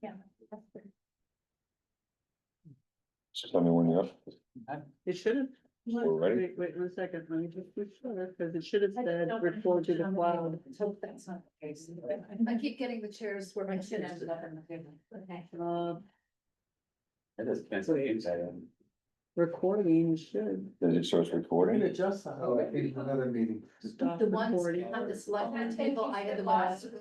Yeah. Just tell me when you're up. It should have. We're ready? Wait 1 second, let me just be sure, because it should have said record to the cloud. Hope that's not the case. I keep getting the chairs where my shit ended up in the table. Okay. It is cancel the inside. Recording should Does it show it's recording? adjust that. Oh, I think another meeting. stop The ones recording. on the selectment table, I had the ones. It's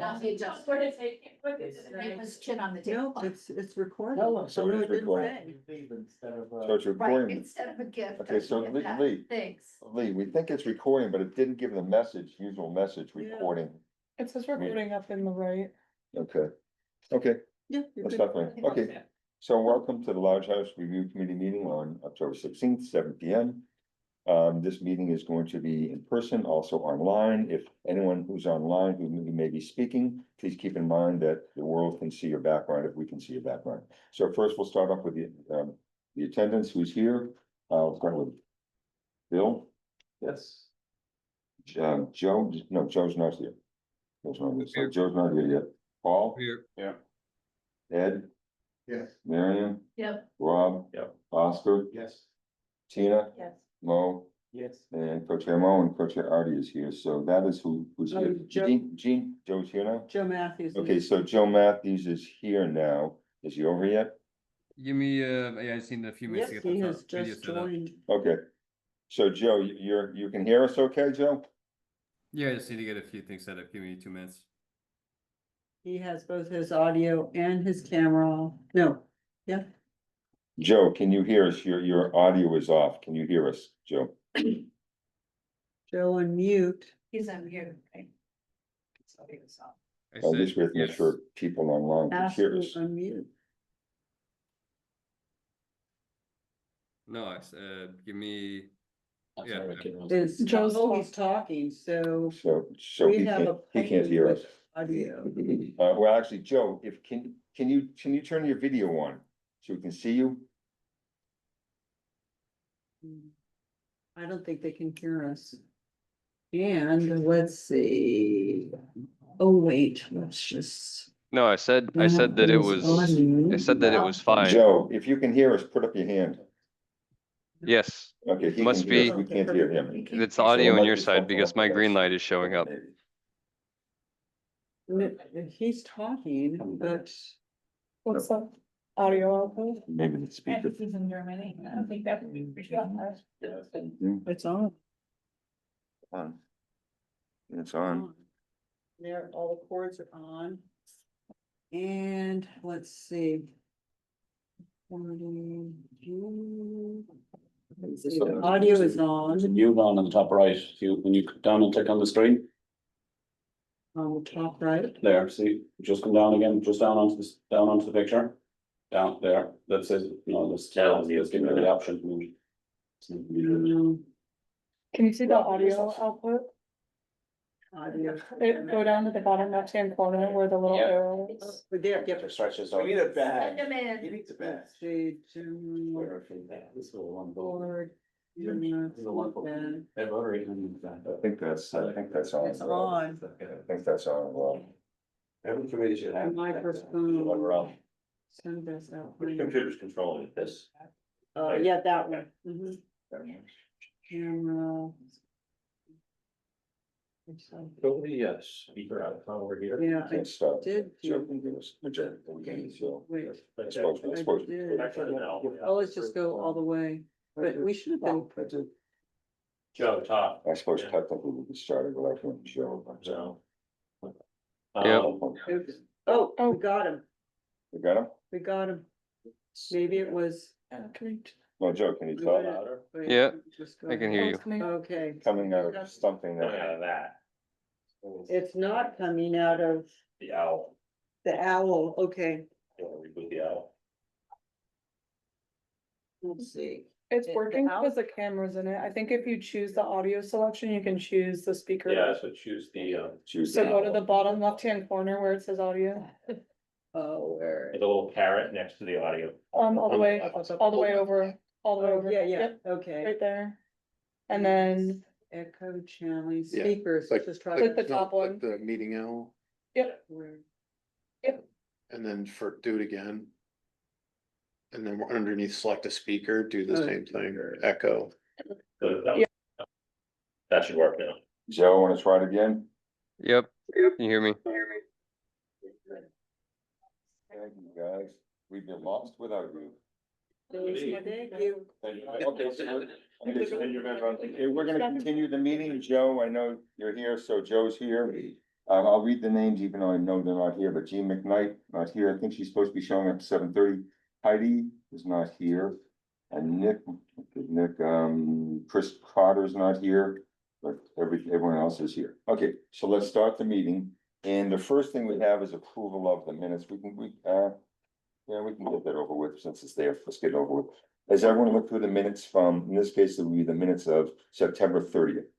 not the adjustment. It was chin on the No, table. it's recording. No, so No, it's it didn't recording. say. Instead of, So it's Right, recording. instead of a gift. Okay, so Lee, Thanks. Lee, we think it's recording, but it didn't give the message, usual message, Yeah. recording. It says recording up in the right. Okay. Okay, Yeah. you're that's good. definitely, okay. So welcome to the Large House Review Committee meeting on October 16th, 7 p.m. This meeting is going to be in person, also online. If anyone who's online who may be speaking, please keep in mind that the world can see your background if we can see your background. So first, we'll start off with the attendance, who's here. I'll start with Bill, Yes. Joe, no, Joe's not here. Joe's not here, so Joe's not here yet. Paul? Here. Yeah. Ed? Yes. Miriam? Yep. Rob? Yep. Oscar? Yes. Tina? Yes. Mo? Yes. And Co-Chair Mo and Co-Chair Artie is here, so that is who's here. Joe- Joe's here now? Joe Matthews. Okay, so Joe Matthews is here now. Is he over yet? Give me, yeah, I just need a few minutes Yes, to get he the has video just set up. joined. Okay. So Joe, you can hear us okay, Joe? Yeah, I just need to get a few things set up. Give me 2 minutes. He has both his audio and his camera. No, yeah. Joe, can you hear us? Your audio is off. Can you hear us, Joe? Joe unmute. He's on mute, right? So he was off. I At least we have to make yes. sure people online can Ask hear to us. unmute. No, give me, yeah. Is Joe's he's talking, so So we he have a. can't pain hear us. with Audio. Well, actually, Joe, can you turn your video on so we can see you? I don't think they can hear us. And let's see. Oh, wait, let's just. No, I said that it was, I said that it was fine. Joe, if you can hear us, put up your hand. Yes, Okay, he Must can hear us, be- we can't hear him. it's So audio it on might your be side something because up my with green us. light is showing up. He's talking, but What's up? Audio output? Maybe the speaker. He's in Germany. I don't think that would be. it's on. On. It's on. There, all the cords are on. And let's see. The audio is There's a on, mute on the top right, if you, when you come down and click on the screen, on the top right. there, see, just come down again, just down onto this, down onto the picture. Down there, that says, this tells you, give me the option. Um, Can you see the audio output? Audio. Go down to the bottom left-hand corner where the little Yeah. arrow is. There, yep. It stretches out. We need a bag. Send him in. He needs a bag. Let's see, general This little one. board. This little one. Then They've already done that. I think that's on. It's on. I think that's on, well. Every committee should have. Microphone. We're on. Send this out. computer's controlling this? Yeah, that one. Mhm. Camera. Go the, speaker out over here. Yeah, I Can't stop. did. Joe can give us a jet. Okay, so. Wait, I suppose, I I suppose. did. Oh, let's just go all the way, but we should have been. Joe, talk. I suppose technically we could start it without him, Joe, but, Yeah. Oops. Oh, we got him. You got him? We got him. Maybe it was. No, Joe, can you We talk? got it. Wait, Yeah, just go I can ahead. hear Oh, you. it's coming. Okay, Coming out of something that. that. it's not coming out of The owl, the owl, okay, reboot the owl. let's see. It's The working out- because the camera's in it. I think if you choose the audio selection, you can choose the speaker. So choose the, Choose So the go to owl. the bottom left-hand corner where it says audio, Oh, where? the little carrot next to the audio. all the way, all the way over, all the way Oh, over. yeah, yeah, Yep, okay. right there. And then, Echo channel Yeah, speakers, like- just try. Click to- the top one. The meeting owl. yep, Where- and then do it again. And then we're underneath select a speaker, do the same thing, echo. That should work now. Joe, wanna try it again? Yep, can you hear me? Thank you, guys. We've been lost without you. Thank you. Okay, we're gonna continue the meeting. Joe, I know you're here, so Joe's here. I'll read the names, even though I know they're not here, but Jean McKnight, not here. I think she's supposed to be showing up at 7:30. Heidi is not here. And Nick, Chris Carter's not here, but everyone else is here. Okay, so let's start the meeting. And the first thing we have is approval of the minutes. We can get that over with since it's there. Let's get it over with. Has everyone looked through the minutes from, in this case, it will be the minutes of September 30th?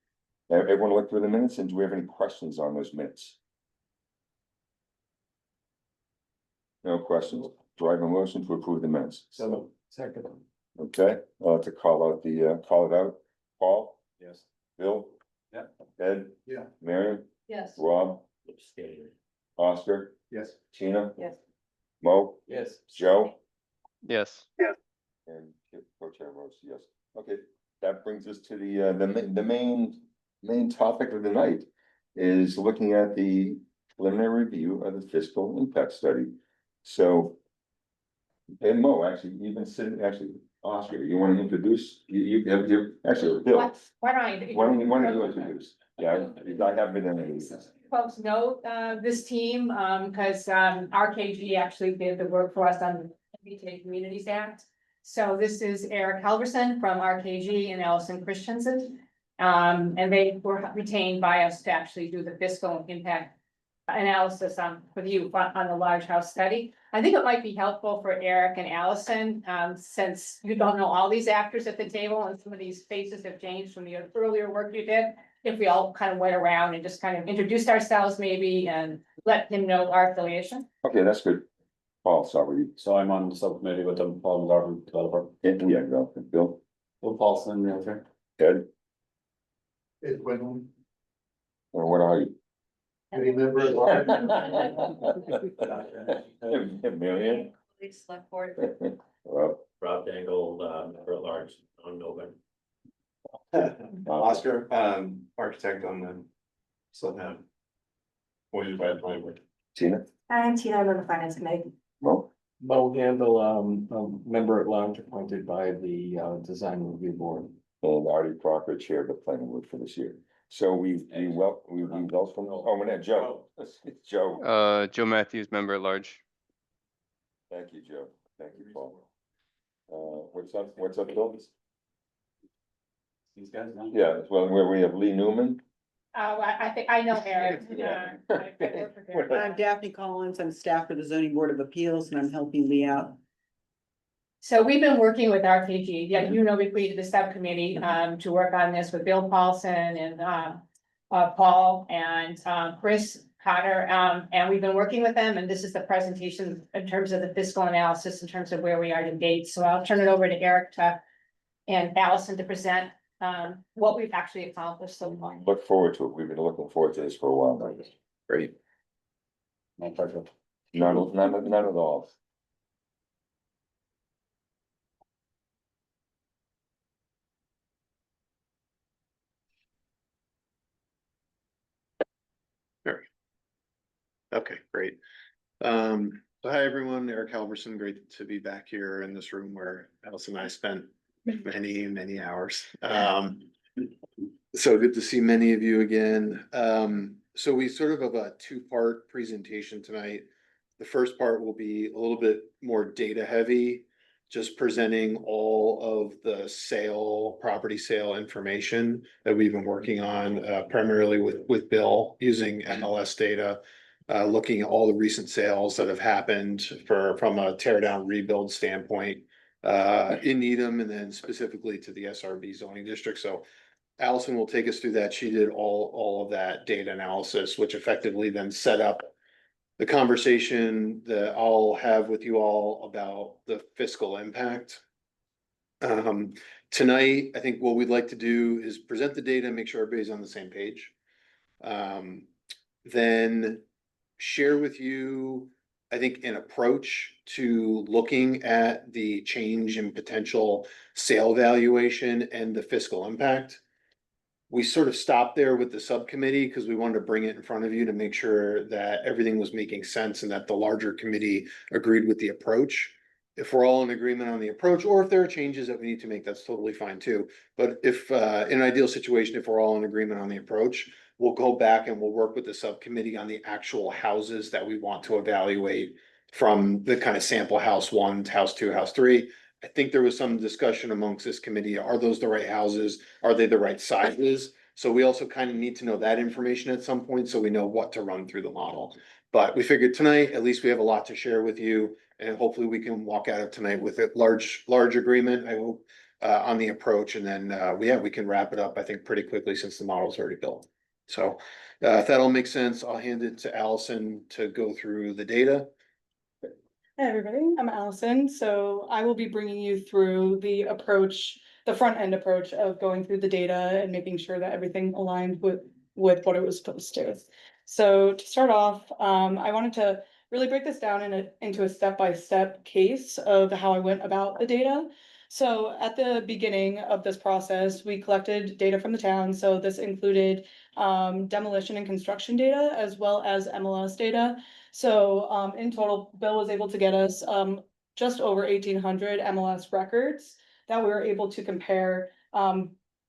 Everyone looked through the minutes, and do we have any questions on those minutes? No questions. Do I have a motion to approve the minutes? So, second. Okay, I'll have to call it out. Paul? Yes. Bill? Yeah. Ed? Yeah. Marion? Yes. Rob? Oscar? Yes. Tina? Yes. Mo? Yes. Joe? Yes. And co-chair votes yes. Okay, that brings us to the main topic of the night is looking at the preliminary review of the fiscal impact study. So, and Mo, actually, you've been sitting, actually, Oscar, you want to introduce, actually, Bill, Why don't why don't you introduce? Yeah, I have been in any. folks know this team, because RKG actually did the work for us on the MBTA Communities Act. So this is Eric Halverson from RKG and Allison Christensen. And they were retained by us to actually do the fiscal impact analysis for you on the large house study. I think it might be helpful for Eric and Allison, since you don't know all these actors at the table and some of these faces have changed from the earlier work you did. If we all kind of went around and just kind of introduced ourselves maybe and let him know our affiliation. Okay, that's good. Paul, sorry. So I'm on the subcommittee with the Paul Garden developer. Yeah, Bill, Bill Paulson, realtor. Ed, It went, or what are you? any member of the. Marion? Select board. Well, Rob Dangle, member at large, on November. Oscar, architect on the. So. Appointed by the planning board. Tina? I'm Tina, I'm on the finance committee. Mo? Mo Handel, a member at large appointed by the design review board. And Artie Crocker, chair of the planning board for this year. So we welcome, oh, and then Joe, Joe, Joe Matthews, member at large. thank you, Joe, thank you, Paul. What's up, Bill? These guys now? Yeah, well, where we have Lee Newman. I think I know Eric. Yeah. I work with Eric. I'm Daphne Collins, I'm staff for the zoning board of appeals and I'm helping Lee out. So we've been working with RKG, yeah, you know, we created the subcommittee to work on this with Bill Paulson and Paul and Chris Cotter. And we've been working with them, and this is the presentation in terms of the fiscal analysis, in terms of where we are to date. So I'll turn it over to Eric and Allison to present what we've actually accomplished so far. Look forward to it, we've been looking forward to this for a while. Great. My pleasure. None at all. Okay, great. So hi, everyone. Eric Halverson. Great to be back here in this room where Allison and I spent many hours. So good to see many of you again. So we sort of have a two-part presentation tonight. The first part will be a little bit more data heavy, just presenting all of the property sale information that we've been working on, primarily with Bill using MLS data. Looking at all the recent sales that have happened from a tear down rebuild standpoint in Needham, and then specifically to the SRB zoning district. So Allison will take us through that. She did all of that data analysis, which effectively then set up the conversation that I'll have with you all about the fiscal impact. Tonight, I think what we'd like to do is present the data, make sure everybody's on the same page. Then share with you I think, an approach to looking at the change in potential sale valuation and the fiscal impact. We sort of stopped there with the subcommittee because we wanted to bring it in front of you to make sure that everything was making sense and that the larger committee agreed with the approach. If we're all in agreement on the approach, or if there are changes that we need to make, that's totally fine too. But if, in an ideal situation, if we're all in agreement on the approach, we'll go back and we'll work with the subcommittee on the actual houses that we want to evaluate from the kind of sample house one, to house two, house three. I think there was some discussion amongst this committee. Are those the right houses? Are they the right sizes? So we also kind of need to know that information at some point, so we know what to run through the model. But we figured tonight, at least we have a lot to share with you, and hopefully we can walk out of tonight with a large agreement, I hope, on the approach, and then, we can wrap it up, I think, pretty quickly since the model's already built. So, if that all makes sense, I'll hand it to Allison to go through the data. Hey, everybody, I'm Allison. So I will be bringing you through the approach, the front end approach of going through the data and making sure that everything aligned with what it was supposed to. So to start off, I wanted to really break this down into a step-by-step case of how I went about the data. So at the beginning of this process, we collected data from the town. So this included demolition and construction data as well as MLS data. So in total, Bill was able to get us just over 1,800 MLS records that we were able to compare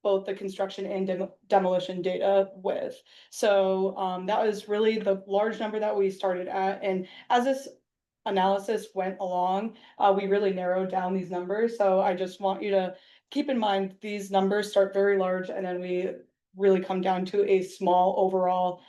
both the construction and demolition data with. So that was really the large number that we started at. And as this analysis went along, we really narrowed down these numbers. So I just want you to keep in mind these numbers start very large, and then we really come down to a small overall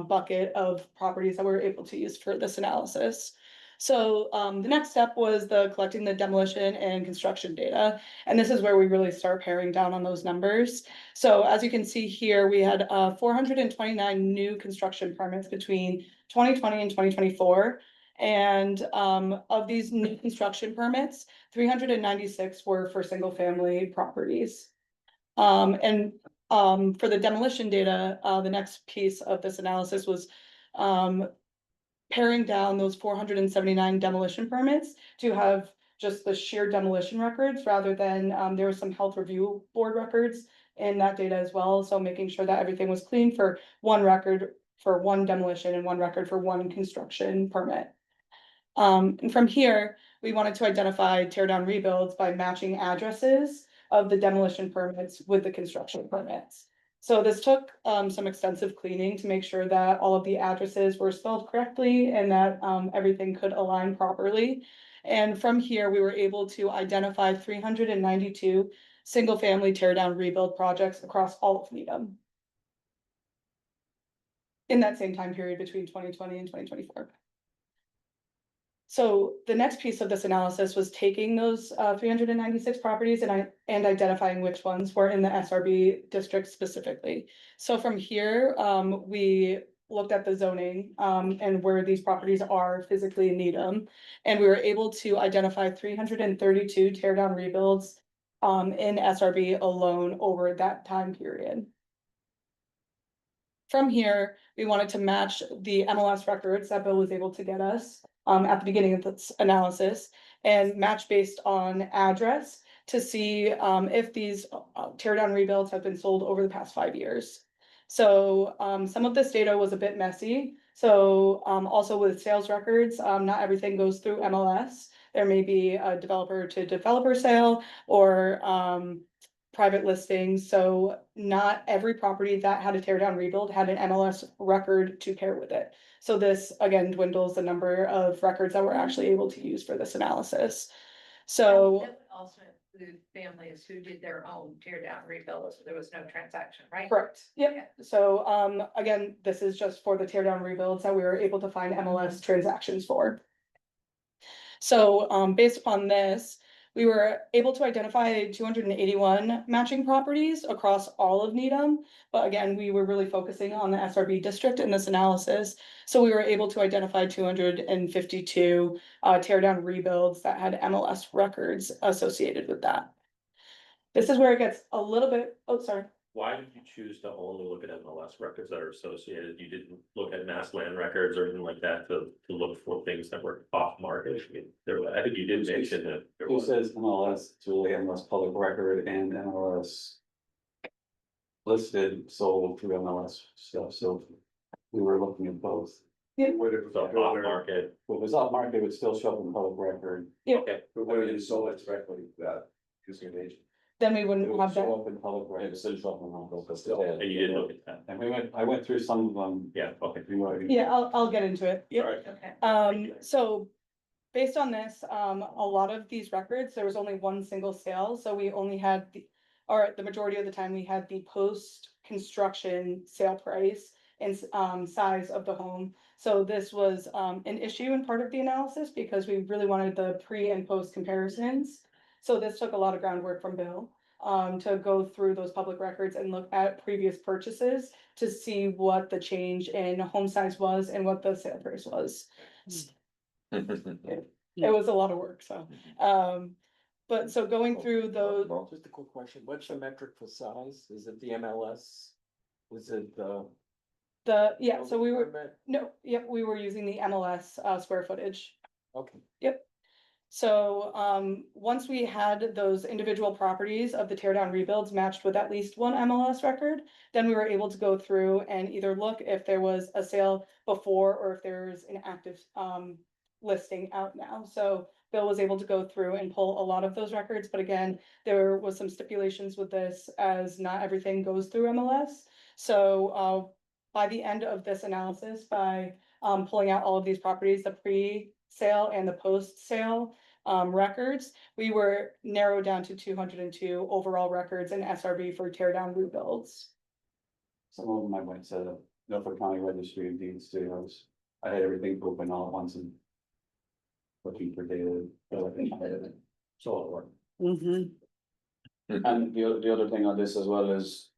bucket of properties that we were able to use for this analysis. So the next step was collecting the demolition and construction data. And this is where we really start paring down on those numbers. So as you can see here, we had 429 new construction permits between 2020 and 2024. And of these new construction permits, 396 were for single family properties. For the demolition data, the next piece of this analysis was paring down those 479 demolition permits to have just the sheer demolition records rather than there was some health review board records in that data as well. So making sure that everything was clean for one record for one demolition and one record for one construction permit. And from here, we wanted to identify tear down rebuilds by matching addresses of the demolition permits with the construction permits. So this took some extensive cleaning to make sure that all of the addresses were spelled correctly and that everything could align properly. And from here, we were able to identify 392 single family tear down rebuild projects across all of Needham in that same time period between 2020 and 2024. So the next piece of this analysis was taking those 396 properties and identifying which ones were in the SRB district specifically. So from here, we looked at the zoning and where these properties are physically in Needham. And we were able to identify 332 tear down rebuilds in SRB alone over that time period. From here, we wanted to match the MLS records that Bill was able to get us at the beginning of this analysis and match based on address to see if these tear down rebuilds have been sold over the past 5 years. So some of this data was a bit messy. So also with sales records, not everything goes through MLS. There may be a developer to developer sale or private listings. So not every property that had a tear down rebuild had an MLS record to pair with it. So this again dwindles the number of records that we're actually able to use for this analysis. So That would also include families who did their own tear down rebuild, so there was no transaction, right? correct, yep. So again, this is just for the tear down rebuilds that we were able to find MLS transactions for. So based upon this, we were able to identify 281 matching properties across all of Needham. But again, we were really focusing on the SRB district in this analysis. So we were able to identify 252 tear down rebuilds that had MLS records associated with that. This is where it gets a little bit, oh, sorry. why did you choose to only look at MLS records that are associated? You didn't look at mass land records or anything like that to look for things that were off market? I mean, I think you did mention that. There Who was. says MLS, Julie, MLS public record and MLS listed, sold through MLS stuff, so we were looking at both. What if it was off market? If it was off market, it would still show up in public record. Okay. But when you sold it directly, that using an agent. Then we It wouldn't would have that. show up in public record, it would still show up in public, but Still. still. And you did look at that? And I went through some of them. Yeah, okay. Yeah, I'll get into it. Yep. Alright. Okay. So based on this, a lot of these records, there was only one single sale, so we only had the majority of the time we had the post-construction sale price and, size of the home. So this was, an issue in part of the analysis because we really wanted the pre and post comparisons. So this took a lot of groundwork from Bill, to go through those public records and look at previous purchases to see what the change in home size was and what the sale price was. It was a lot of work, so, but so going through those, Just a quick question, what's the metric for size? Is it the MLS? Was it so we were, no, yep, we were using the MLS, square footage. Okay. So, once we had those individual properties of the tear down rebuilds matched with at least one MLS record, then we were able to go through and either look if there was a sale before or if there's an active, listing out now. So Bill was able to go through and pull a lot of those records, but again, there was some stipulations with this as not everything goes through MLS. So, by the end of this analysis, by, pulling out all of these properties, the pre-sale and the post-sale records, we were narrowed down to 202 overall records in SRB for tear down rebuilds. Some of them I went to Norfolk County Registry of Deeds too, I had everything open all at once and looking for data. So it worked. And the other thing on this as well is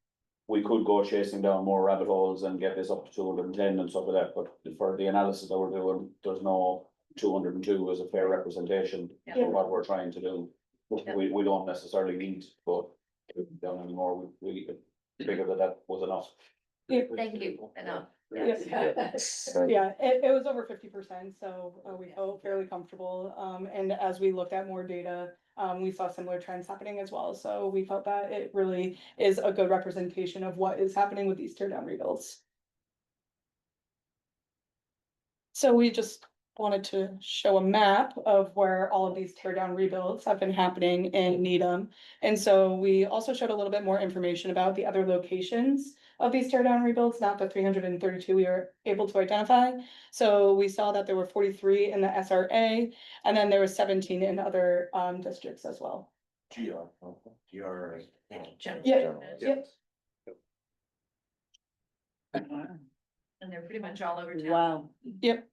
we could go chasing down more rabbit holes and get this up to 210 and stuff like that, but for the analysis that we're doing, there's no 202 as a fair representation Yeah. for what we're trying to do. We don't necessarily need to go down anymore, we figured that was enough. Thank you, enough. Yeah, it was over 50%, so we felt fairly comfortable. And as we looked at more data, we saw similar trends happening as well. So we felt that it really is a good representation of what is happening with these tear down rebuilds. So we just wanted to show a map of where all of these tear down rebuilds have been happening in Needham. And so we also showed a little bit more information about the other locations of these tear down rebuilds, not the 332 we were able to identify. So we saw that there were 43 in the SRA, and then there was 17 in other districts as well. GR. Yeah. Yep. And they're pretty much all over town. Wow. Yep.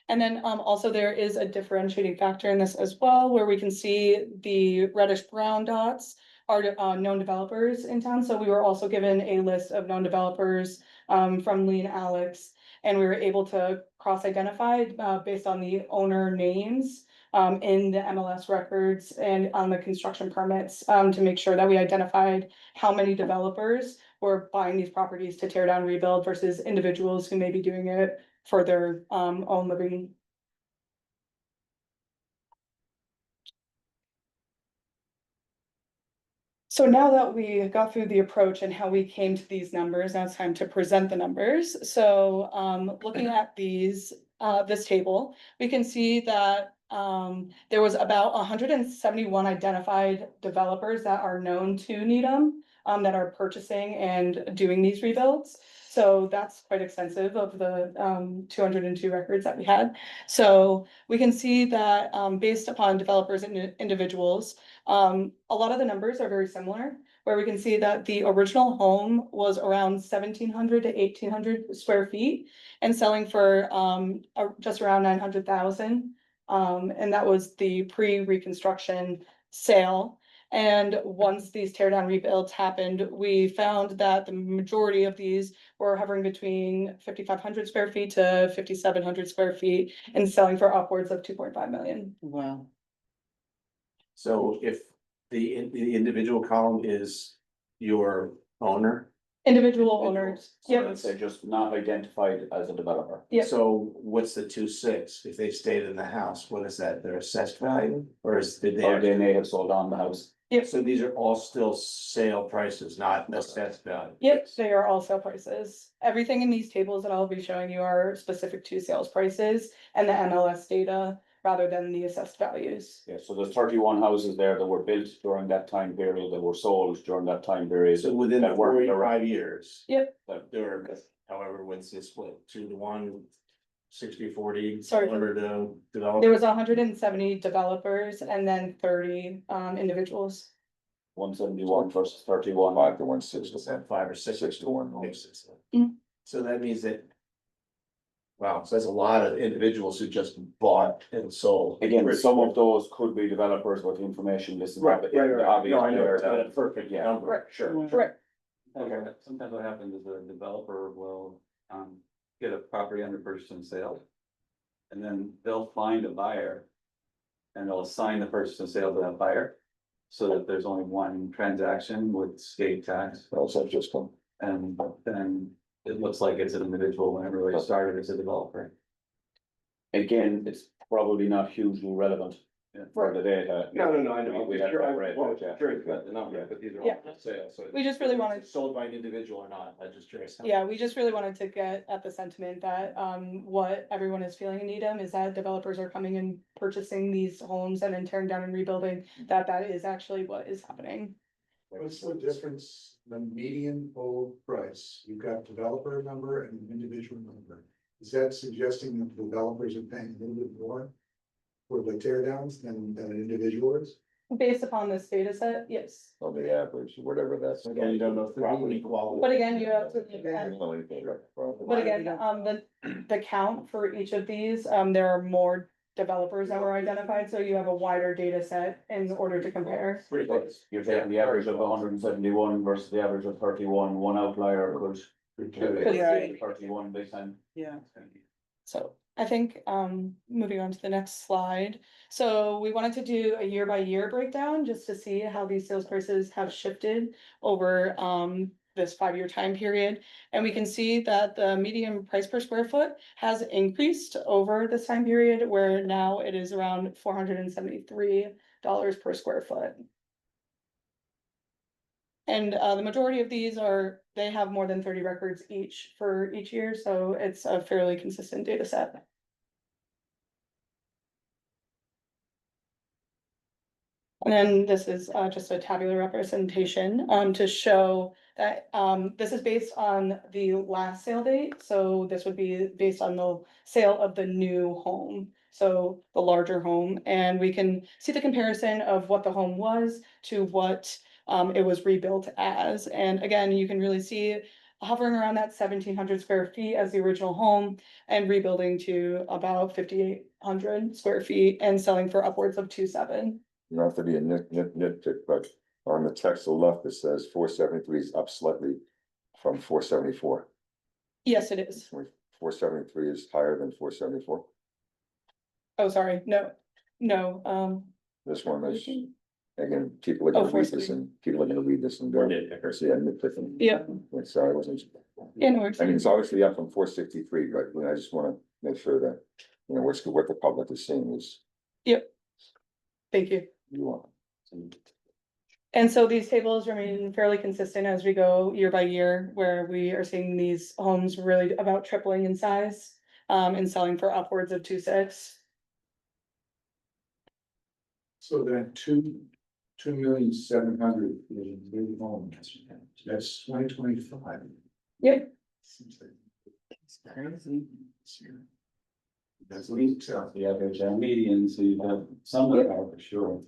And then also there is a differentiating factor in this as well, where we can see the reddish brown dots are known developers in town. So we were also given a list of known developers from Lee and Alex. And we were able to cross-identify based on the owner names in the MLS records and on the construction permits to make sure that we identified how many developers were buying these properties to tear down, rebuild versus individuals who may be doing it for their own living. So now that we got through the approach and how we came to these numbers, now it's time to present the numbers. So looking at these, this table, we can see that there was about 171 identified developers that are known to Needham that are purchasing and doing these rebuilds. So that's quite extensive of the 202 records that we had. So we can see that based upon developers and individuals, a lot of the numbers are very similar, where we can see that the original home was around 1,700 to 1,800 square feet and selling for just around 900,000. And that was the pre-reconstruction sale. And once these tear down rebuilds happened, we found that the majority of these were hovering between 5,500 square feet to 5,700 square feet and selling for upwards of 2.5 million. Wow. So if the individual column is your owner. Individual owners, So yep, let's say just not identified as a developer. Yep. So what's the 2.6? If they stayed in the house, what is that? Their assessed value? Or did they? Or they may have sold on the house. So these are all still sale prices, not assessed value? yep, they are all sale prices. Everything in these tables that I'll be showing you are specific to sales prices and the MLS data rather than the assessed values. Yeah, so there's 31 houses there that were built during that time period, that were sold during that time period. So within that weren't 45 years. Yep. that- There are, however, what's this split, 2-1, 60-40? Sorry. Number to develop. There was 170 developers and then 30 individuals. 171 versus 31. 5 to 1, 6 to 1. 5 or 6. 6 to 1. Mm. So that means that. Wow, so that's a lot of individuals who just bought and sold. Again, some of those could be developers with information listed. Right. Obvious No, I know, there, it's not a perfect Yeah. number, sure. Right. Okay. Sometimes what happens is a developer will, get a property under purchase and sale. And then they'll find a buyer. And they'll assign the purchase and sale to that buyer. So that there's only one transaction with state tax, Also just come. and then it looks like it's an individual when it really started as a developer. Again, it's probably not hugely relevant for the data. No, I know, We have sure, to read it, yeah. sure, you've got the number, but these are Yeah. all sales, so. We just really wanted- Sold by an individual or not, I'm just curious. Yeah, we just really wanted to get at the sentiment that what everyone is feeling in Needham is that developers are coming and purchasing these homes and then tearing down and rebuilding, that is actually what is happening. What's the difference, the median hold price? You've got developer number and individual number. Is that suggesting that developers are paying a little bit more for the tear downs than an individual is? Based upon this data set, yes. On the average, whatever that's. Again, you don't know property quality. But again, you have to look at, But but again, the count for each of these, there are more developers that were identified, so you have a wider data set in order to compare. Pretty close. You're taking the average of 171 versus the average of 31, one outlier could. Yeah. 31 big time. Yeah. So I think, moving on to the next slide. So we wanted to do a year by year breakdown just to see how these sales prices have shifted over, this 5-year time period. And we can see that the median price per square foot has increased over this time period, where now it is around $473 per square foot. And the majority of these they have more than 30 records each for each year, so it's a fairly consistent data set. And then this is just a tabular representation to show that this is based on the last sale date. So this would be based on the sale of the new home, so the larger home. And we can see the comparison of what the home was to what it was rebuilt as. And again, you can really see hovering around that 1,700 square feet as the original home and rebuilding to about 5,800 square feet and selling for upwards of 2.7. Not to be a nitpick, but on the text to the left, it says 473 is up slightly from 474. Yes, it is. 473 is higher than 474. Oh, sorry, no, This one is, again, people are gonna read this and people are gonna read this and go, see, I'm nitpicking. yeah, Sorry, I wasn't. yeah, no, it's, I mean, it's obviously up from 463, but I just wanna make sure that, what the public is seeing is. thank you. You want. And so these tables remain fairly consistent as we go year by year, where we are seeing these homes really about tripling in size, and selling for upwards of 2.6. So then 2,700,000 is new homes. That's 2025. Yep. It's crazy. That's what he's telling. The average median, so you have some that are for sure.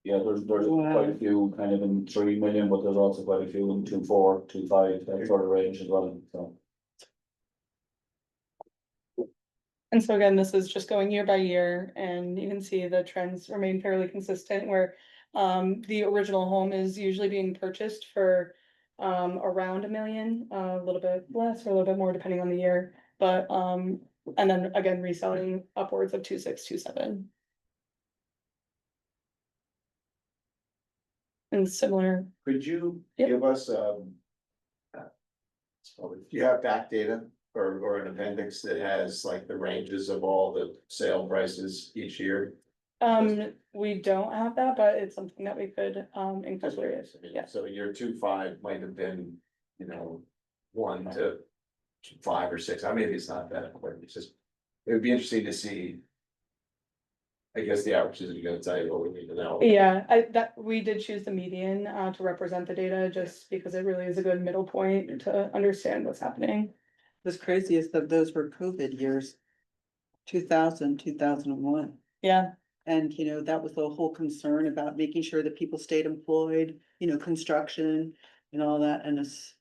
Yeah, there's quite a few kind of in 3 million, but there's also quite a few in 2.4, 2.5, that sort of range as well, so. And so again, this is just going year by year, and you can see the trends remain fairly consistent, where the original home is usually being purchased for around $1 million, a little bit less or a little bit more depending on the year, but and then again, reselling upwards of 2.6, 2.7. and similar. Could you Yep. give us, if you have back data or an appendix that has like the ranges of all the sale prices each year? We don't have that, but it's something that we could, incorporate, yeah. So year 2.5 might have been, you know, 1 to 5 or 6, maybe it's not that important, it's just, it would be interesting to see. I guess the averages are gonna tell you what we need to know. Yeah, we did choose the median, to represent the data, just because it really is a good middle point to understand what's happening. What's crazy is that those were COVID years. 2000, 2001. Yeah, And, you know, that was the whole concern about making sure that people stayed employed, you know, construction and all that, and it's.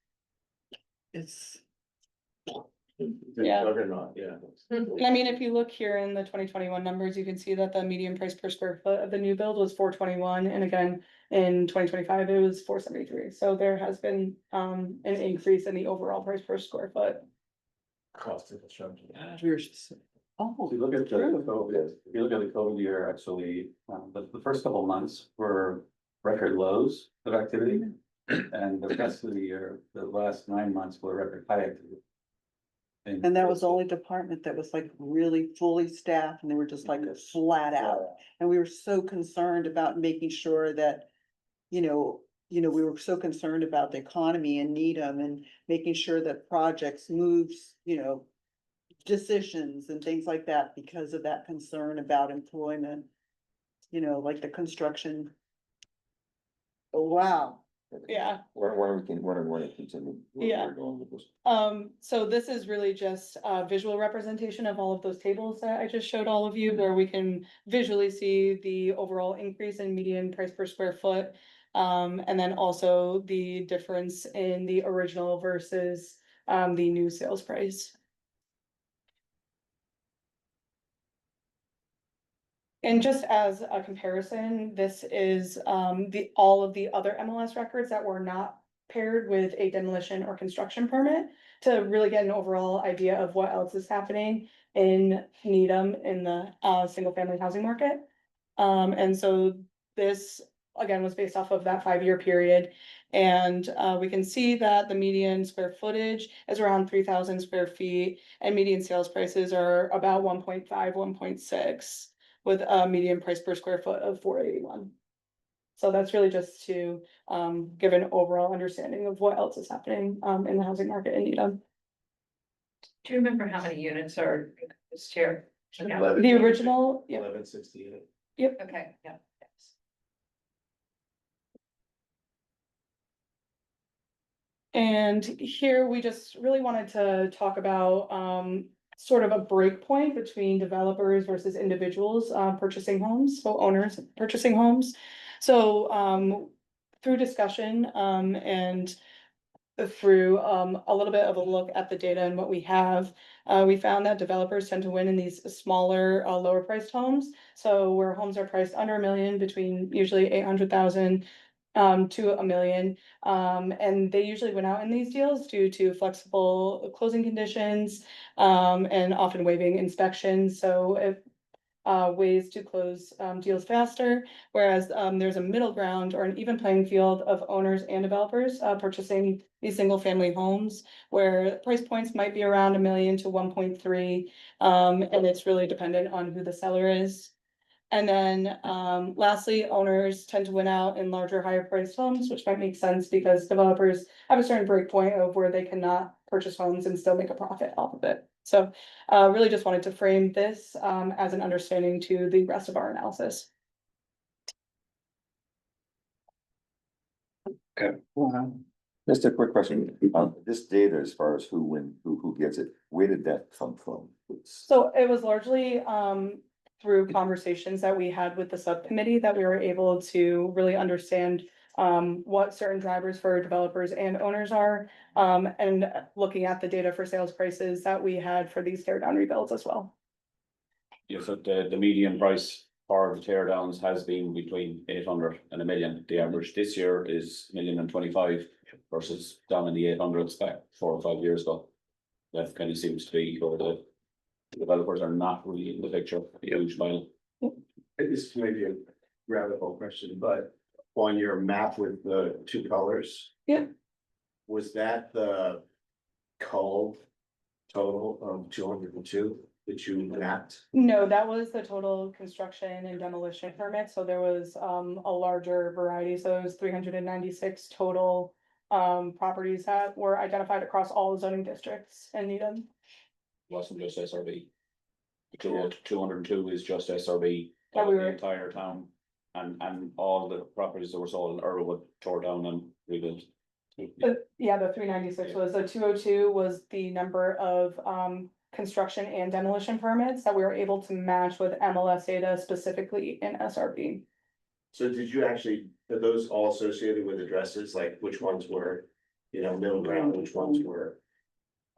Yeah. Juggernaut, yeah. I mean, if you look here in the 2021 numbers, you can see that the median price per square foot of the new build was 421, and again, in 2025, it was 473. So there has been, an increase in the overall price per square foot. Cost of construction. Oh, If you look at the true. COVID, if you look at the COVID year, actually, the first couple of months were record lows of activity. And the rest of the year, the last 9 months were record high activity. And that was the only department that was like really fully staffed and they were just like flat out. And we were so concerned about making sure that, you know, we were so concerned about the economy in Needham and making sure that projects moves, you know, decisions and things like that because of that concern about employment. You know, like the construction. Oh, wow. Yeah. Why don't we continue? Where Yeah. we're going with this. So this is really just a visual representation of all of those tables that I just showed all of you, where we can visually see the overall increase in median price per square foot. And then also the difference in the original versus, the new sales price. And just as a comparison, this is, all of the other MLS records that were not paired with a demolition or construction permit to really get an overall idea of what else is happening in Needham in the, single family housing market. And so this, again, was based off of that 5-year period. And, we can see that the median square footage is around 3,000 square feet and median sales prices are about 1.5, 1.6. With a median price per square foot of 481. So that's really just to give an overall understanding of what else is happening in the housing market in Needham. Do you remember how many units are this chair? The original, yeah, 1168. Okay, yeah. and here we just really wanted to talk about sort of a break point between developers versus individuals purchasing homes, so owners purchasing homes. So through discussion and through a little bit of a look at the data and what we have, we found that developers tend to win in these smaller, lower priced homes. So where homes are priced under $1 million, between usually 800,000 to $1 million. And they usually win out in these deals due to flexible closing conditions, and often waiving inspections. So if ways to close deals faster, whereas there's a middle ground or an even playing field of owners and developers purchasing these single family homes where price points might be around $1 million to 1.3, and it's really dependent on who the seller is. And then lastly, owners tend to win out in larger, higher priced homes, which might make sense because developers have a certain break point of where they cannot purchase homes and still make a profit off of it. So really just wanted to frame this as an understanding to the rest of our analysis. Okay. Wow. Just a quick question, this data as far as who gets it, where did that come from? So it was largely through conversations that we had with the subcommittee that we were able to really understand what certain drivers for developers and owners are, and looking at the data for sales prices that we had for these tear down rebuilds as well. Yeah, so the median price for the tear downs has been between 800 and $1 million. The average this year is $1,025,000 versus down in the 800s back 4 or 5 years ago. That kind of seems to be where the developers are not really in the picture, a huge mile. This may be a rabbit hole question, but on your map with the two colors. Yeah. Was that the cull total of 202 that you mapped? No, that was the total construction and demolition permit, so there was a larger variety, so it was 396 total. Properties that were identified across all zoning districts in Needham. Wasn't just SRB. The 202 is just SRB, Yeah, we the were- entire town. And all the properties that were sold in Earlwood tore down and rebuilt. Yeah, the 396 was, the 202 was the number of construction and demolition permits that we were able to match with MLS data specifically in SRB. So did you actually, are those all associated with addresses, like which ones were, middle ground, which ones were?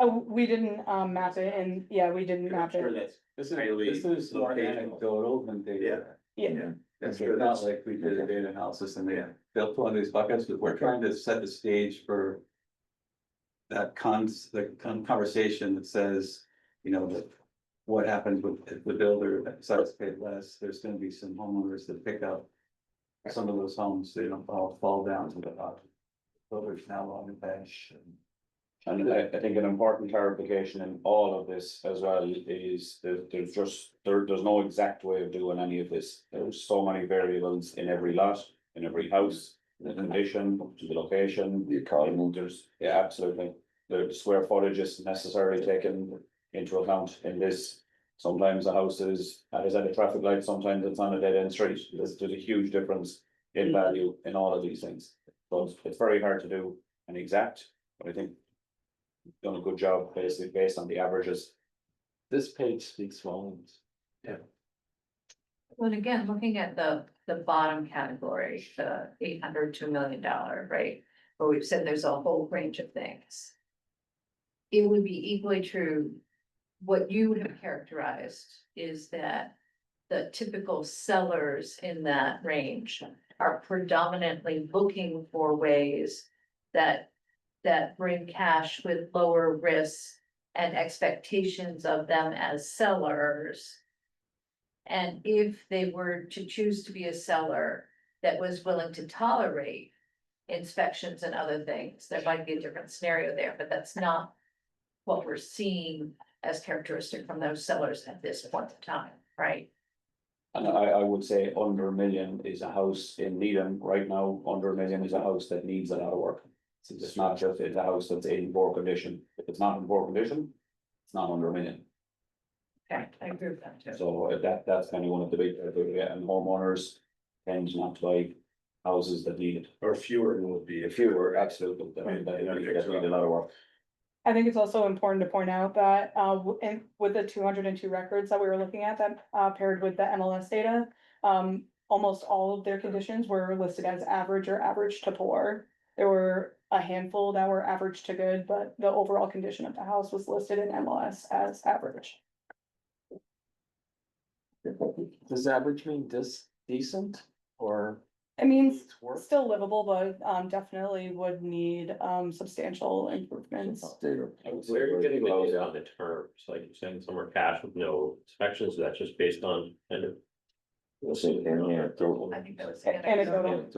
Oh, we didn't map it, and yeah, we didn't map Sure, it. that's This really is more locational. anecdotal than data. Yeah, It's not like we did a data analysis and they built one of these buckets, but we're trying to set the stage for. The conversation that says, that what happens with if the builder that decides to pay less, there's gonna be some homeowners that pick up. Some of those homes, they don't all fall down to the builders now on the bench. And I think an important clarification in all of this as well is that there's no exact way of doing any of this. There's so many variables in every lot, in every house, the condition, the location, The economy. yeah, absolutely. The square footage is necessarily taken into account in this. Sometimes a house is at a traffic light, sometimes it's on a dead end street. There's a huge difference in value in all of these things. So it's very hard to do an exact, but I think we've done a good job basically based on the averages. This page speaks volumes. Well, again, looking at the bottom category, the $802 million, right? Where we've said there's a whole range of things. It would be equally true, what you have characterized is that the typical sellers in that range are predominantly looking for ways that bring cash with lower risks and expectations of them as sellers. And if they were to choose to be a seller that was willing to tolerate inspections and other things, there might be a different scenario there, but that's not what we're seeing as characteristic from those sellers at this point in time, right? And I would say under $1 million is a house in Needham right now, under $1 million is a house that needs a lot of work. It's not just a house that's in poor condition. If it's not in poor condition, it's not under $1 million. Okay, I agree with that too. So that's kind of one of the big, and homeowners tend not to buy houses that need it. Or fewer would be. Fewer, absolutely, that need a lot of work. I think it's also important to point out that with the 202 records that we were looking at, that paired with the MLS data. Almost all of their conditions were listed as average or average to poor. There were a handful that were average to good, but the overall condition of the house was listed in MLS as average. Does average mean decent or? It means still livable, but definitely would need substantial improvements. Data. Where are you getting the data on the terms, like you're saying somewhere cash with no inspections, is that just based on kind of? Anecdotal. I think that was Anecdotal.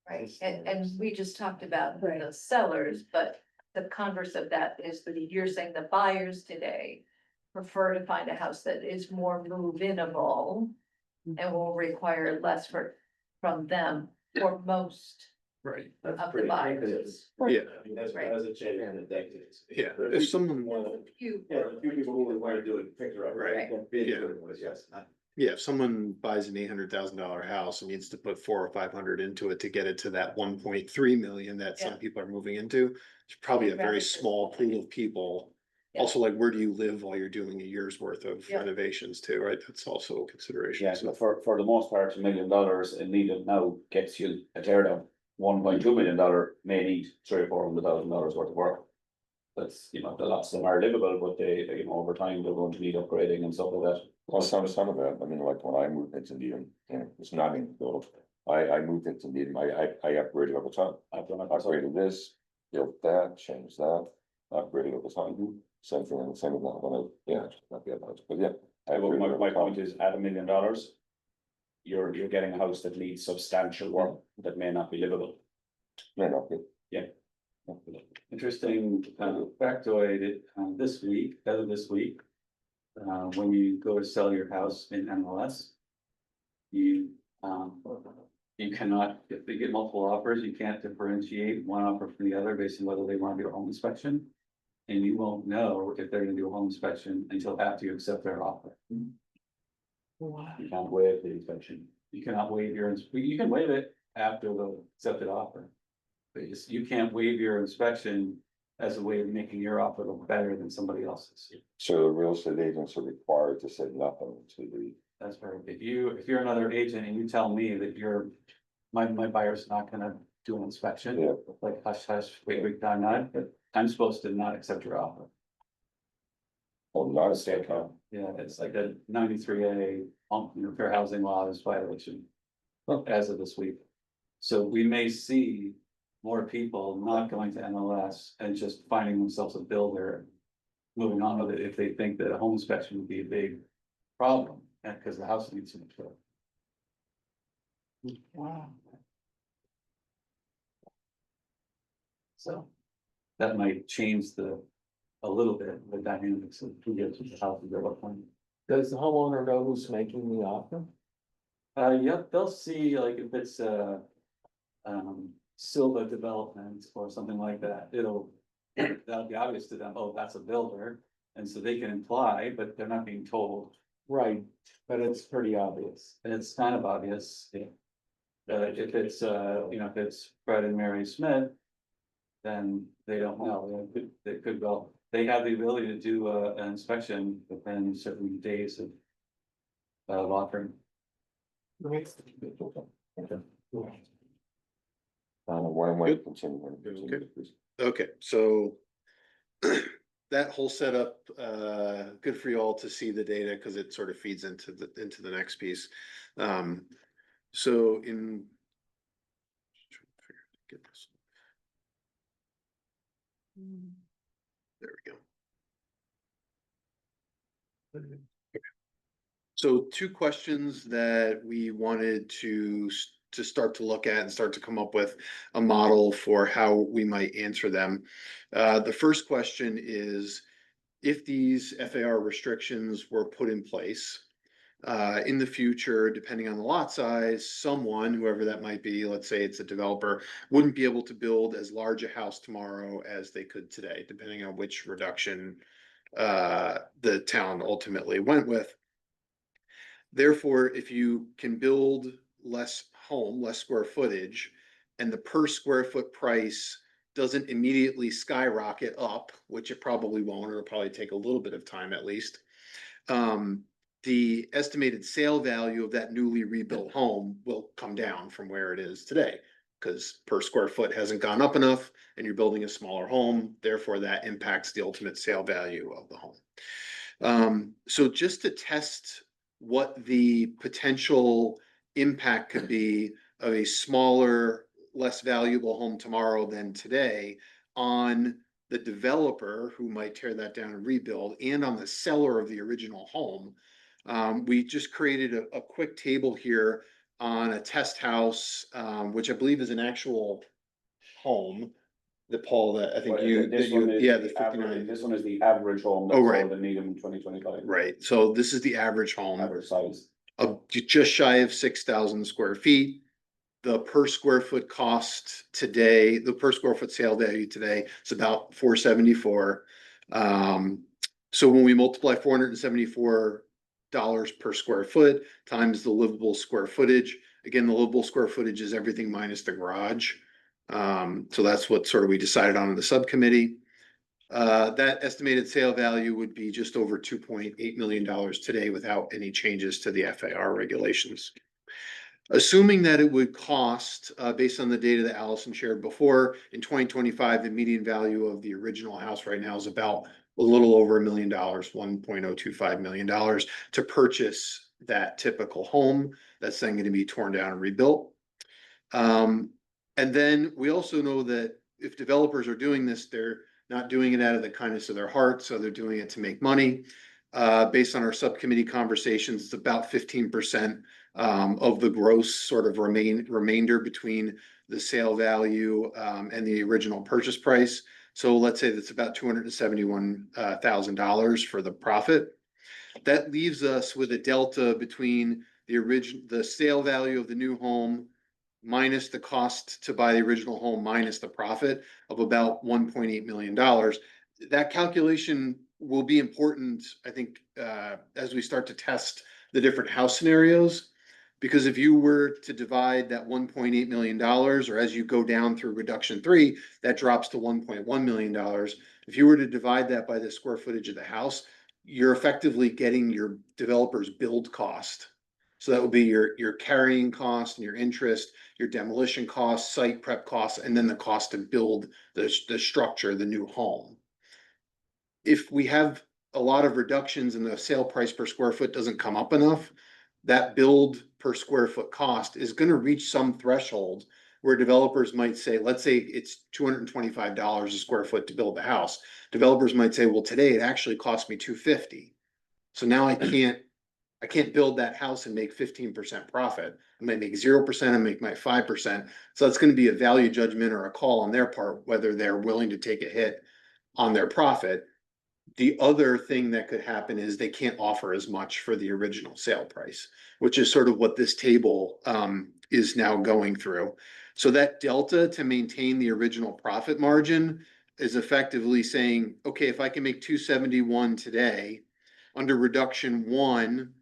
right, and we just talked about the sellers, but the converse of that is that you're saying the buyers today prefer to find a house that is more move-inable and will require less from them for most Right. of the buyers. Yeah, That's a change in the decades. yeah, if someone, You, a few people who want to do it, pick it up, Right. Yeah. Yes. yeah, if someone buys an $800,000 house and needs to put 400 or 500 into it to get it to that 1.3 million that some Yeah. people are moving into, it's probably a very small pool of people. Yeah. Also, like, where do you live while you're doing a year's worth of Yeah. renovations too, right? That's also a consideration. Yeah, So, so for the most part, $1 million in Needham now gets you a tear down. $1.2 million may need $300,000 or $400,000 worth of work. That's, the lots of them are livable, but they, over time, they're going to need upgrading and stuff like that. Well, some of that, I mean, like when I moved into Needham, it's not in build. I moved into Needham, I upgraded over time. I've done it. Upgraded this, built that, changed that, upgraded over time. Same thing, same with that one, yeah, not bad, but yeah. I Well, upgraded my over time. point is, at $1 million, you're getting a house that needs substantial work that may not be livable. No, no, good. Interesting factoid, this week, as of this week. When you go to sell your house in MLS. You cannot, if they get multiple offers, you can't differentiate one offer from the other based on whether they want to do a home inspection. And you won't know if they're gonna do a home inspection until after you accept their offer. You can't waive the inspection. You cannot waive you can waive it after the accepted offer. But you can't waive your inspection as a way of making your offer look better than somebody else's. So the real estate agents are required to say nothing to the, That's right. If you're another agent and you tell me that my buyer's not gonna do an inspection. Yeah. Like hush hush, wait, not, but I'm supposed to not accept your offer. or not a state law. Yeah, it's like a 93A, fair housing law is violation. As of this week. So we may see more people not going to MLS and just finding themselves a builder. Moving on with it if they think that a home inspection would be a big problem, and because the house needs so much work. Wow. So that might change a little bit, the dynamics of who gets the house at what point. Does the homeowner know who's making the offer? Yep, they'll see like if it's Silva Development or something like that, that'll be obvious to them, oh, that's a builder. And so they can imply, but they're not being told. Right, but it's pretty obvious. And it's kind of obvious, yeah. If it's, if it's Fred and Mary Smith, then they don't know, they could go, they have the ability to do an inspection within certain days of offering. One way to Good. continue. Good. Okay, so that whole setup, good for you all to see the data because it sort of feeds into the next piece. So in. Get this. There we go. Okay. So two questions that we wanted to start to look at and start to come up with a model for how we might answer them. The first question is, if these FAR restrictions were put in place, in the future, depending on the lot size, someone, whoever that might be, let's say it's a developer, wouldn't be able to build as large a house tomorrow as they could today, depending on which reduction the town ultimately went with. Therefore, if you can build less square footage, and the per square foot price doesn't immediately skyrocket up, which it probably won't, or it'll probably take a little bit of time at least. The estimated sale value of that newly rebuilt home will come down from where it is today, because per square foot hasn't gone up enough and you're building a smaller home, therefore that impacts the ultimate sale value of the home. So just to test what the potential impact could be of a smaller, less valuable home tomorrow than today on the developer who might tear that down and rebuild, and on the seller of the original home. We just created a quick table here on a test house, which I believe is an actual home. That Paul, that I think the 59. This one is the average home. Oh, right. The Needham in 2025. Right, so this is the average home. Average size. Of just shy of 6,000 square feet. The per square foot cost today, the per square foot sale value today is about $474. So when we multiply $474 per square foot times the livable square footage, again, the livable square footage is everything minus the garage. So that's what sort of we decided on in the subcommittee. That estimated sale value would be just over $2.8 million today without any changes to the FAR regulations. Assuming that it would cost, based on the data that Allison shared before, in 2025, the median value of the original house right now is about a little over $1 million, $1.025 million to purchase that typical home that's then going to be torn down and rebuilt. And then we also know that if developers are doing this, they're not doing it out of the kindness of their heart, so they're doing it to make money. Based on our subcommittee conversations, it's about 15% of the gross sort of remainder between the sale value and the original purchase price. So let's say that's about $271,000 for the profit. That leaves us with a delta between the sale value of the new home minus the cost to buy the original home minus the profit of about $1.8 million. That calculation will be important, I think, as we start to test the different house scenarios. Because if you were to divide that $1.8 million, or as you go down through reduction 3, that drops to $1.1 million. If you were to divide that by the square footage of the house, you're effectively getting your developer's build cost. So that would be your carrying cost and your interest, your demolition costs, site prep costs, and then the cost to build the structure, the new home. If we have a lot of reductions and the sale price per square foot doesn't come up enough, that build per square foot cost is gonna reach some threshold where developers might say, let's say it's $225 a square foot to build the house. Developers might say, well, today it actually cost me $250. So now I can't build that house and make 15% profit. I might make 0% and make my 5%. So that's gonna be a value judgment or a call on their part, whether they're willing to take a hit on their profit. The other thing that could happen is they can't offer as much for the original sale price, which is sort of what this table is now going through. So that delta to maintain the original profit margin is effectively saying, okay, if I can make 271 today, under reduction 1,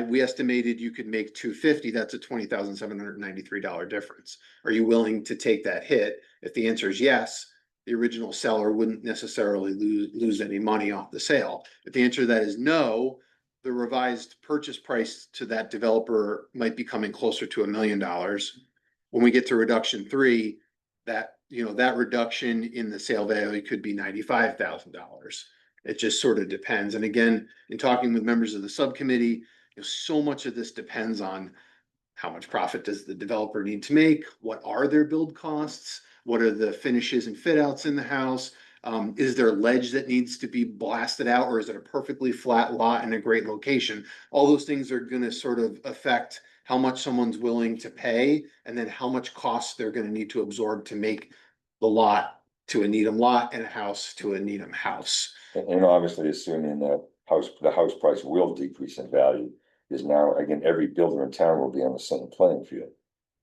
we estimated you could make 250, that's a $20,793 difference. Are you willing to take that hit? If the answer is yes, the original seller wouldn't necessarily lose any money off the sale. If the answer to that is no, the revised purchase price to that developer might be coming closer to $1 million. When we get to reduction 3, that reduction in the sale value could be $95,000. It just sort of depends. And again, in talking with members of the subcommittee, so much of this depends on how much profit does the developer need to make? What are their build costs? What are the finishes and fit outs in the house? Is there ledge that needs to be blasted out, or is it a perfectly flat lot in a great location? All those things are gonna sort of affect how much someone's willing to pay, and then how much cost they're gonna need to absorb to make the lot to a Needham lot and a house to a Needham house. And obviously assuming that the house price will decrease in value, is now, again, every builder in town will be on the same playing field.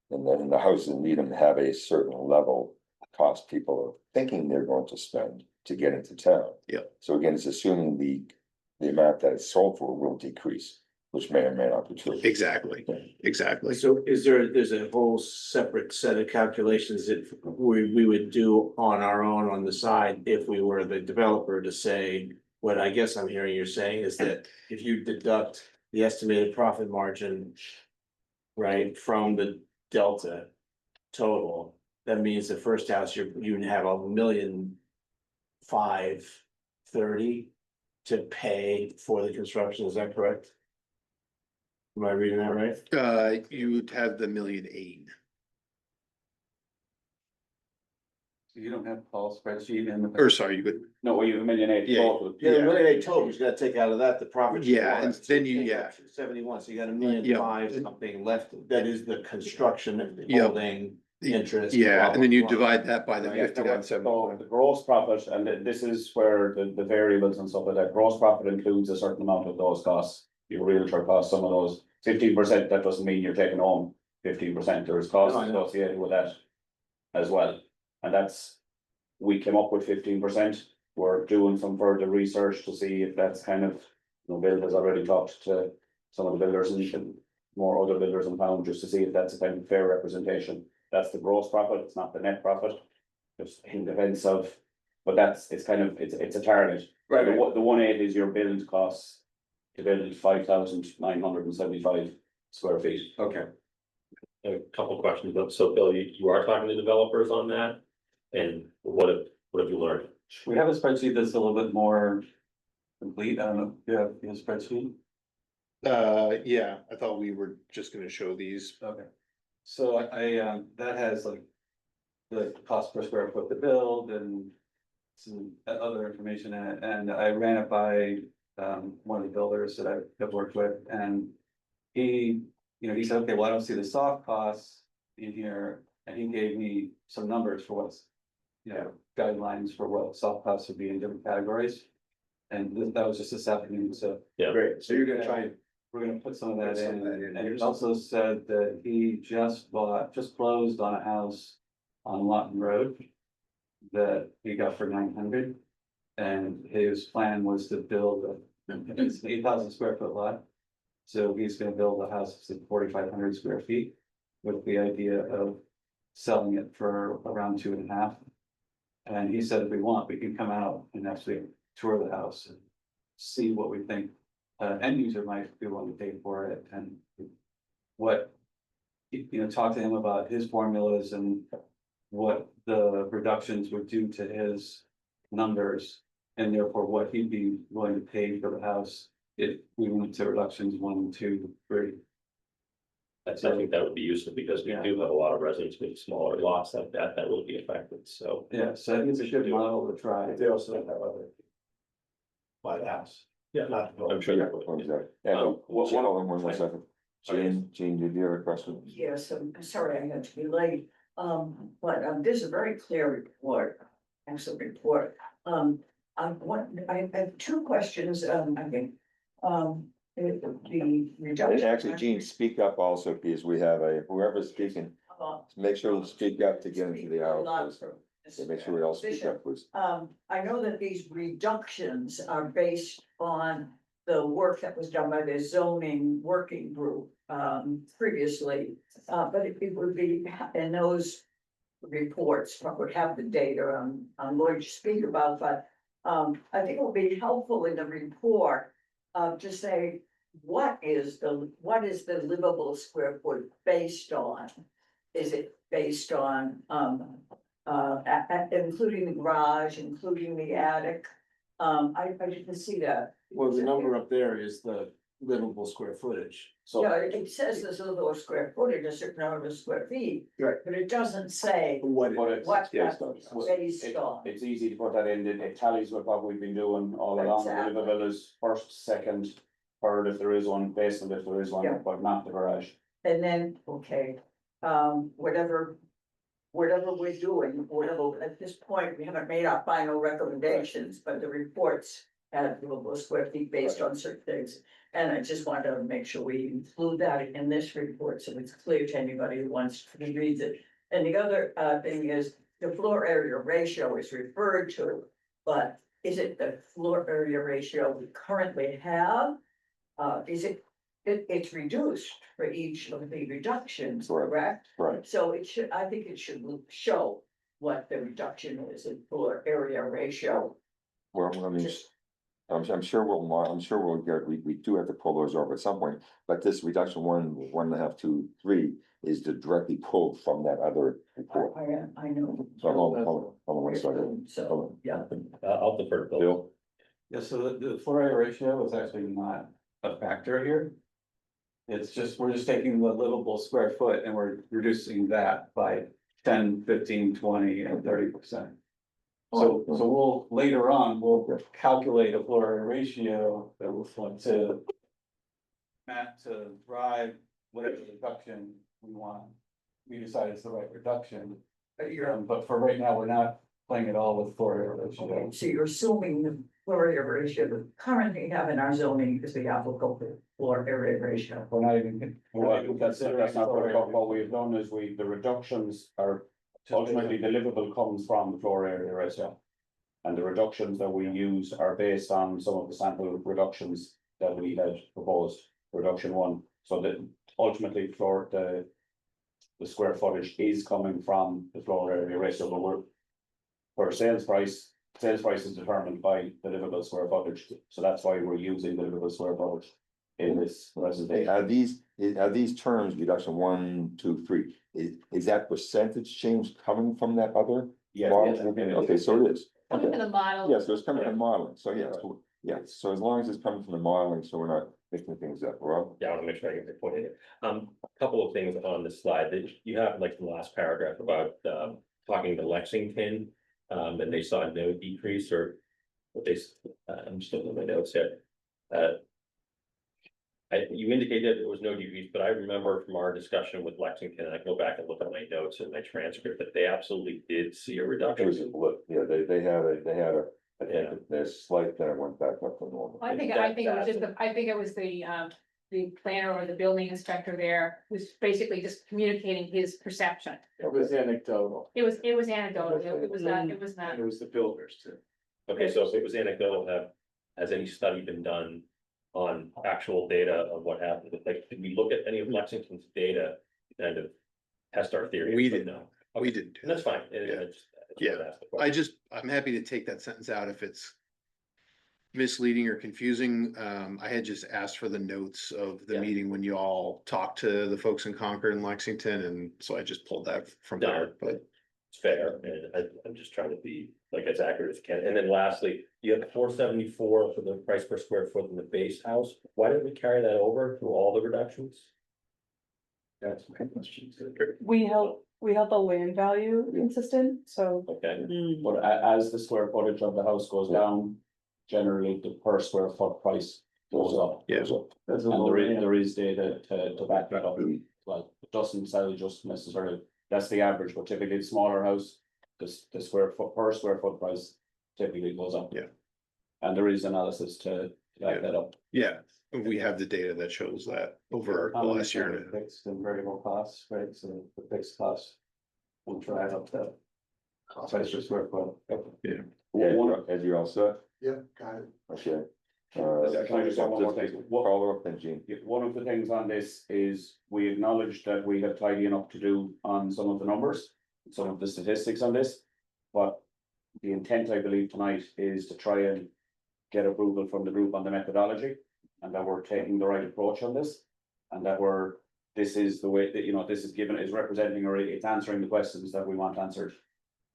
And then the houses in Needham have a certain level cost people are thinking they're going to spend to get into town. Yep. So again, it's assuming the amount that it's sold for will decrease, which may or may not be true. Exactly, exactly. So there's a whole separate set of calculations that we would do on our own on the side if we were the developer to say, what I guess I'm hearing you're saying is that if you deduct the estimated profit margin, right, from the delta total, that means the first house you have $1,530,000 to pay for the construction, is that correct? Am I reading that right? You would have the $1.8 million. So you don't have Paul's spreadsheet in the. Or sorry, you could, No, you have $1.8 million Yeah. total. Yeah, the $1.8 million total, you gotta take out of that the profit. Yeah, and then you- yeah. 71, so you got $1.5 million something left, that is the construction and Yep. holding interest. yeah, blah, and then you blah, blah. divide that by the Yeah, 59.7. so the gross profit, and this is where the variables and stuff like that, gross profit includes a certain amount of those costs. Your realtor costs, some of those 15%, that doesn't mean you're taking home 15%, there is costs No, I know. associated with that as well. And we came up with 15%, we're doing some further research to see if that's kind of, Bill has already talked to some of the builders and more other builders in town, just to see if that's a kind of fair representation. That's the gross profit, it's not the net profit, just in defense of, but it's a target. Right, The right. the 1.8 is your build costs to build 5,975 square feet. Okay. A couple questions, so Bill, you are talking to developers on that? And what have you learned? We have a spreadsheet that's a little bit more complete, I don't know, do you have a spreadsheet? Yeah, I thought we were just gonna show these. Okay. So I that has like the cost per square foot to build and some other information in it, and I ran it by one of the builders that I've worked with, and he, he said, okay, well, I don't see the soft costs in here, and he gave me some numbers for what's, guidelines for what soft costs would be in different categories. And that was just this afternoon, so Yeah. Great, so you're gonna try and we're gonna put some of Put that some in, of that in. and he also said that he just closed on a house on Lawton Road. That he got for 900, and his plan was to build it's an 8,000 square foot lot. So he's gonna build a house that's 4,500 square feet, with the idea of selling it for around 2.5. And he said, if we want, we can come out and actually tour the house and see what we think end user might be willing to pay for it, and what, talk to him about his formulas and what the reductions would do to his numbers, and therefore what he'd be willing to pay for the house if we went to reductions 1, 2, 3. I think that would be useful, because we do have a lot of residents with smaller lots like that will be affected, so. Yeah, so I think it's a good model to try. they also have other. Buy the house. Yeah, Not. I'm sure Yeah, that would. exactly. Yeah, what- hold on one more second. Jane, did you have a question? Yes, I'm sorry I had to be late, but this is a very clear report, excellent report. I have two questions, I think. The reduction. And actually, Gene, speak up also, because we have whoever's speaking, make sure to speak up to get into the hour. please. Yeah, make sure we all speak up, please. I know that these reductions are based on the work that was done by the zoning working group, previously. But it would be, in those reports, would have the data I'm going to speak about, but I think it will be helpful in the report, to say, what is the livable square foot based on? Is it based on, including the garage, including the attic? I didn't see that. Well, the number up there is the livable square footage, so. Yeah, it says there's a little square footage, a certain number of square feet, Right. but it doesn't say What But it it's- what yeah, that's it's based on. It's easy to put that in, it tallies with what we've been doing all along, the Exactly. livable is first, second, third if there is one, basement if there is Yeah. one, but not the garage. And then, okay, whatever we're doing, whatever, at this point, we haven't made our final recommendations, but the reports have livable square feet based on certain things. And I just wanted to make sure we include that in this report, so it's clear to anybody who wants to read it. And the other thing is, the floor area ratio is referred to, but is it the floor area ratio we currently have? Is it's reduced for each of the reductions, Correct. correct? Right. So I think it should show what the reduction is in floor area ratio. Well, I mean, I'm sure we'll get, we do have to pull those over at some point, but this reduction 1.5, 2, 3 is directly pulled from that other report. I know. So hold on one second. So, yeah. I'll defer to Bill. Bill? Yeah, so the floor area ratio is actually not a factor here. It's just, we're just taking the livable square foot and we're reducing that by 10, 15, 20, and 30%. So we'll, later on, we'll calculate a floor area ratio that will flow to drive whatever reduction we want. We decide it's the right reduction, but for right now, we're not playing it all with floor area ratio. So you're assuming the floor area ratio we currently have in our zoning is the applicable floor area ratio. We're not even. Well, that's not what we've done is the reductions are ultimately the livable comes from the floor area ratio. And the reductions that we use are based on some of the sample reductions that we had proposed, reduction 1, so that ultimately the square footage is coming from the floor area ratio, but for sales price is determined by the livable square footage, so that's why we're using the livable square footage in this presentation. Are these terms, reduction 1, 2, 3, is that percentage change coming from that other? Yes, model? yes, Okay, so it is. Coming Okay. from the model. Yes, so it's coming from modeling, so yes, yes, so as long as it's coming from the modeling, so we're not mixing things up, Rob. Yeah, I want to make sure I get the point in it. A couple of things on this slide that you have, like the last paragraph about talking to Lexington. And they saw no decrease or what I'm just looking at my notes here. You indicated there was no decrease, but I remember from our discussion with Lexington, I go back and look at my notes and my transcript, that they absolutely did see a It was reduction. a blip, yeah, they had I think there's slight, then it went back up to normal. I think it was just, I think it was the planner or the building inspector there was basically just communicating his perception. It was anecdotal. It was anecdotal, it was not, And it was the builders too. Okay, so if it was anecdotal, has any study been done on actual data of what happened? Like, did we look at any of Lexington's data to kind of test our theory? We But didn't. no. We Okay, didn't do and that's fine. Yeah. Yeah. I'm happy to take that sentence out if it's misleading or confusing. I had just asked for the notes of the Yeah. meeting when you all talked to the folks in Concord and Lexington, and so I just pulled that from No, there, but. It's fair, and I'm just trying to be like as accurate as I can. And then lastly, you have the 474 for the price per square foot in the base house. Why didn't we carry that over through all the reductions? That's my question too. We held the land value consistent, so Okay, But as the square footage of the house goes down, generally the per square foot price goes up. Yeah. That's a And low end. there is data to back that up. Well, it doesn't necessarily just necessarily, that's the average, but typically the smaller house, the square foot, per square foot price typically goes up. Yeah. And there is analysis to back that up. Yeah, we have the data that shows that over the last year. and a half. Fixed and variable costs, right, so the fixed costs will drive up the price per square foot. Yeah. Yeah, Ed, you all set? Yeah, got it. Okay. Can I just say one more thing? Follow up then, Gene. Yeah, one of the things on this is we acknowledge that we have tidying up to do on some of the numbers, some of the statistics on this. But the intent, I believe, tonight is to try and get approval from the group on the methodology. And that we're taking the right approach on this. And that this is the way that, this is given, is representing or it's answering the questions that we want answered.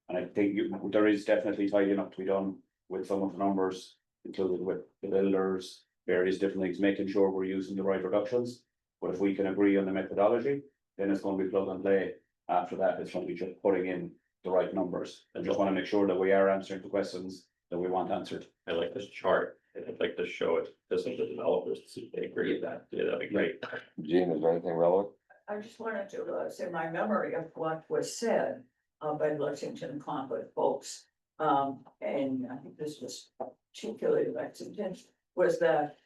And I think there is definitely tidying up to be done with some of the numbers, included with the builders, various different things, making sure we're using the right reductions. But if we can agree on the methodology, then it's going to be plug and play. After that, it's going to be just putting in the right numbers. I just want to make sure that we are answering the questions that we want answered. I like this chart, and I'd like to show it to some of the developers to see if they agree with that. Yeah, that'd be great. Gene, is there anything relevant? I just wanted to say my memory of what was said by Lexington Concord folks. And I think this was particularly Lexington, was that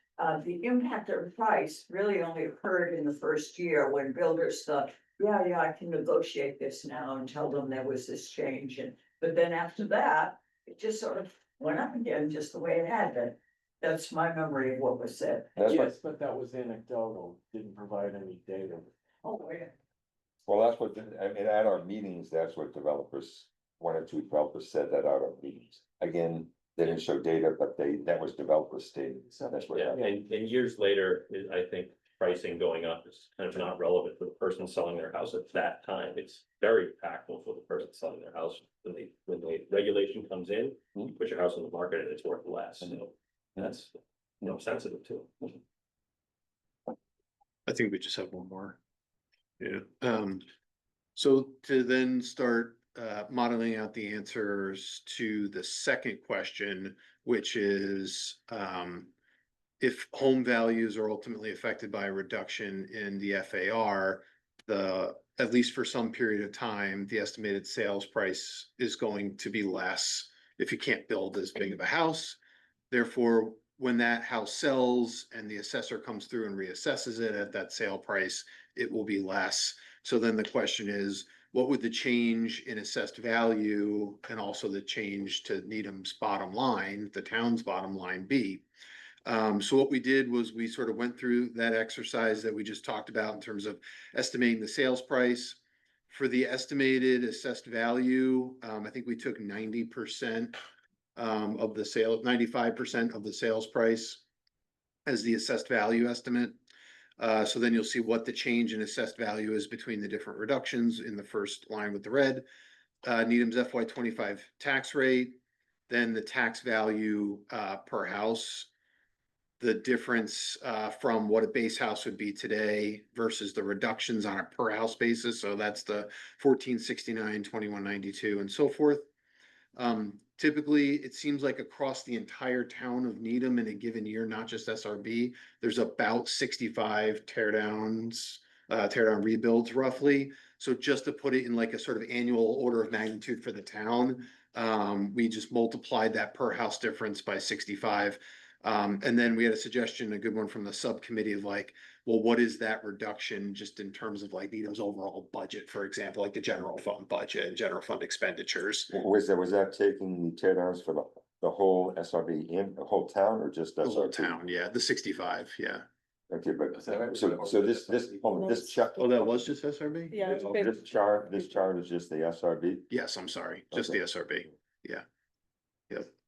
the impact of price really only occurred in the first year when builders thought, yeah, I can negotiate this now and tell them there was this change. But then after that, it just sort of went up again, just the way it had been. That's my memory of what was said. That's what, Yes, but that was anecdotal, didn't provide any data. Oh, yeah. well, that's what, I mean, at our meetings, that's what developers, one or two developers said that at our meetings. Again, they didn't show data, but that was developers stating, so that's what. Yeah, and years later, I think pricing going up is kind of not relevant for the person selling their house at that time. It's very impactful for the person selling their house. When the regulation comes in, you put your house on the market and it's worth less, so that's, sensitive to. I think we just have one more. Yeah, so to then start modeling out the answers to the second question, which is if home values are ultimately affected by a reduction in the FAR, at least for some period of time, the estimated sales price is going to be less if you can't build as big of a house. Therefore, when that house sells and the assessor comes through and reassesses it at that sale price, it will be less. So then the question is, what would the change in assessed value and also the change to Needham's bottom line, the town's bottom line be? So what we did was we sort of went through that exercise that we just talked about in terms of estimating the sales price. For the estimated assessed value, I think we took 90% of the sale, 95% of the sales price as the assessed value estimate. So then you'll see what the change in assessed value is between the different reductions in the first line with the red. Needham's FY25 tax rate, then the tax value per house. The difference from what a base house would be today versus the reductions on a per house basis. So that's the 1469, 2192 and so forth. Typically, it seems like across the entire town of Needham in a given year, not just SRB, there's about 65 tear down rebuilds roughly. So just to put it in like a sort of annual order of magnitude for the town, we just multiplied that per house difference by 65. And then we had a suggestion, a good one from the subcommittee of like, well, what is that reduction just in terms of like Needham's overall budget, for example, like the general fund budget and general fund expenditures? Was that taking the tear downs for the whole SRB in the whole town or just The whole SRB? town, yeah, the 65, yeah. Okay, but so this chart. Oh, that was just SRB? Yeah. This chart is just the SRB. Yes, I'm sorry, just the Okay. SRB, yeah.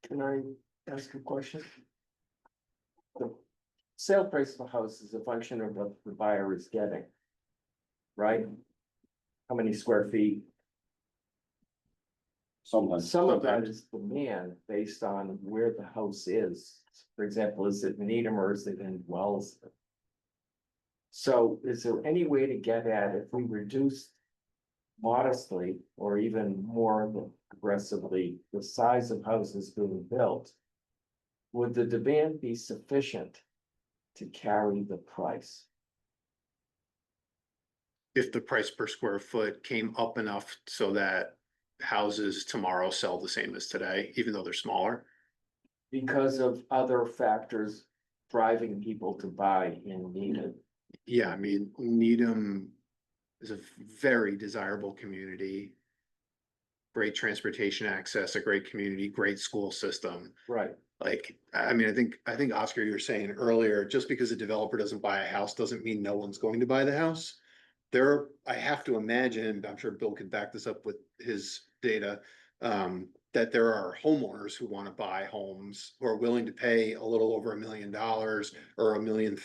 Can I ask a question? The sale price of a house is a function of what the buyer is getting. Right? How many square feet? Sometimes. Some of that is demand based on where the house is. For example, is it in Needham or is it in Wells? So is there any way to get at if we reduce modestly or even more aggressively the size of houses being built? Would the demand be sufficient to carry the price? If the price per square foot came up enough so that houses tomorrow sell the same as today, even though they're smaller? Because of other factors driving people to buy in Needham. Yeah, I mean, Needham is a very desirable community. Great transportation access, a great community, great school system. Right. Like, I mean, I think Oscar, you were saying earlier, just because a developer doesn't buy a house doesn't mean no one's going to buy the house. I have to imagine, I'm sure Bill could back this up with his data, that there are homeowners who want to buy homes, who are willing to pay a little over $1 million or $1.3 million,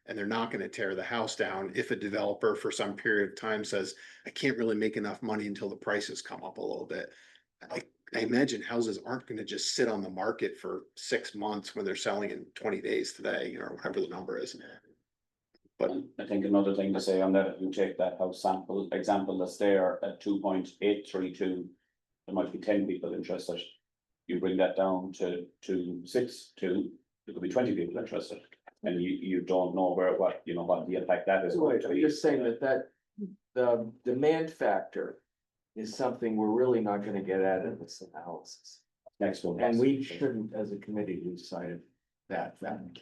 and they're not going to tear the house down if a developer for some period of time says, I can't really make enough money until the prices come up a little bit. I imagine houses aren't going to just sit on the market for 6 months when they're selling in 20 days today, or whatever the number is. But I think another thing to say on that, if you take that house example that's there at 2.832, there might be 10 people interested. You bring that down to 2.62, there could be 20 people interested. And you don't know what the impact that is going Right, to I'm be. just saying that the demand factor is something we're really not gonna get at in this analysis. Next one. And we shouldn't, as a committee, lose sight of that fact.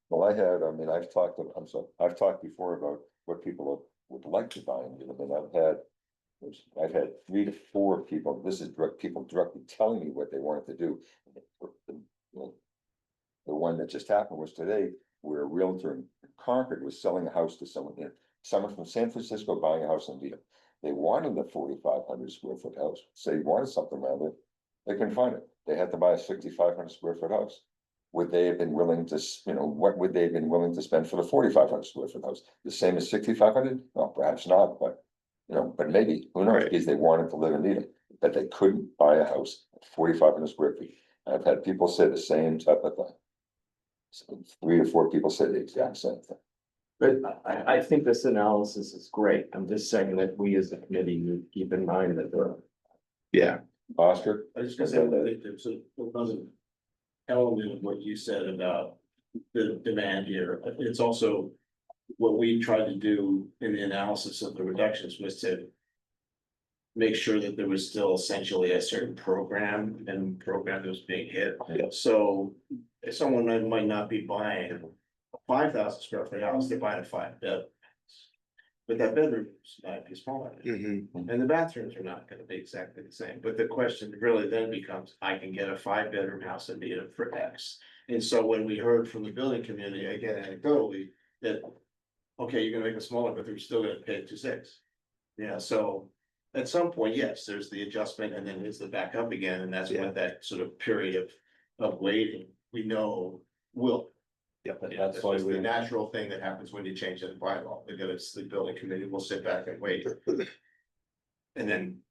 Well, I've talked before about what people would like to buy, and I've had 3 to 4 people, people directly telling me what they wanted to do. The one that just happened was today, where a realtor in Concord was selling a house to someone from San Francisco buying a house in Needham. They wanted a 4,500 square foot house, so they wanted something around it. They couldn't find it. They had to buy a 6,500 square foot house. Would they have been willing to, what would they have been willing to spend for the 4,500 square foot house? The same as 6,500? No, perhaps not, but but maybe, who knows, Right. because they wanted to live in Needham, but they couldn't buy a house at 4,500 square feet. I've had people say the same type of thing. So 3 to 4 people said the exact same thing. But I think this analysis is great. I'm just saying that we as a committee need to keep in mind that there are. yeah, Oscar? I was just gonna say, I think there's another element of what you said about the demand here. It's also what we tried to do in the analysis of the reductions was to make sure that there was still essentially a certain program that was being hit. Yeah. So if someone might not be buying a 5,000 square foot house, they're buying a 5-bedroom. But that bedroom might be smaller. mhm, And the bathrooms are not gonna be exactly the same, but the question really then becomes, I can get a 5-bedroom house in Needham for X. And so when we heard from the building community, again anecdotally, that, okay, you're gonna make it smaller, but they're still gonna pay 2.6. Yeah, so at some point, yes, there's the adjustment and then it's the back up again, and that's when that sort of period of waiting, we know will. Yeah, That's why the natural thing that happens when you change the bylaw, the building committee will sit back and wait. And then.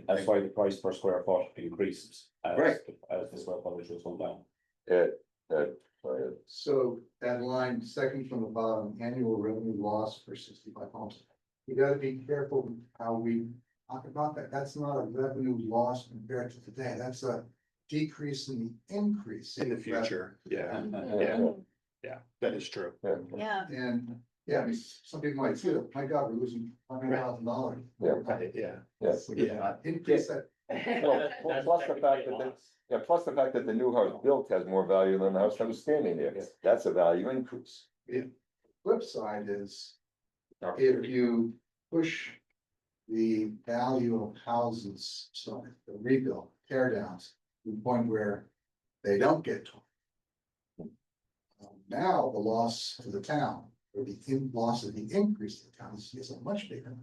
That's why the price per square foot increases. Right. As the square footage will come down. Sorry. So that line, second from the bottom, annual revenue loss for 65 homes. You gotta be careful how we talk about that, that's not a revenue loss compared to today, that's a decrease in the increase. In the future, yeah, Yeah. that is true. Yeah. And, yeah, I mean, some people might feel, my God, we're losing $100,000. Yeah. Right, yeah. Yes. Increase that. Well, plus the fact that, plus the fact that the new house built has more value than the house that was standing there, that's a value increase. Flip side is, if you push the value of houses, so the rebuild, tear downs, to the point where they don't get torn. Now the loss to the town, or the loss of the increase to the town is a much bigger,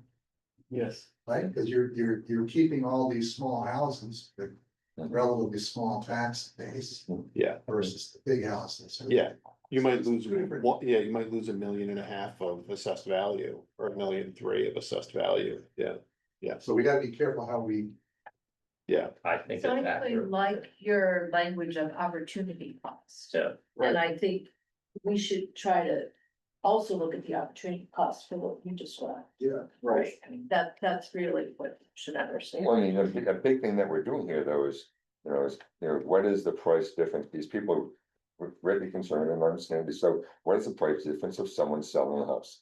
Yes. right? Because you're keeping all these small houses with relatively small tax base Yeah, versus the big houses. yeah, you might lose, Two different- you might lose $1.5 million of assessed value, or $1.3 million of assessed value, yeah, So we gotta be careful how we, yeah. I think So I it's really accurate. like your language of opportunity cost. Yeah. And I think we should try to also look at the opportunity cost for what you described. yeah. Right. I mean, that's really what you should understand. Well, I mean, a big thing that we're doing here though is, what is the price difference? These people were really concerned and understand it. So what is the price difference of someone selling a house?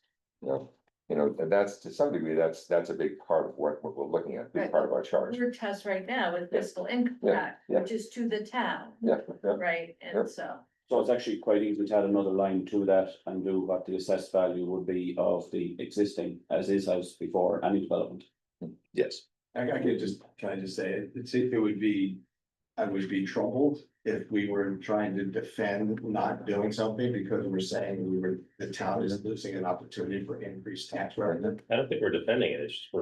And that's, to some degree, that's a big part of what we're looking at, big Right. part of our charge. Your test right now with fiscal impact, yeah. which is to the town, Yeah, yeah. right? Yeah. And so. So it's actually quite easy to add another line to that and do what the assessed value would be of the existing as is house before any development. Yes. I can I just say, it would be, I would be troubled if we were trying to defend not doing something because we're saying the town is losing an opportunity for increased tax revenue. I don't think we're defending it, it's just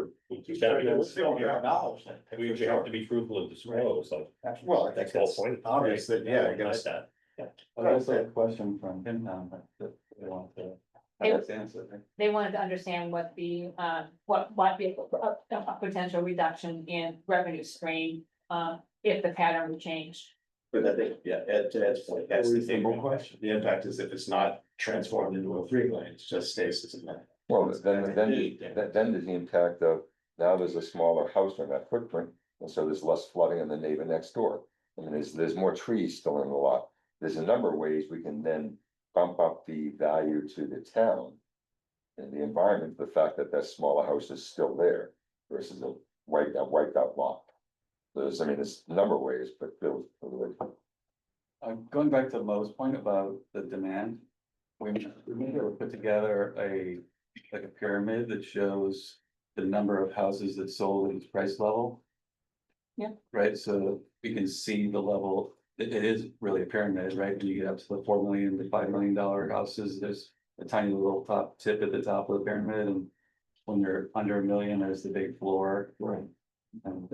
we have to be truthful and disclose, like. Well, I That's think the whole that's point. obvious that, yeah, I guess. That. I also have a question from him now, but they want to. Hey. Answer. They wanted to understand what the, what might be a potential reduction in revenue stream, if the pattern would change. But I think, yeah, Ed's point, that's the simple question. The impact is if it's not transformed into a 3 lane, it just stays as a lane. Well, then there's the impact of, now there's a smaller house on that footprint, and so there's less flooding on the neighbor next door. I mean, there's more trees still in the lot. There's a number of ways we can then bump up the value to the town. And the environment, the fact that smaller house is still there versus a wiped out lot. There's a number of ways, but Bill. Going back to Lowe's point about the demand, we may be able to put together like a pyramid that shows the number of houses that sold at each price level. Yeah. Right, so we can see the level, it is really a pyramid, right? When you get up to the $4 million to $5 million houses, there's a tiny little top tip at the top of the pyramid, and when you're under $1 million, there's the big floor. Right. And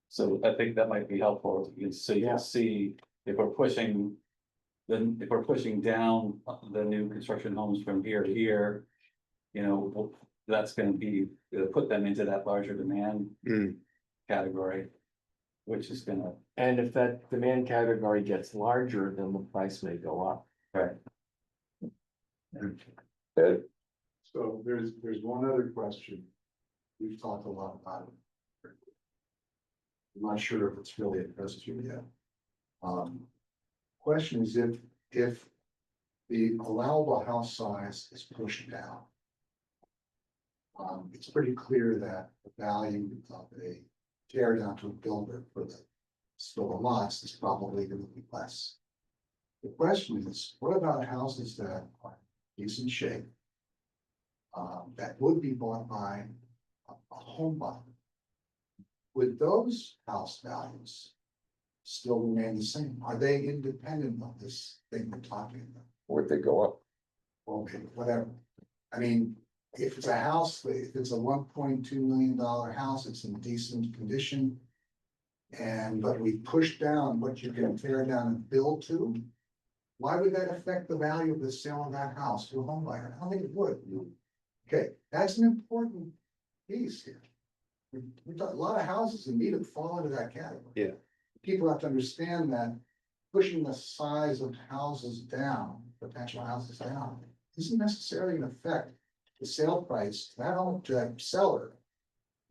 so I think that might be helpful, so you can see if we're pushing. Then if we're pushing down the new construction homes from here to here. That's gonna be, put them into that larger demand category. Which is gonna. And if that demand category gets larger, then the price may go up. Right. Ed? So there's one other question. We've talked a lot about it. I'm not sure if it's really addressed here yet. Question is if the allowable house size is pushed down. It's pretty clear that the value of a tear down to a builder for the still lots is probably going to be less. The question is, what about houses that are decent shape? That would be bought by a home buyer. Would those house values still remain the same? Are they independent of this thing we're talking about? Would they go up? Okay, whatever. I mean, if it's a house, if it's a $1.2 million house, it's in decent condition. But we push down what you can tear down and build to. Why would that affect the value of the sale of that house to a home buyer? I don't think it would. Okay, that's an important piece here. We've got a lot of houses in need to fall into that category. Yeah. People have to understand that pushing the size of houses down, potential houses down, isn't necessarily going to affect the sale price to that home, to that seller.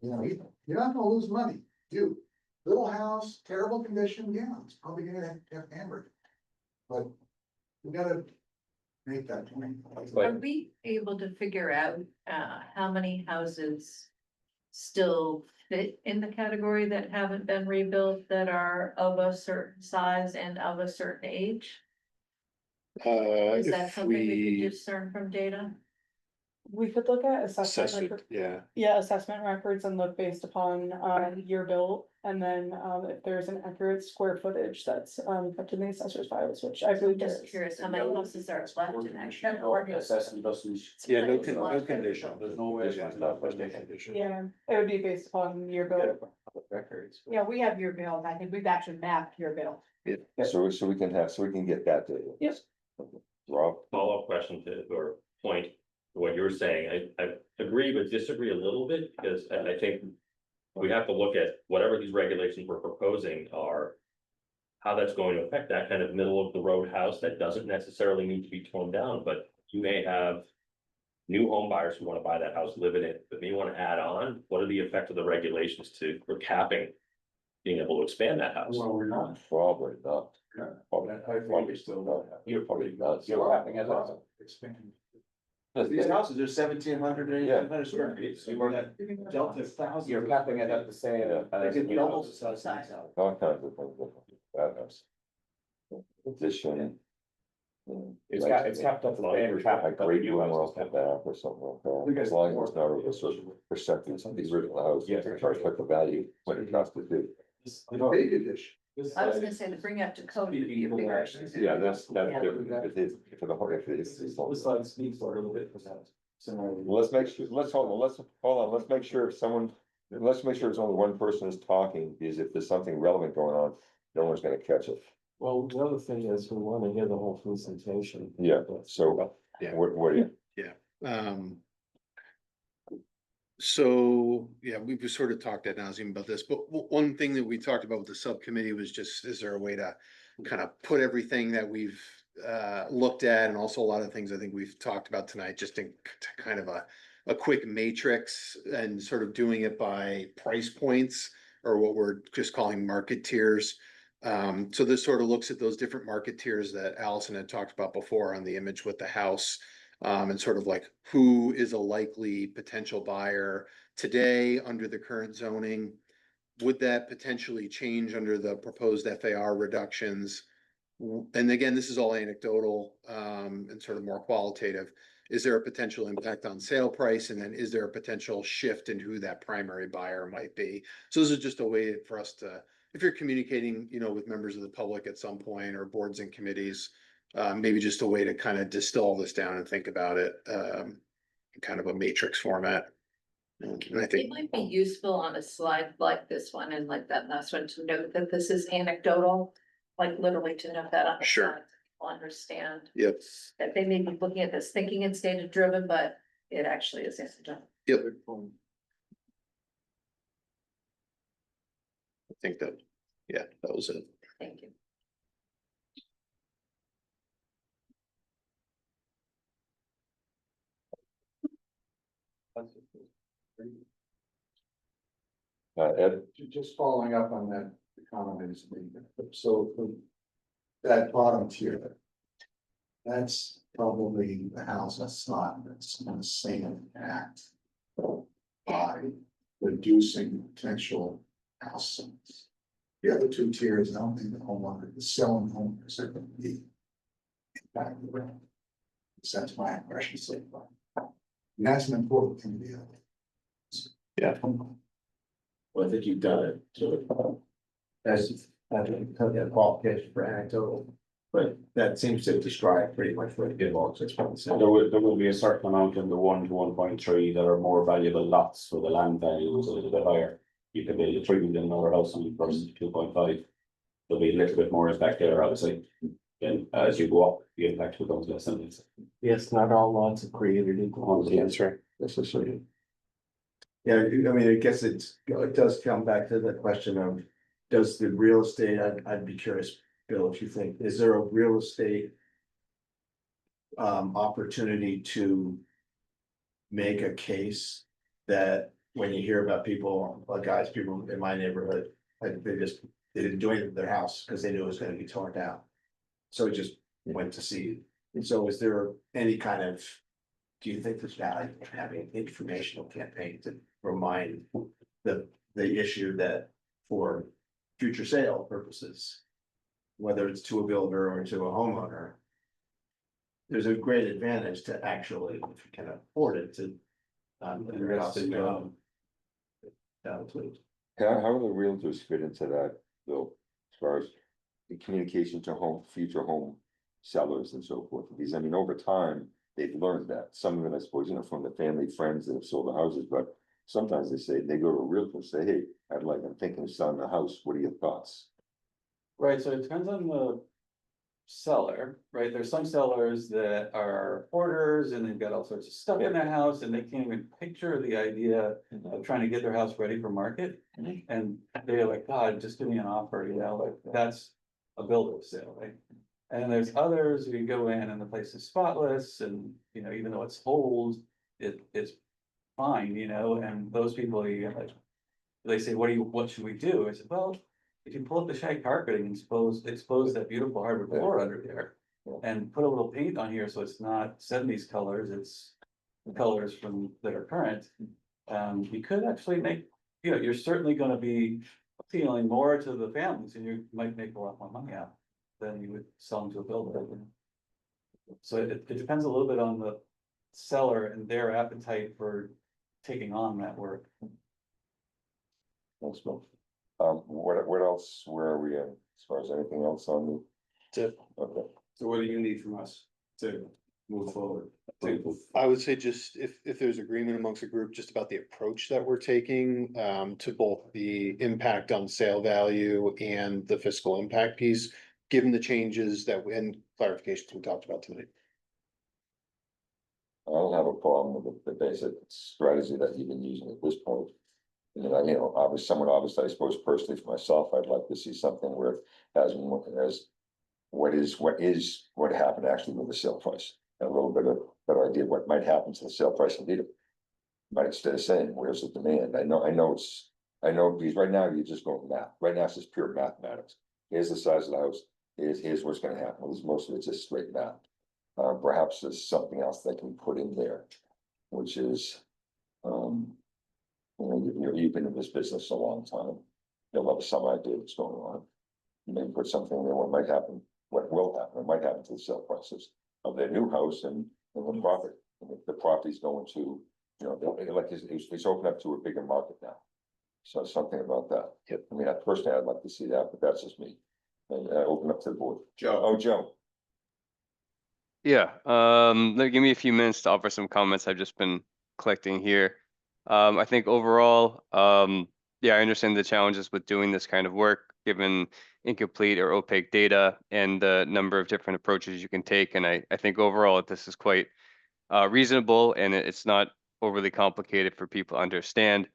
You know, you're not gonna lose money, you, little house, terrible condition, yeah, it's probably gonna have hammered. But we gotta make that point. Are we able to figure out, how many houses still fit in the category that haven't been rebuilt, that are of a certain size and of a certain age? Is that If something we we can discern from data? We could look at assess assessment, it, yeah. yeah, assessment records and look based upon, year built. And then, if there's an accurate square footage that's, kept in the assessor's files, which I believe there Just is. curious how many houses are left in that. Assessment doesn't. Yeah, no No condition, there's no way. Condition is not condition. Yeah, it would be based upon year built. Records. Yeah, we have your bill. I think we've actually mapped your bill. So we can get that data. Yep. Rob? Follow-up question to, or point to what you were saying, I agree but disagree a little bit, because I think. We have to look at whatever these regulations we're proposing are. How that's going to affect that kind of middle of the road house that doesn't necessarily need to be torn down, but you may have. New home buyers who wanna buy that house, live in it, but may wanna add on, what are the effect of the regulations for capping? Being able to expand that house? Well, we're not. Probably not. Yeah. Probably, I think probably we still not. You're probably not. You're having it up. Expand. These houses are 1,700 and Yeah. 1,800 square feet, so we're not, Delta 1,000. You're capping it at the same. They could double the size. All kinds of things. That house. Addition. It's capped at the same. Like great room off the back or something like that, as long as it's not over a certain percentage of the original house, you have to charge like the value, what it costs to do. Big addition. I was gonna say to bring up to code would be a bigger. Yeah, that's different, if it's, if it's. This slide speaks for a little bit for that. So. Let's make sure, let's make sure if someone, let's make sure there's only one person is talking, because if there's something relevant going on, no one's gonna catch it. Well, the other thing is we wanna hear the whole presentation. Yeah, so, Yeah. what do you? So, yeah, we've sort of talked ad nauseam about this, but one thing that we talked about with the subcommittee was just, is there a way to kind of put everything that we've looked at, and also a lot of things I think we've talked about tonight, just in kind of a quick matrix, and sort of doing it by price points, or what we're just calling market tiers. So this sort of looks at those different market tiers that Allison had talked about before on the image with the house. And sort of like who is a likely potential buyer today under the current zoning? Would that potentially change under the proposed FAR reductions? And again, this is all anecdotal, and sort of more qualitative. Is there a potential impact on sale price? And then is there a potential shift in who that primary buyer might be? So this is just a way for us to, if you're communicating, with members of the public at some point, or boards and committees, maybe just a way to kind of distill this down and think about it, kind of a matrix format. And I It think, might be useful on a slide like this one and like that last one to note that this is anecdotal, like literally to note that on the Sure. slide. People understand yep, that they may be looking at this thinking it's data driven, but it actually is anecdotal. yep. I think that, yeah, that was it. Thank you. Ed? Just following up on that comment, so that bottom tier. That's probably the house that's not, that's gonna save an act. By reducing potential house sales. The other two tiers, I don't think the homeowner, the selling homeowners are gonna be. Impacted. That's my impression so far. And that's an important thing to be. Yeah. Well, I think you've done it to. As, a qualification for anecdotal, but that seems to describe pretty much what it involves. There will be a certain amount in the 1 to 1.3 that are more valuable lots, so the land value is a little bit higher. You can build a $3 million house on versus 2.5. There'll be a little bit more impact there, I would say. And as you go up, the impact becomes less and less. Yes, not all lots are created equal. That's right. That's just right. Yeah, I mean, I guess it does come back to the question of, does the real estate, I'd be curious, Bill, if you think, is there a real estate opportunity to make a case that when you hear about people, people in my neighborhood, like they didn't do anything to their house because they knew it was gonna be torn down. So it just went to seed. And so is there any kind of, do you think there's value in having an informational campaign to remind the issue that for future sale purposes, whether it's to a builder or to a homeowner, there's a great advantage to actually, if you can afford it, to invest in down to. How do the realtors fit into that, Bill, as far as the communication to future home sellers and so forth? Because I mean, over time, they've learned that. Some of it, I suppose, from the family, friends that have sold the houses, but sometimes they go to a realtor and say, hey, I'm thinking of selling the house. What are your thoughts? Right, so it depends on the seller, right? There's some sellers that are hoarders and they've got all sorts of stuff in their house and they can't even picture the idea of trying to get their house ready for market. And they're like, God, just give me an offer, like that's a builder sale, right? And there's others who you go in and the place is spotless and, even though it's old, it's fine, and those people, they say, what should we do? I said, well, if you pull up the shag carpeting and expose that beautiful hardwood floor under there. And put a little paint on here, so it's not 70s colors, it's the colors that are current. You could actually make, you're certainly gonna be appealing more to the families and you might make a lot more money out than you would sell them to a builder. So it depends a little bit on the seller and their appetite for taking on that work. Thanks, Bill. What else, where are we at, as far as anything else on the? Okay. So what do you need from us to move forward? I would say just if there's agreement amongst the group, just about the approach that we're taking, to both the impact on sale value and the fiscal impact piece, given the changes and clarifications we talked about tonight. I don't have a problem with the basic strategy that you've been using at this point. Obviously, I suppose personally for myself, I'd like to see something where as what happened actually with the sale price. And a little bit of better idea of what might happen to the sale price in Needham. But instead of saying, where's the demand? I know because right now you're just going math. Right now it's just pure mathematics. Here's the size of the house. Here's what's gonna happen. Most of it's just straight math. Perhaps there's something else that can be put in there, which is, you've been in this business a long time. You'll have some idea what's going on. Maybe put something in there, what might happen, what will happen, what might happen to the sale prices of their new house and the profit. And if the property's going to, it's open up to a bigger market now. So something about that. I mean, personally, I'd like to see that, but that's just me. And open up to the board. Joe. Yeah, give me a few minutes to offer some comments. I've just been collecting here. I think overall, yeah, I understand the challenges with doing this kind of work, given incomplete or opaque data and the number of different approaches you can take. And I think overall, this is quite reasonable and it's not overly complicated for people to understand.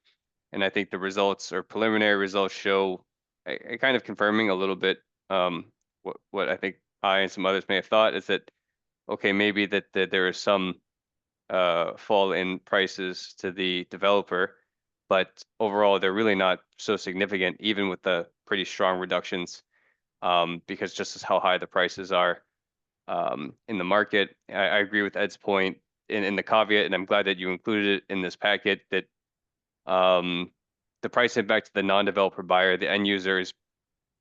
And I think the results or preliminary results show a kind of confirming a little bit what I think I and some others may have thought is that, okay, maybe that there is some fall in prices to the developer, but overall they're really not so significant, even with the pretty strong reductions, because just as how high the prices are in the market. I agree with Ed's point in the caveat, and I'm glad that you included it in this packet, that the price impact to the non-developer buyer, the end user, is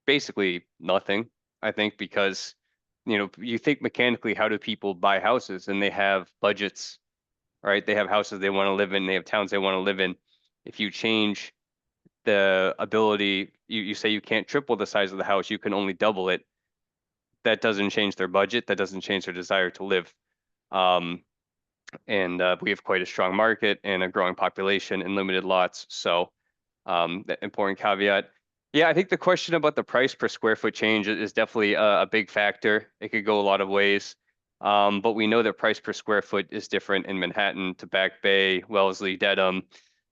basically nothing, I think, because you think mechanically, how do people buy houses? And they have budgets, right? They have houses they want to live in, they have towns they want to live in. If you change the ability, you say you can't triple the size of the house, you can only double it. That doesn't change their budget, that doesn't change their desire to live. And we have quite a strong market and a growing population and limited lots. So that important caveat. Yeah, I think the question about the price per square foot change is definitely a big factor. It could go a lot of ways. But we know that price per square foot is different in Manhattan to Back Bay, Wellesley, Dedham.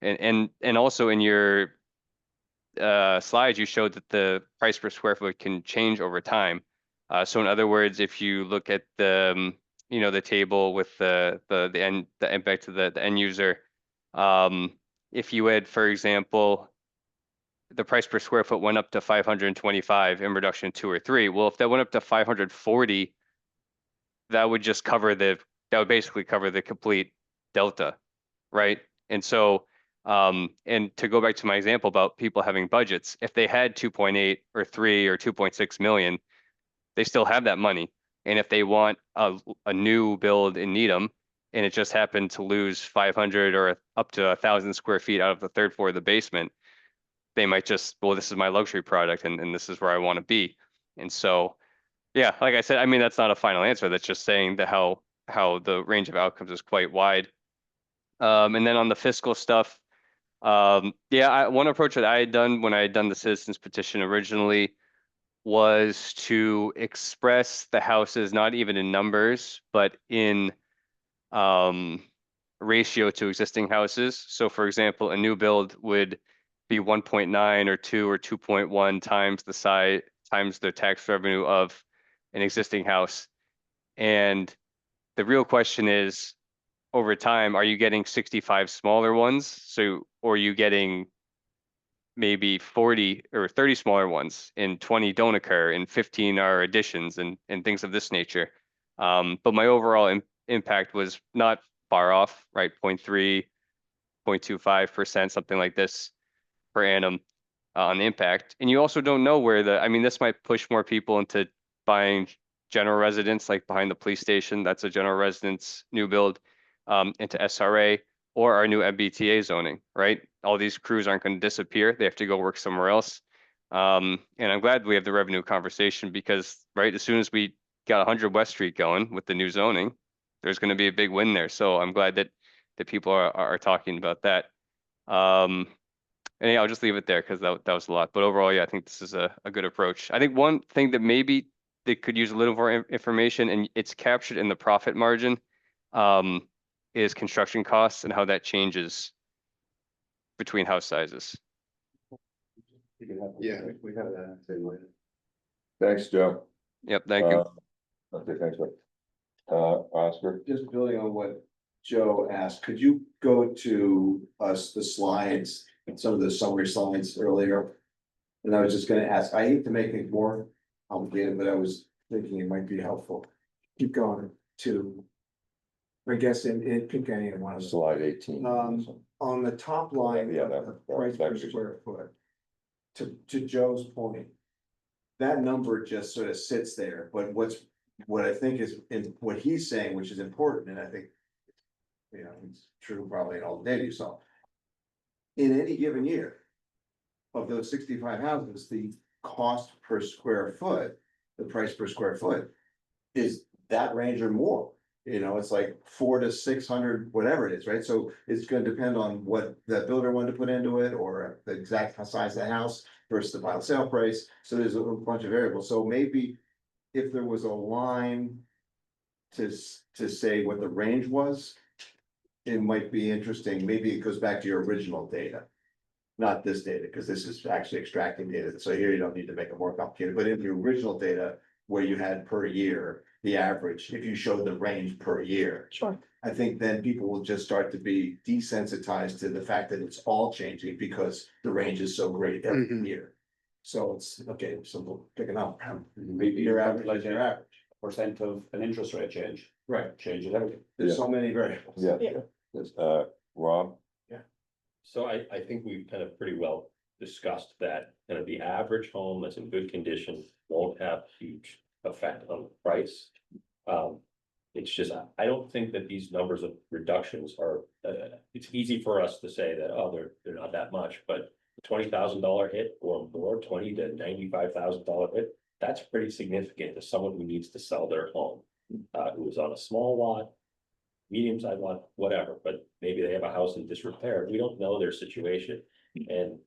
And also in your slides, you showed that the price per square foot can change over time. So in other words, if you look at the the table with the impact to the end user, if you had, for example, the price per square foot went up to 525 in reduction 2 or 3. Well, if that went up to 540, that would just cover that would basically cover the complete delta, right? And so, and to go back to my example about people having budgets, if they had 2.8 or 3 or 2.6 million, they still have that money. And if they want a new build in Needham, and it just happened to lose 500 or up to 1,000 square feet out of the third floor of the basement, they might just, well, this is my luxury product and this is where I want to be. And so, yeah, like I said, I mean, that's not a final answer. That's just saying that how the range of outcomes is quite wide. And then on the fiscal stuff, yeah, one approach that I had done when I had done the citizens petition originally was to express the houses, not even in numbers, but in ratio to existing houses. So for example, a new build would be 1.9 or 2 or 2.1 times the size times the tax revenue of an existing house. And the real question is, over time, are you getting 65 smaller ones? So, or are you getting maybe 40 or 30 smaller ones and 20 don't occur and 15 are additions and things of this nature. But my overall impact was not far off, right? 0.3, 0.25%, something like this per annum on the impact. And you also don't know where I mean, this might push more people into buying general residence, like behind the police station. That's a general residence new build, into SRA or our new MBTA zoning, right? All these crews aren't going to disappear. They have to go work somewhere else. And I'm glad we have the revenue conversation because, right, as soon as we got 100 West Street going with the new zoning, there's going to be a big win there. So I'm glad that people are talking about that. And yeah, I'll just leave it there because that was a lot. But overall, yeah, I think this is a good approach. I think one thing that maybe they could use a little more information, and it's captured in the profit margin, is construction costs and how that changes between house sizes. Yeah. We have that. Thanks, Joe. Yep, thank you. Okay, thanks, Rick. Oscar? Just building on what Joe asked, could you go to us the slides, some of the summary slides earlier? And I was just gonna ask, I hate to make it more complicated, but I was thinking it might be helpful. Keep going to. I guess it pick any one of them. Slide 18. On the top line. Yeah, of the price per that's- square foot. To Joe's point. That number just sort of sits there, but what I think is, in what he's saying, which is important, and I think. You know, it's true probably in all the data you saw. In any given year. Of those 65 houses, the cost per square foot, the price per square foot. Is that range or more? You know, it's like 400 to 600, whatever it is, right? So it's gonna depend on what the builder wanted to put into it, or the exact size of the house versus the final sale price. So there's a bunch of variables. So maybe if there was a line to say what the range was, it might be interesting. Maybe it goes back to your original data. Not this data, because this is actually extracting data. So here you don't need to make it more complicated, but in the original data where you had per year, the average, if you showed the range per year. Sure. I think then people will just start to be desensitized to the fact that it's all changing because the range is so great every Mhm. year. So it's, okay, so we'll pick it up. Maybe Your average, like your average. percent of an interest rate change, Right. changes everything. There's so many variables. Yeah. Yeah. Yes, Rob? So I think we've kind of pretty well discussed that kind of the average home that's in good condition won't have huge effect on the price. It's just, I don't think that these numbers of reductions are, it's easy for us to say that, oh, they're not that much, but $20,000 hit or more, $20,000 to $95,000 hit, that's pretty significant to someone who needs to sell their home. Who is on a small lot, medium-sized lot, whatever, but maybe they have a house in disrepair. We don't know their situation. And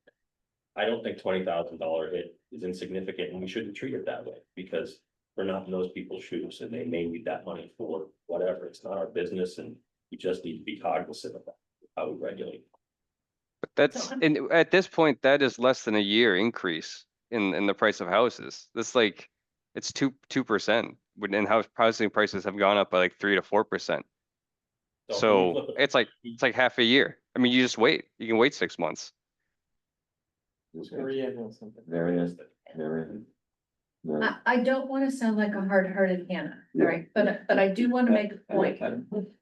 I don't think $20,000 hit is insignificant, and we shouldn't treat it that way because we're not in those people's shoes and they may need that money for whatever. It's not our business, and we just need to be cognizant of that, how we regulate. But that's, and at this point, that is less than a year increase in the price of houses. That's like, it's 2%, and housing prices have gone up by like 3 to 4%. So it's like half a year I mean, you just wait. You can wait 6 months. Marianne. I don't wanna sound like a hard-hearted Hannah, Yeah. right? But I do wanna make a point,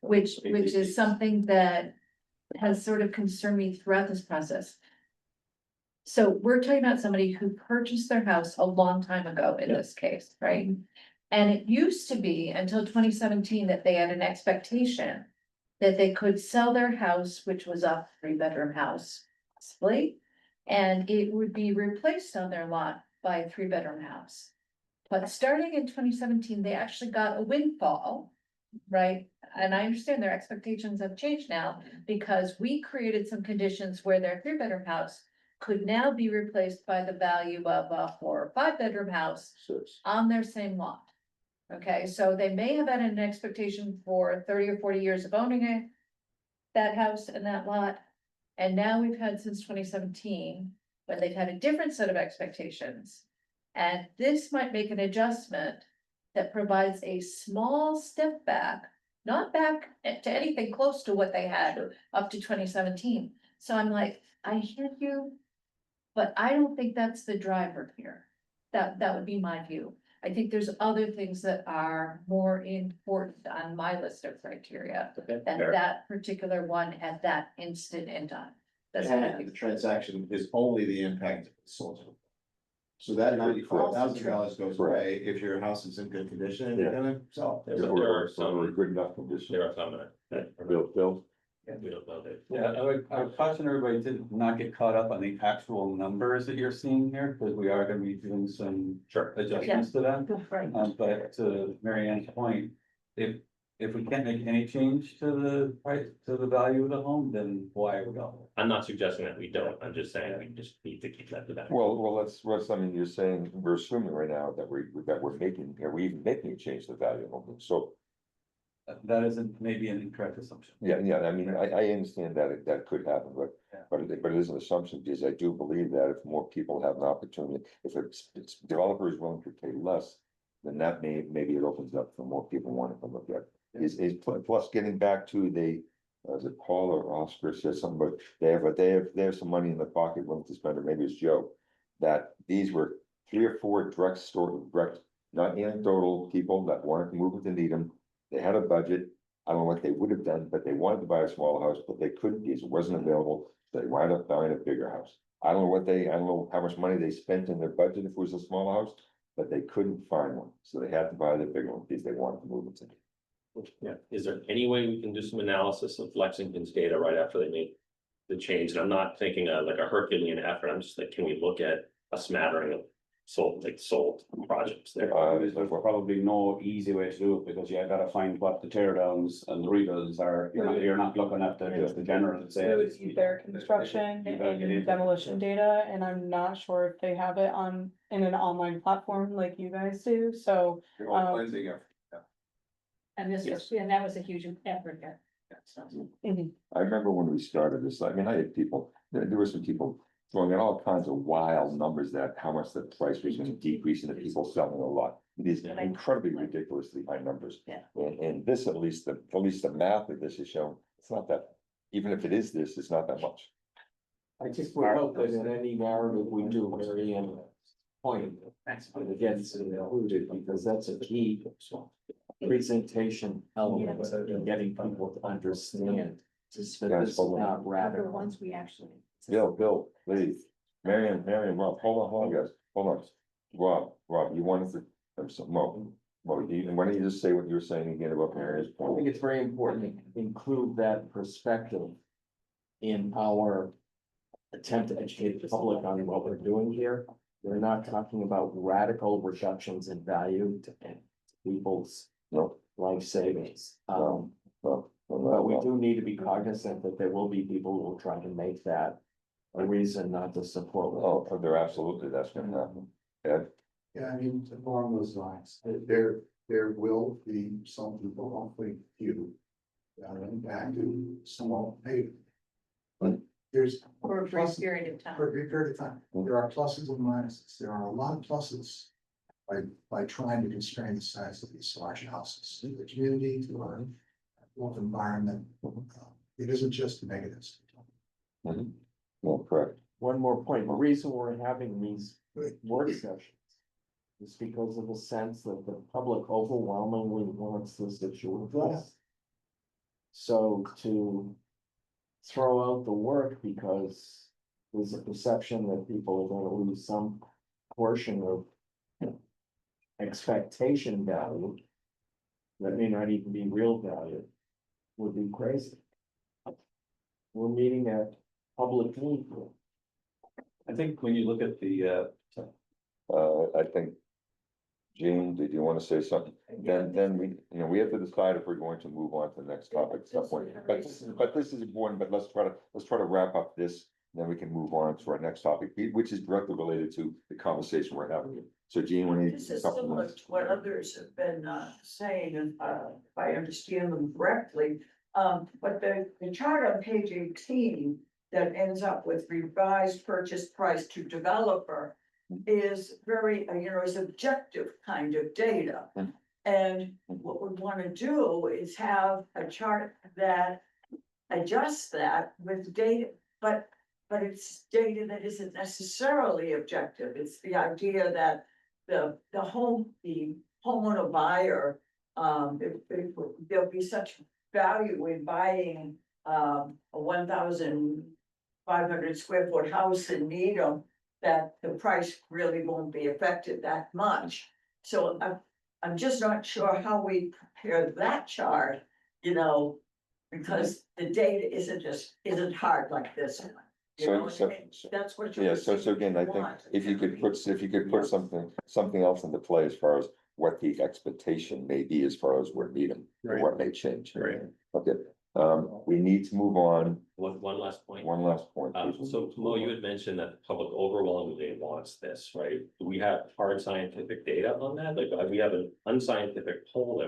which is something that has sort of concerned me throughout this process. So we're talking about somebody who purchased their house a long time ago in this case, right? And it used to be until 2017 that they had an expectation that they could sell their house, which was a 3-bedroom house, possibly, and it would be replaced on their lot by a 3-bedroom house. But starting in 2017, they actually got a windfall, right? And I understand their expectations have changed now because we created some conditions where their 3-bedroom house could now be replaced by the value of a 4 or 5-bedroom house on their same lot. Okay, so they may have had an expectation for 30 or 40 years of owning it, that house and that lot. And now we've had since 2017, when they've had a different set of expectations. And this might make an adjustment that provides a small step back, not back to anything close to what they had up to 2017. So I'm like, I hear you, but I don't think that's the driver here. That would be my view. I think there's other things that are more important on my list of criteria than that particular one at that instant in time. That's what I And the think. transaction is only the impact of the sold. So that $94,000 goes away if your house is in good condition and you're gonna sell. There are some, Good enough condition. there are some that Bill, we don't know that. Yeah, I would caution everybody to not get caught up on the actual numbers that you're seeing here, because we are gonna be doing some adjustments to them. Right. But to Mary Ann's point, if we can't make any change to the price, to the value of the home, then why are we going? I'm not suggesting that we don't, I'm just saying we just need to keep that to that. well, let's, I mean, you're saying, we're assuming right now that we're making, are we even making a change to the value of the home? So, That isn't maybe an incorrect assumption. yeah, I mean, I understand that that could happen, but it is an assumption, because I do believe that if more people have an opportunity, if it's developer is willing to pay less, then that maybe it opens up for more people wanting to look at it. Is plus getting back to the, is it Paul or Oscar said something, but they have some money in their pocket willing to spend, or maybe it's Joe. That these were 3 or 4 direct, not anecdotal people that wanted to move into Needham. They had a budget. I don't know what they would have done, but they wanted to buy a small house, but they couldn't because it wasn't available. So they wound up buying a bigger house. I don't know how much money they spent in their budget if it was a small house, but they couldn't find one. So they had to buy the bigger one because they wanted to move into it. Yeah, is there any way we can do some analysis of Lexington's data right after they made the change? And I'm not thinking like a Herculean effort, I'm just like, can we look at a smattering of sold projects there? There's probably no easy way to do it, because you gotta find what the tear downs and the rebuilds are, you're not looking at just the general and say. It was their construction and demolition data, and I'm not sure if they have it in an online platform like you guys do, so. And that was a huge effort. I remember when we started this, I mean, I had people, there were some people throwing out all kinds of wild numbers that how much the price was gonna decrease and the people selling a lot. These incredibly ridiculously high numbers. Yeah. And this, at least the math of this is shown, it's not that, even if it is this, it's not that much. I just would hope that in any narrative we do, Mary Ann point, it gets included, because that's a key presentation element in getting people to understand. Just that this is not The radical. ones we actually. Bill, please, Marion, Rob, hold on, guys, hold on. Rob, you wanted to, Mo, why don't you just say what you were saying again about Marion's I point? think it's very important to include that perspective in our attempt to educate the public on what we're doing here. We're not talking about radical reductions in value to people's No. life savings. No. But we do need to be cognizant that there will be people who will try to make that a reason not to support. Oh, they're absolutely, that's gonna happen. Ed? Yeah, I mean, along those lines, there will be some people, hopefully few, that are impacted, some won't pay. But there's. For a brief period of time. For a brief period of time. There are pluses and minuses. There are a lot of pluses by trying to constrain the size of these large houses, to the community, to our local environment. It isn't just the negatives. Well, correct. One more point, the reason we're having these work sessions. Is because of the sense that the public overwhelmingly wants this issue addressed. So to throw out the work because there's a perception that people are gonna lose some portion of expectation value. That may not even be real value, would be crazy. We're meeting at public need. I think when you look at the, I think. Jean, did you want to say something? Then we, we have to decide if we're going to move on to the next topic at some point. But this is important, but let's try to wrap up this, then we can move on to our next topic, which is directly related to the conversation we're having. So Jean, when you. This is similar to what others have been saying, and if I understand them correctly. But the chart on page 18 that ends up with revised purchase price to developer is very, is objective kind of data. And what we want to do is have a chart that adjusts that with data, but it's data that isn't necessarily objective. It's the idea that the homeowner buyer, there'll be such value in buying a 1,500 square foot house in Needham that the price really won't be affected that much. So I'm just not sure how we prepare that chart, because the data isn't hard like this one. That's what. Yeah, so again, I think if you could put something else into play as far as what the expectation may be as far as where Needham, or what may change. Right. Okay, we need to move on. One last point. One last point. please. So Mo, you had mentioned that the public overwhelmingly wants this, right? Do we have hard scientific data on that? Like, we have an unscientific poll,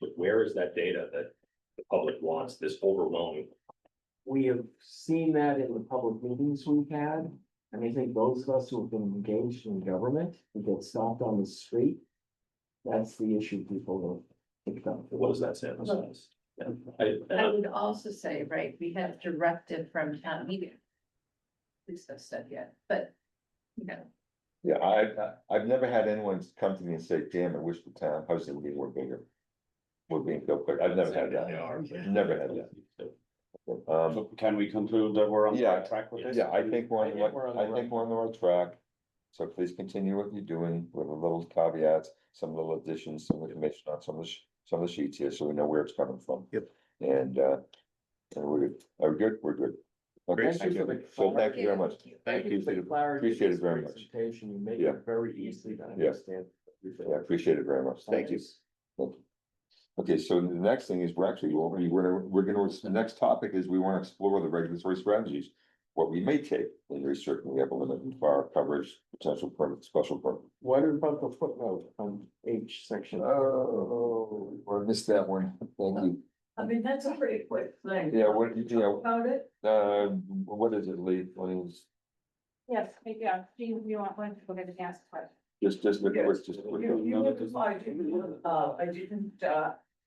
but where is that data that the public wants this overwhelming? We have seen that in the public meetings we've had, and I think those of us who have been engaged in government, who get stopped on the street. That's the issue people have picked up. What does that say? Yeah, I would also say, right, we have directive from town meeting. At least I've said yet, but, Yeah, I've never had anyone come to me and say, damn, I wish the town housing meeting were bigger. We're being built quick. I've never had that. Never had that. So can we conclude that we're on the Yeah, right track with this? Yeah, I think we're on the right track. So please continue what you're doing with a little caveats, some little additions, some information on some of the sheets here, so we know where it's coming from. Yep. And we're good. Are we good? We're good. Okay, Thank you for the so thank you very much. Thank you for the clarity. Appreciate of it this very much. presentation. You make Yeah. it very easy to Yeah. understand. Yeah, appreciate it very much. Thank you. Thank you. Okay, so the next thing is the next topic is we want to explore the regulatory strategies. What we may take in restricting the upper limit and fire coverage, potential permit, special permit. What about the footnote on H section? Oh, I missed that one. Thank you. I mean, that's a pretty quick thing. Yeah, About it, what is it, Lee? Yes, Jean, you want one, we'll get to ask a question. Just you look at I didn't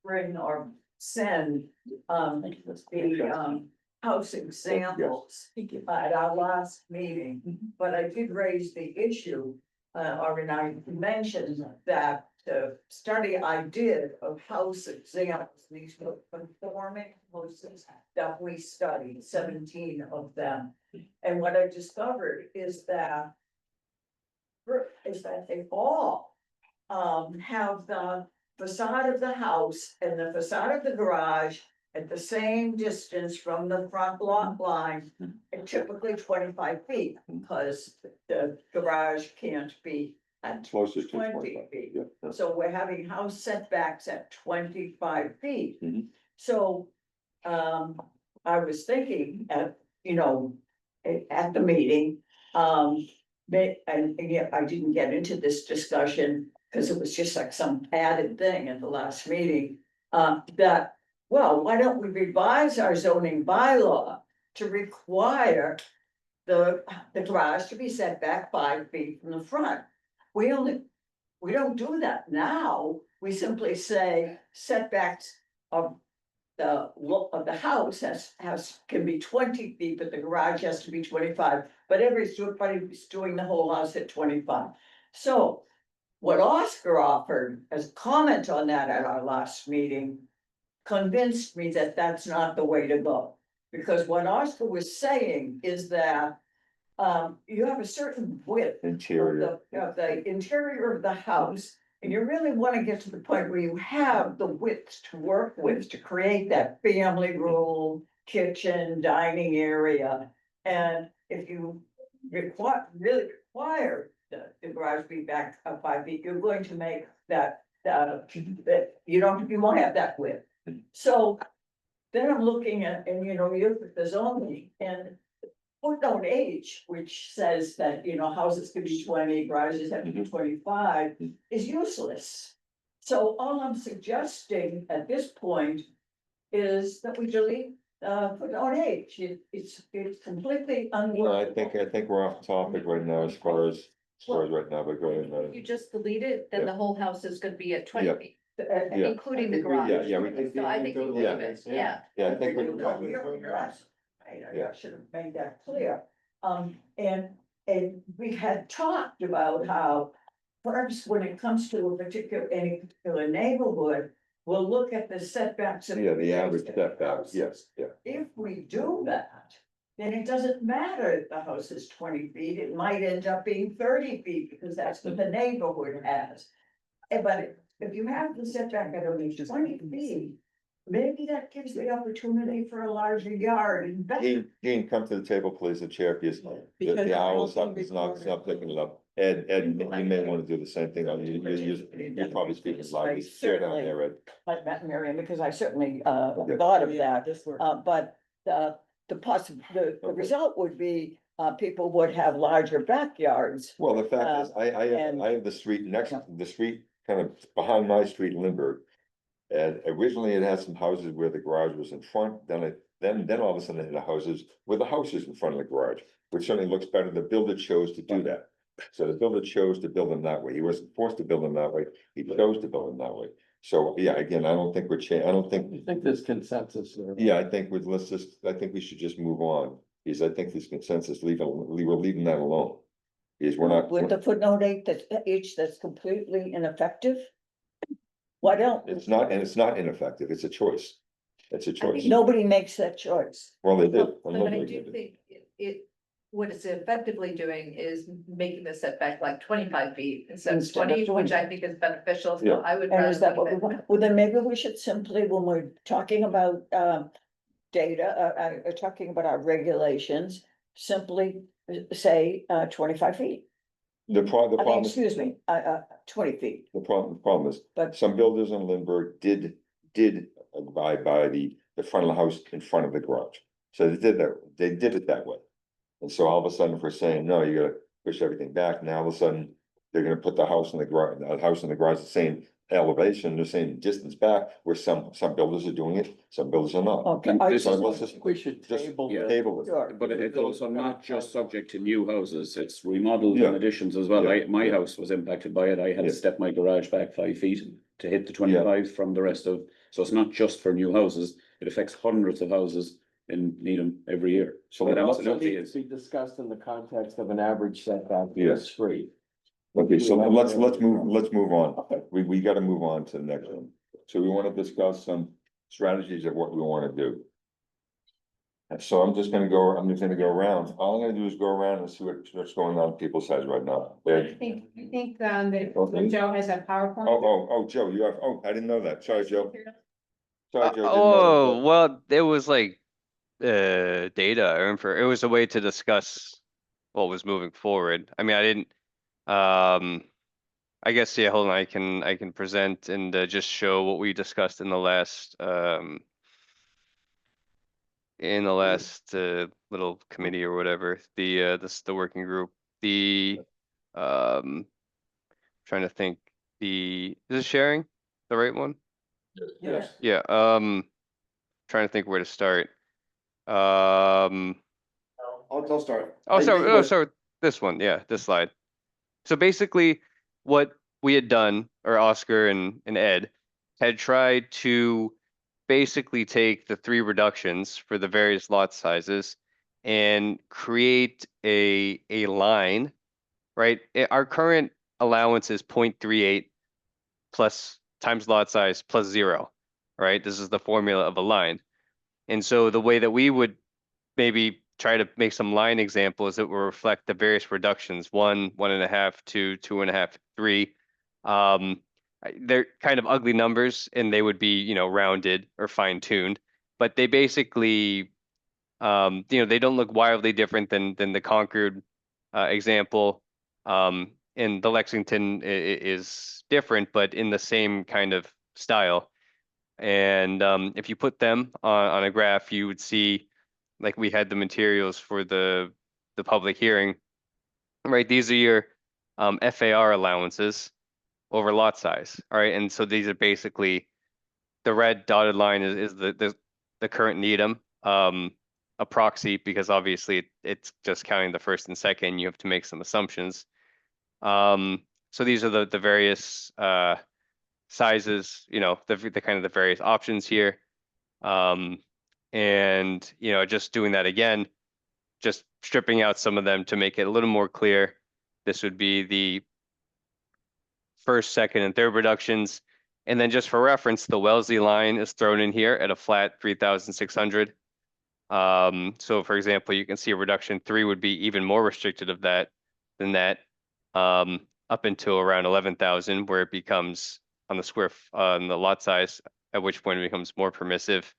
bring or send the house examples at our last meeting, but I did raise the issue, or I mentioned that the study I did of house examples, these were conforming houses that we studied, 17 of them. And what I discovered is that they all have the facade of the house and the facade of the garage at the same distance from the front lot line, and typically 25 feet, because the garage can't be at Closer to 20 feet. Yeah. So we're having house setbacks at 25 feet. So, I was thinking at the meeting, and yet I didn't get into this discussion because it was just like some added thing at the last meeting. Why don't we revise our zoning bylaw to require the garage to be set back 5 feet from the front? We don't do that now. We simply say setbacks of the look of the house can be 20 feet, but the garage has to be 25. But everybody's doing the whole house at 25. So what Oscar offered as comment on that at our last meeting convinced me that that's not the way to go. Because what Oscar was saying is that you have a certain width Interior. of the interior of the house. And you really want to get to the point where you have the width to work with to create that family room, kitchen, dining area. And if you really require the garage be back up 5 feet, you're going to make that you won't have that width. So then I'm looking at, and you look at the zoning and footnote H, which says that, houses can be 20, garages have to be 25, is useless. So all I'm suggesting at this point is that we delete footnote H. It's completely Well, I unworkable. think we're off topic right now as far as right now, but go ahead. You just delete it, then Yeah. the whole house is gonna be at 20 Yeah. feet, Yeah. including the Yeah, garage. yeah, we can. So I think you leave it, yeah. Yeah, I think No, you're right. I should have made that clear. And we had talked about how perhaps when it comes to any particular neighborhood, we'll look at the setbacks. of Yeah, the average existing setback, houses. yes, yeah. If we do that, then it doesn't matter if the house is 20 feet, it might end up being 30 feet, because that's what the neighborhood has. But if you have the setback at only 20 feet, maybe that gives the opportunity for a larger yard and better. Gene, come to the table, please, the chair, because Because the owl is it's all up, being it's not recorded. picking it up. Ed, you may want to do the same thing, you're probably speaking loudly, share down there, Ed. Like that, Miriam, because I certainly Yeah. thought of Yeah, that, this works. but the result would be people would have larger backyards. Well, the fact is, and- I have the street next, the street kind of behind my street in Lindbergh. And originally it had some houses where the garage was in front, then all of a sudden it had houses where the house is in front of the garage, which certainly looks better. The builder chose to do that. So the builder chose to build them that way. He wasn't forced to build them that way. He chose to build them that way. So, yeah, again, I don't think I don't think, I think there's consensus there. yeah, I think I think we should just move on. Because I think this consensus, we're leaving that alone. Because we're not. With the footnote H that's completely ineffective? Why don't? It's not, and it's not ineffective, it's a choice. It's a choice. Nobody makes that choice. Well, they did. But I do think what it's effectively doing is making the setback like 25 feet instead of Instead of 20, 20. which I think is beneficial, Yeah. so I would. And is that what rather we leave it. want? Well, then maybe we should simply, when we're talking about data, talking about our regulations, simply say 25 feet. The I mean, problem is, excuse me, 20 feet. the problem is, But- some builders in Lindbergh did abide by the front of the house in front of the garage. So they did it that way. And so all of a sudden, if we're saying, no, you gotta push everything back, now all of a sudden, they're gonna put the house in the garage, the same elevation, the same distance back, where some builders are doing it, some builders are not. Okay. So let's just, We should just table. Yeah. table it. Sure. But it's also not just subject to new houses, it's remodeled Yeah. and additions as well. Yeah. My house was impacted by it. I had Yeah. to step my garage back 5 feet to hit the 25 from the rest of, so it's not just for new houses. It affects hundreds of houses in Needham every year. So It it also absolutely needs is. to be discussed in the context of an average setback. for a Yes. Street. Okay, so let's move on. We gotta move on to the next one. So we wanna discuss some strategies of what we wanna do. And so I'm just gonna go around. All I'm gonna do is go around and see what's going on in people's heads right now. I Ed? think that Okay. Joe has a PowerPoint. Oh, Joe, you have, I didn't know that. Sorry, Joe. Sorry, Joe. didn't know that, Oh, Joe. well, there was like, data, I remember, it was a way to discuss what was moving forward. I mean, I didn't, I guess, yeah, hold on, I can present and just show what we discussed in the last, little committee or whatever, the working group, trying to think, is this sharing the right one? Yes. Yeah, trying to think where to start. I'll start. So this one, yeah, this slide. So basically, what we had done, or Oscar and Ed had tried to basically take the three reductions for the various lot sizes and create a line, right? Our current allowance is 0.38 plus times lot size plus 0, right? This is the formula of a line. And so the way that we would maybe try to make some line examples that will reflect the various reductions, 1, 1.5, 2, 2.5, 3. They're kind of ugly numbers and they would be, rounded or fine tuned, but they basically, they don't look wildly different than the Concord example. And the Lexington is different, but in the same kind of style. And if you put them on a graph, you would see, like we had the materials for the public hearing, right? These are your FAR allowances over lot size, all right? And so these are basically, the red dotted line is the current Needham, a proxy, because obviously it's just counting the first and second, you have to make some assumptions. So these are the various sizes, the kind of the various options here. And, just doing that again, just stripping out some of them to make it a little more clear. This would be the first, second, and third reductions. And then just for reference, the Wellesley line is thrown in here at a flat 3,600. So for example, you can see a reduction 3 would be even more restricted of that than that, up until around 11,000, where it becomes on the lot size, at which point it becomes more permissive.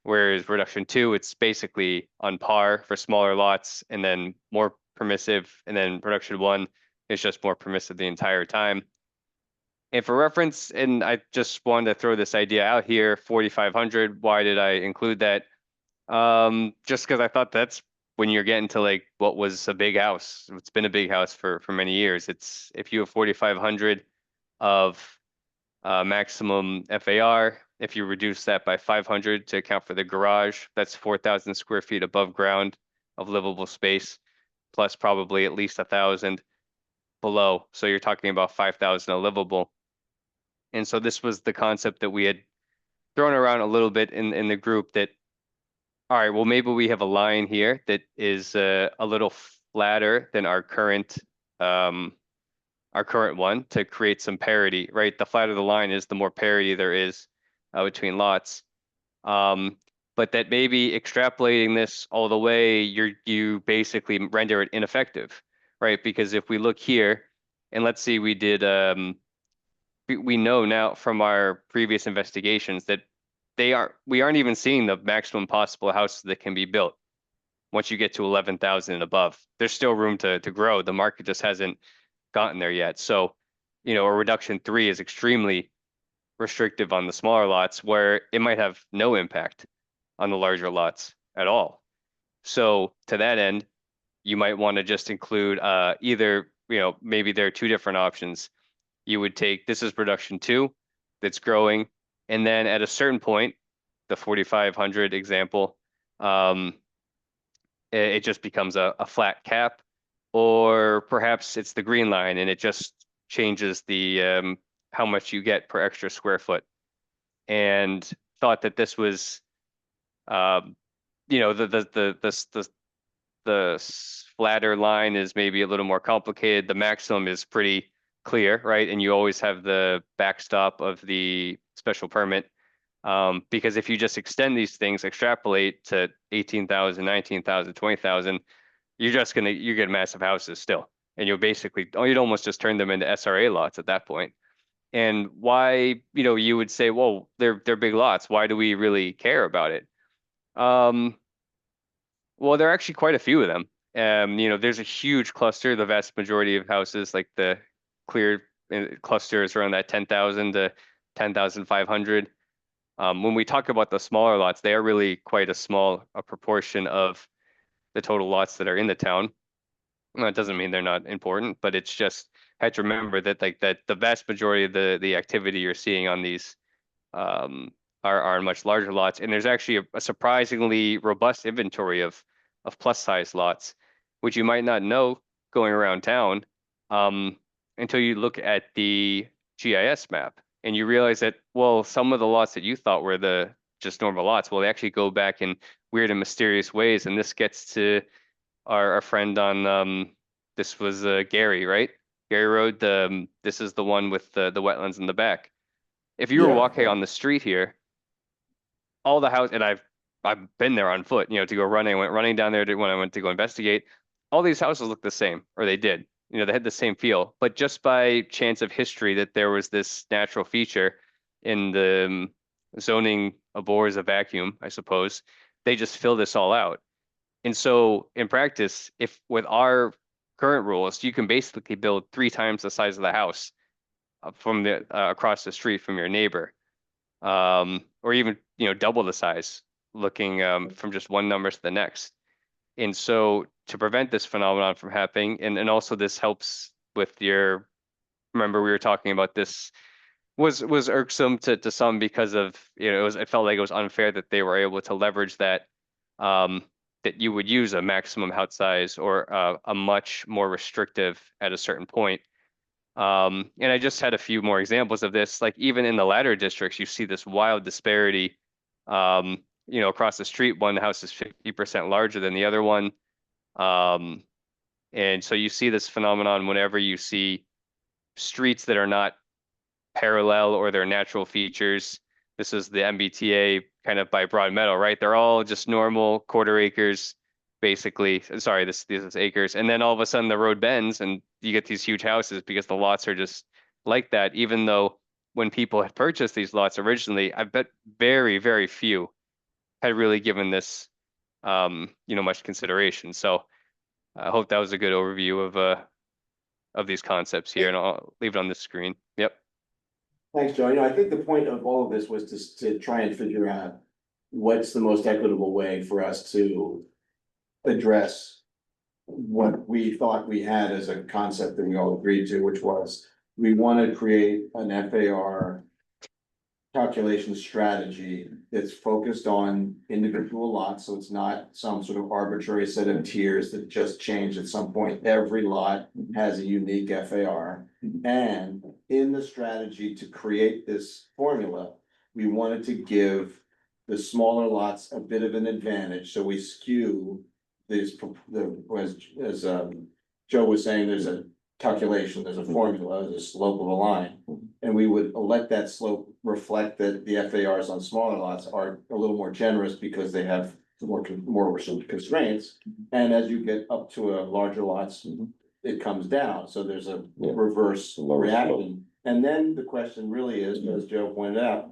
Whereas reduction 2, it's basically on par for smaller lots and then more permissive. And then reduction 1 is just more permissive the entire time. And for reference, and I just wanted to throw this idea out here, 4,500, why did I include that? Just because I thought that's when you're getting to like what was a big house. It's been a big house for many years. It's if you have 4,500 of maximum FAR, if you reduce that by 500 to account for the garage, that's 4,000 square feet above ground of livable space, plus probably at least 1,000 below. So you're talking about 5,000 of livable. And so this was the concept that we had thrown around a little bit in the group, that, all right, well, maybe we have a line here that is a little flatter than our current one to create some parity, right? The flatter the line is, the more parity there is between lots. But that maybe extrapolating this all the way, you basically render it ineffective, right? Because if we look here, and let's see, we did, we know now from our previous investigations that we aren't even seeing the maximum possible houses that can be built. Once you get to 11,000 and above, there's still room to grow. The market just hasn't gotten there yet. So, a reduction 3 is extremely restrictive on the smaller lots, where it might have no impact on the larger lots at all. So to that end, you might want to just include either, maybe there are two different options. You would take, this is reduction 2 that's growing, and then at a certain point, the 4,500 example, it just becomes a flat cap, or perhaps it's the green line and it just changes the how much you get per extra square foot. And thought that this was, the flatter line is maybe a little more complicated. The maximum is pretty clear, right? And you always have the backstop of the special permit. Because if you just extend these things, extrapolate to 18,000, 19,000, 20,000, you get massive houses still. And you'll you'd almost just turn them into SRA lots at that point. And why, you would say, well, they're big lots. Why do we really care about it? Well, there are actually quite a few of them. There's a huge cluster. The vast majority of houses, like the clear cluster, is around that 10,000 to 10,500. When we talk about the smaller lots, they are really quite a small proportion of the total lots that are in the town. Well, it doesn't mean they're not important, but it's just, I have to remember that that the vast majority of the activity you're seeing on these are on much larger lots. And there's actually a surprisingly robust inventory of plus size lots, which you might not know going around town until you look at the GIS map and you realize that, well, some of the lots that you thought were the just normal lots. Well, they actually go back in weird and mysterious ways, and this gets to our friend on, this was Gary, right? Gary Road, this is the one with the wetlands in the back. If you were Yeah. walking on the street here, all the house, and I've been there on foot, to go running. I went running down there when I went to go investigate. All these houses look the same, or they did. They had the same feel, but just by chance of history that there was this natural feature in the zoning abhors a vacuum, I suppose. They just fill this all out. And so in practice, if with our current rules, you can basically build 3 times the size of the house from the across the street from your neighbor, or even double the size, looking from just one number to the next. And so to prevent this phenomenon from happening, and also this helps with your, remember we were talking about this was irksome to some because of it felt like it was unfair that they were able to leverage that, that you would use a maximum house size or a much more restrictive at a certain point. And I just had a few more examples of this, like even in the latter districts, you see this wild disparity. Across the street, one house is 50% larger than the other one. And so you see this phenomenon whenever you see streets that are not parallel or their natural features. This is the MBTA kind of by Broad Meadow, right? They're all just normal quarter acres, basically. Sorry, this is acres. And then all of a sudden the road bends and you get these huge houses because the lots are just like that, even though when people had purchased these lots originally, I bet very, very few had really given this, much consideration. So I hope that was a good overview of these concepts here, and I'll leave it on this screen. Yep. Thanks, Joe. I think the point of all of this was to try and figure out what's the most equitable way for us to address what we thought we had as a concept that we all agreed to, which was we want to create an FAR calculation strategy that's focused on individual lots, so it's not some sort of arbitrary set of tiers that just change at some point. Every lot has a unique FAR. And in the strategy to create this formula, we wanted to give the smaller lots a bit of an advantage, so we skew these, as Joe was saying, there's a calculation, there's a formula, there's a slope of a line. And we would let that slope reflect that the FARs on smaller lots are a little more generous because they have more constraints. And as you get up to a larger lots, it comes down, so there's a reverse reaction. And then the question really is, as Joe pointed out,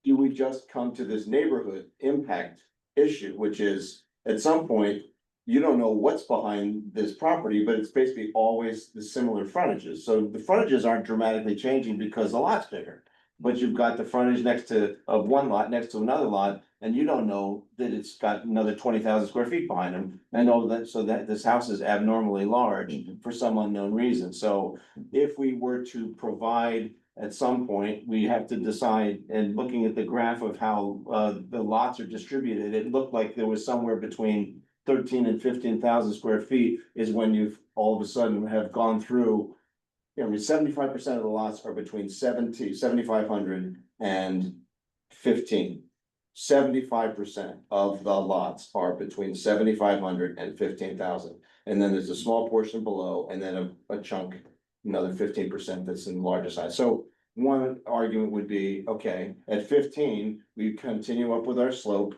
do we just come to this neighborhood impact issue, which is at some point, you don't know what's behind this property, but it's basically always the similar frontages. So the frontages aren't dramatically changing because the lot's bigger. But you've got the frontage of one lot next to another lot, and you don't know that it's got another 20,000 square feet behind them. And all that, so that this house is abnormally large for some unknown reason. So if we were to provide at some point, we have to decide, and looking at the graph of how the lots are distributed, it looked like there was somewhere between 13 and 15,000 square feet is when you've all of a sudden have gone through. 75% of the lots are between 7,500 and 15. 75% of the lots are between 7,500 and 15,000. And then there's a small portion below, and then a chunk, another 15% that's in the larger size. So one argument would be, okay, at 15, we continue up with our slope,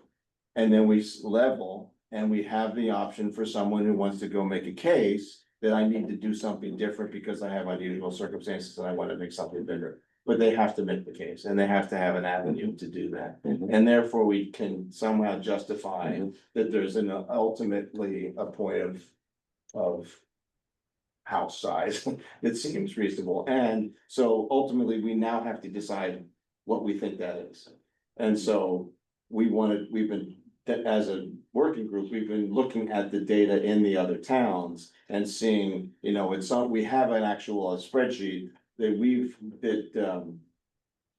and then we level. And we have the option for someone who wants to go make a case that I need to do something different because I have unusual circumstances and I want to make something bigger. But they have to make the case, and they have to have an avenue to do that. And therefore we can somehow justify that there's ultimately a point of house size that seems reasonable. And so ultimately we now have to decide what we think that is. And so we've been, as a working group, we've been looking at the data in the other towns and seeing, we have an actual spreadsheet that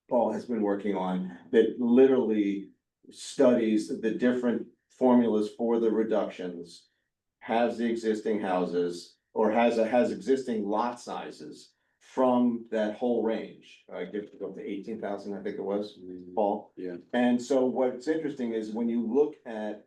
Paul has been working on that literally studies the different formulas for the reductions, has the existing houses or has existing lot sizes from that whole range. Give it up to 18,000, I think it was, Paul. Yeah. And so what's interesting is when you look at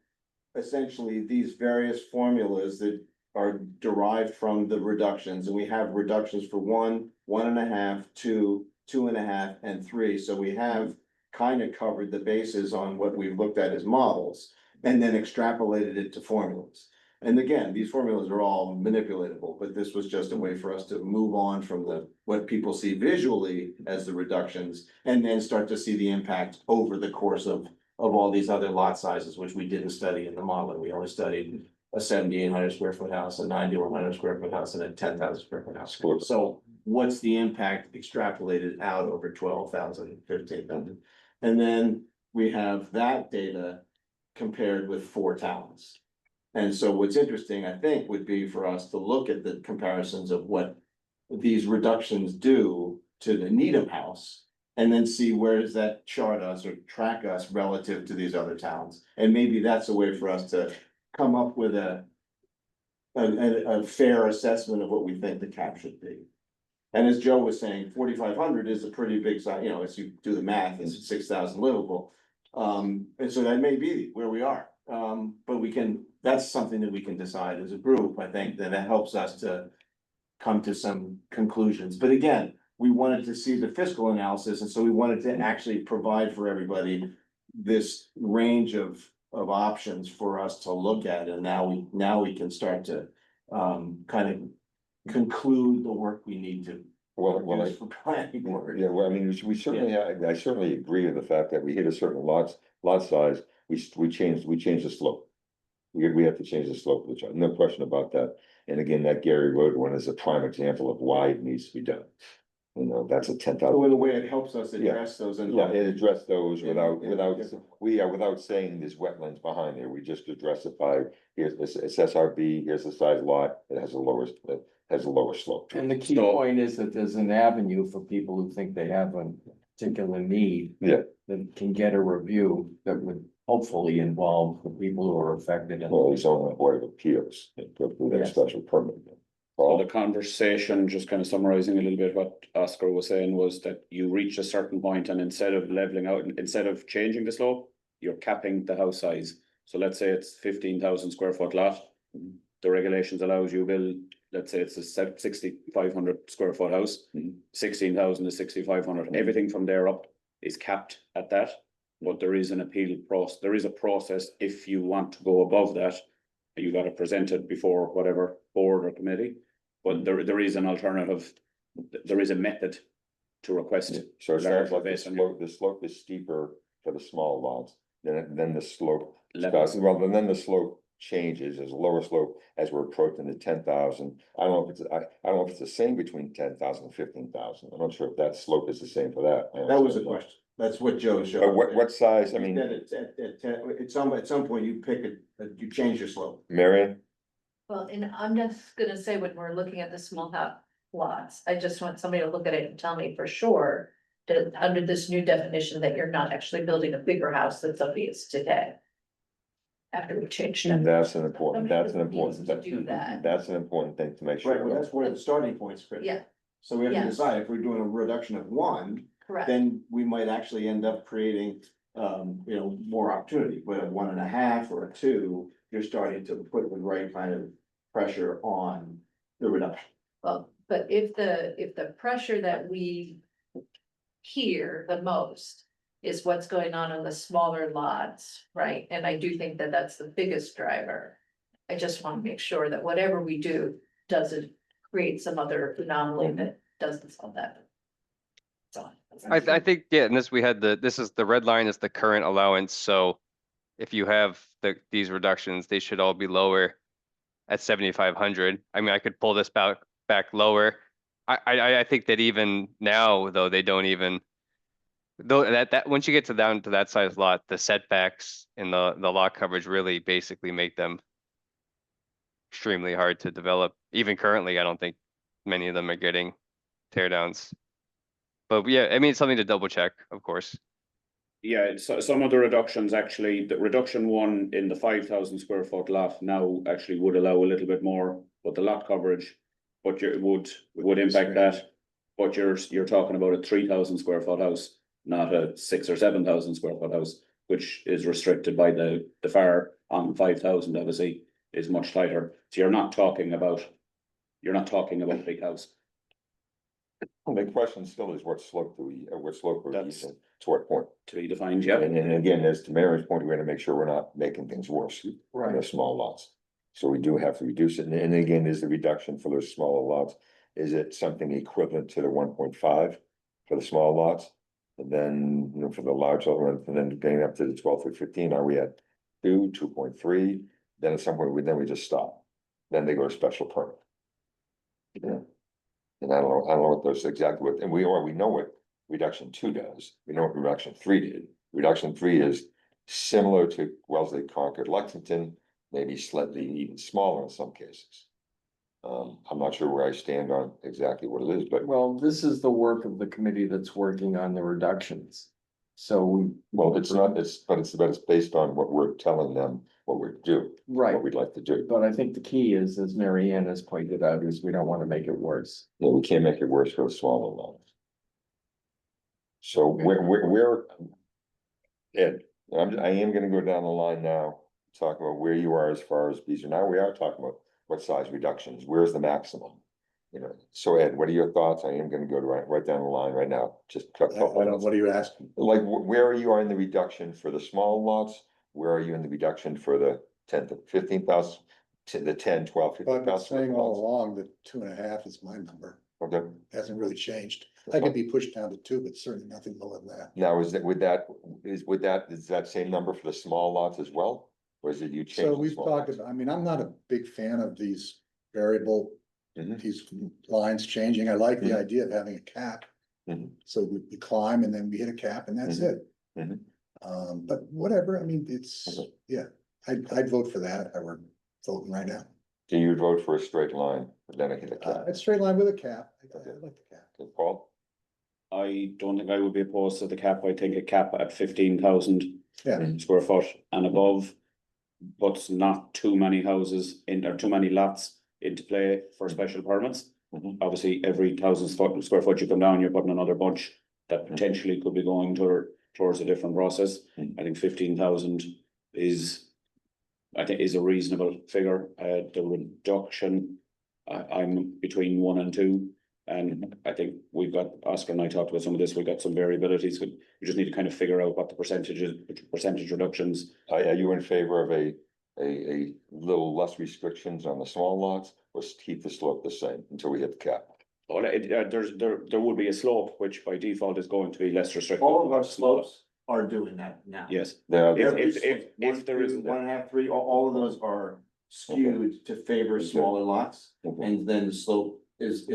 essentially these various formulas that are derived from the reductions, and we have reductions for 1, 1.5, 2, 2.5, and 3. So we have kind of covered the bases on what we've looked at as models and then extrapolated it to formulas. And again, these formulas are all manipulatable, but this was just a way for us to move on from what people see visually as the reductions and then start to see the impact over the course of all these other lot sizes, which we didn't study in the modeling. We only studied a 7,800 square foot house, a 9,100 square foot house, and a 10,000 square foot house. So what's the impact extrapolated out over 12,000, 15,000? And then we have that data compared with 4 towns. And so what's interesting, I think, would be for us to look at the comparisons of what these reductions do to the Needham house. And then see where does that chart us or track us relative to these other towns. And maybe that's a way for us to come up with a fair assessment of what we think the cap should be. And as Joe was saying, 4,500 is a pretty big size, as you do the math, it's 6,000 livable. And so that may be where we are. But that's something that we can decide as a group. I think that helps us to come to some conclusions. But again, we wanted to see the fiscal analysis, and so we wanted to actually provide for everybody this range of options for us to look at, and now we can start to kind of conclude the work we need to. Well, for planning board. Yeah, well, I mean, we certainly, I certainly agree with the fact that we hit a certain lot size, we changed the slope. We have to change the slope of the chart, no question about that. And again, that Gary Road one is a prime example of why it needs to be done. That's a 10,000. So in a way, it helps us address those. And address those without saying there's wetlands behind there. We just address it by, it's SRB, here's the size lot, it has a lower slope. And the key point is that there's an avenue for people who think they have a particular need. Yeah. That can get a review that would hopefully involve the people who are affected. Well, he's on the Board of Appeals, go through that special permit. So the conversation, just kind of summarizing a little bit what Oscar was saying, was that you reach a certain point and instead of leveling out, instead of changing the slope, you're capping the house size. So let's say it's 15,000 square foot lot. The regulations allows you build, let's say it's a 6,500 square foot house, 16,000 to 6,500. Everything from there up is capped at that. But there is an appeal process. There is a process if you want to go above that. You got to present it before whatever board or committee. But there is an alternative. There is a method to request. So it sounds like the slope is steeper for the small lots, then the slope starts, then the slope changes, there's a lower slope as we're approaching the 10,000. I don't know if it's the same between 10,000 and 15,000. I'm not sure if that slope is the same for that. That was the question. That's what Joe showed. What size, I mean. At some point you you change your slope. Marion? Well, and I'm just gonna say, when we're looking at the small house lots, I just want somebody to look at it and tell me for sure that under this new definition that you're not actually building a bigger house than somebody is today. After we changed it. That's an important thing to make sure. Right, well, that's where the starting point's critical. Yeah. So we have to Yeah. decide if we're doing a reduction of 1, Correct. then we might actually end up creating, more opportunity, but a 1.5 or a 2, you're starting to put the right kind of pressure on the reduction. Well, but if the pressure that we hear the most is what's going on the smaller lots, right? And I do think that that's the biggest driver. I just want to make sure that whatever we do doesn't create some other anomaly that doesn't solve that. I think, yeah, and this is the red line is the current allowance, so if you have these reductions, they should all be lower at 7,500. I mean, I could pull this back lower. I think that even now, though, they don't even, though that once you get down to that size lot, the setbacks in the lot coverage really basically make them extremely hard to develop. Even currently, I don't think many of them are getting tear downs. But yeah, I mean, it's something to double check, of course. Yeah, so some of the reductions actually, the reduction 1 in the 5,000 square foot lot now actually would allow a little bit more, but the lot coverage, but it would impact that. but you're talking about a 3,000 square foot house, not a 6,000 or 7,000 square foot house, which is restricted by the FAR on 5,000, obviously, is much tighter. So you're not talking about a big house. The question still is what slope do we, what slope are we That's- using, to what point? To be defined, yeah. And again, as to Mary's point, we're gonna make sure we're not making things worse on Right. the small lots. So we do have to reduce it, and again, is the reduction for those smaller lots, is it something equivalent to the 1.5 for the small lots? And then, you know, for the large ones, and then getting up to the 12 through 15, are we at 2.3? Then at some point, we just stop, then they go to special permit. Yeah. And I don't know what those exactly what, and we know what reduction 2 does, we know what reduction 3 did. Reduction 3 is similar to Wellesley, Concord, Lexington, maybe slightly even smaller in some cases. I'm not sure where I stand on exactly what it is, but Well, this is the work of the committee that's working on the reductions. So we, well, it's not, but it's based on what we're telling them, what we're doing, right, what we'd like to do. but I think the key is, as Mary Ann has pointed out, is we don't want to make it worse. Yeah, we can't make it worse for the smaller lots. So where, Ed, I am gonna go down the line now, talk about where you are as far as these, now we are talking about what size reductions, where's the maximum? You know, so Ed, what are your thoughts? I am gonna go to right down the line right now, just. I don't, what are you asking? Like, where are you in the reduction for the small lots? Where are you in the reduction for the 10 to 15,000? To the 10, 12, But I've been 15,000? saying all along that 2.5 is my number, Okay, hasn't really changed. I could be pushed down to 2, but certainly nothing lower than that. now is that same number for the small lots as well? Or is it you change? So the we've small talked lots? about, I mean, I'm not a big fan of these variable, Mhm. these lines changing. I like the Mhm. idea of having a cap. Mhm. So we climb and then we hit a cap and that's it. Mhm. But whatever, I mean, it's, Okay. yeah, I'd vote for that if I were voting right now. Do you vote for a straight line, but then I hit a cap? It's straight line with a cap. I like the cap. Okay, Paul? I don't think I would be opposed to the cap. I think a cap at 15,000 Yeah. square foot and above puts not too many houses in, or too many lots into play for special permits. Mhm. Obviously, every 1,000 square foot you come down, you're putting another bunch that potentially could be going towards a different process. Mhm. I think 15,000 is, I think, is a reasonable figure. The reduction, I'm between 1 and 2. And I think we've got, Oscar and I talked about some of this, we've got some variabilities, we just need to kind of figure out what the percentage reductions. Are you in favor of a little less restrictions on the small lots, or keep the slope the same until we hit the cap? Well, there would be a slope, which by default is going to be less restrictive. All of our slopes are doing that now. Yes, Now, if there isn't. 1.5, 3, all of those are skewed to favor smaller lots, Okay. and then the slope is,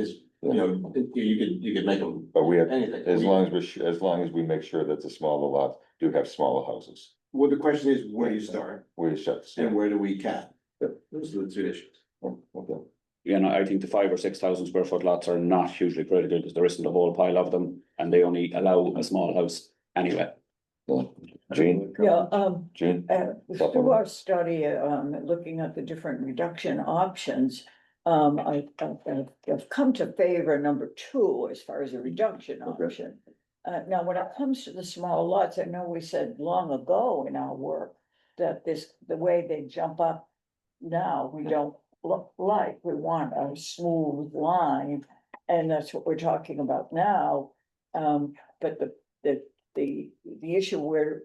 you know, you could make them but we have, anything. as long as we make sure that the smaller lots do have smaller houses, Well, the question is, where do you start we shut. and where do we cap? Yep. Those are the two issues. Okay. Yeah, no, I think the 5,000 or 6,000 square foot lots are not hugely critical because there isn't a whole pile of them and they only allow a small house anyway. Jean? Jean? Through our study, looking at the different reduction options, I've come to favor number 2 as far as a reduction Okay. option. Now, when it comes to the small lots, I know we said long ago in our work that the way they jump up now, we don't look like, we want a smooth line, and that's what we're talking about now. But the issue we're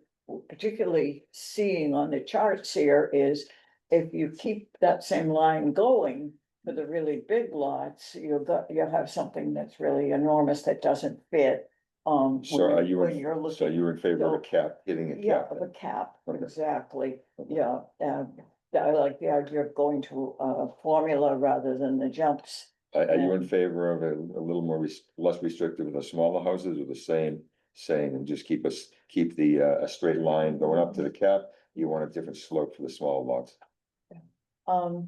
particularly seeing on the charts here is if you keep that same line going for the really big lots, you'll have something that's really enormous that doesn't fit. So are you, when you're so looking, you're in favor of a cap, hitting a yeah, cap? of a cap, Okay. exactly, yeah. I like the idea of going to a formula rather than the jumps. Are you in favor of a little more, less restrictive in the smaller houses, or the same, saying, and just keep a straight line going up to the cap? You want a different slope for the small lots? I'm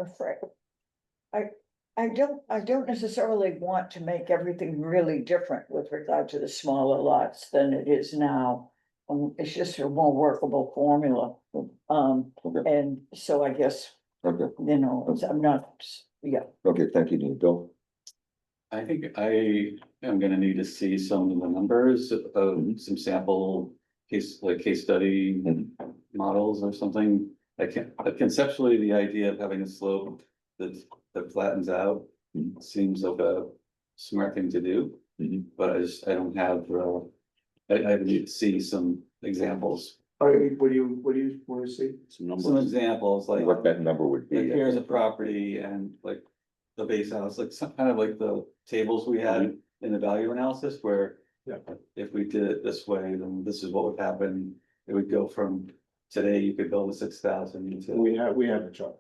afraid. I don't necessarily want to make everything really different with regard to the smaller lots than it is now. It's just a more workable formula. Okay. And so I guess Okay, you know, I'm not, yeah. okay, thank you, Dean. Bill? I think I am gonna need to see some of the numbers of some sample case study models or something. I can conceptually, the idea of having a slope that flattens out seems like a smart thing to do. But I don't have, I need to see some examples. What do you wanna see? Some examples, like What that number would be. here's a property and like the base house, like some kind of like the tables we had in the value analysis where Yeah. if we did it this way, then this is what would happen. It would go from today, you could build a 6,000 to. We have a chart.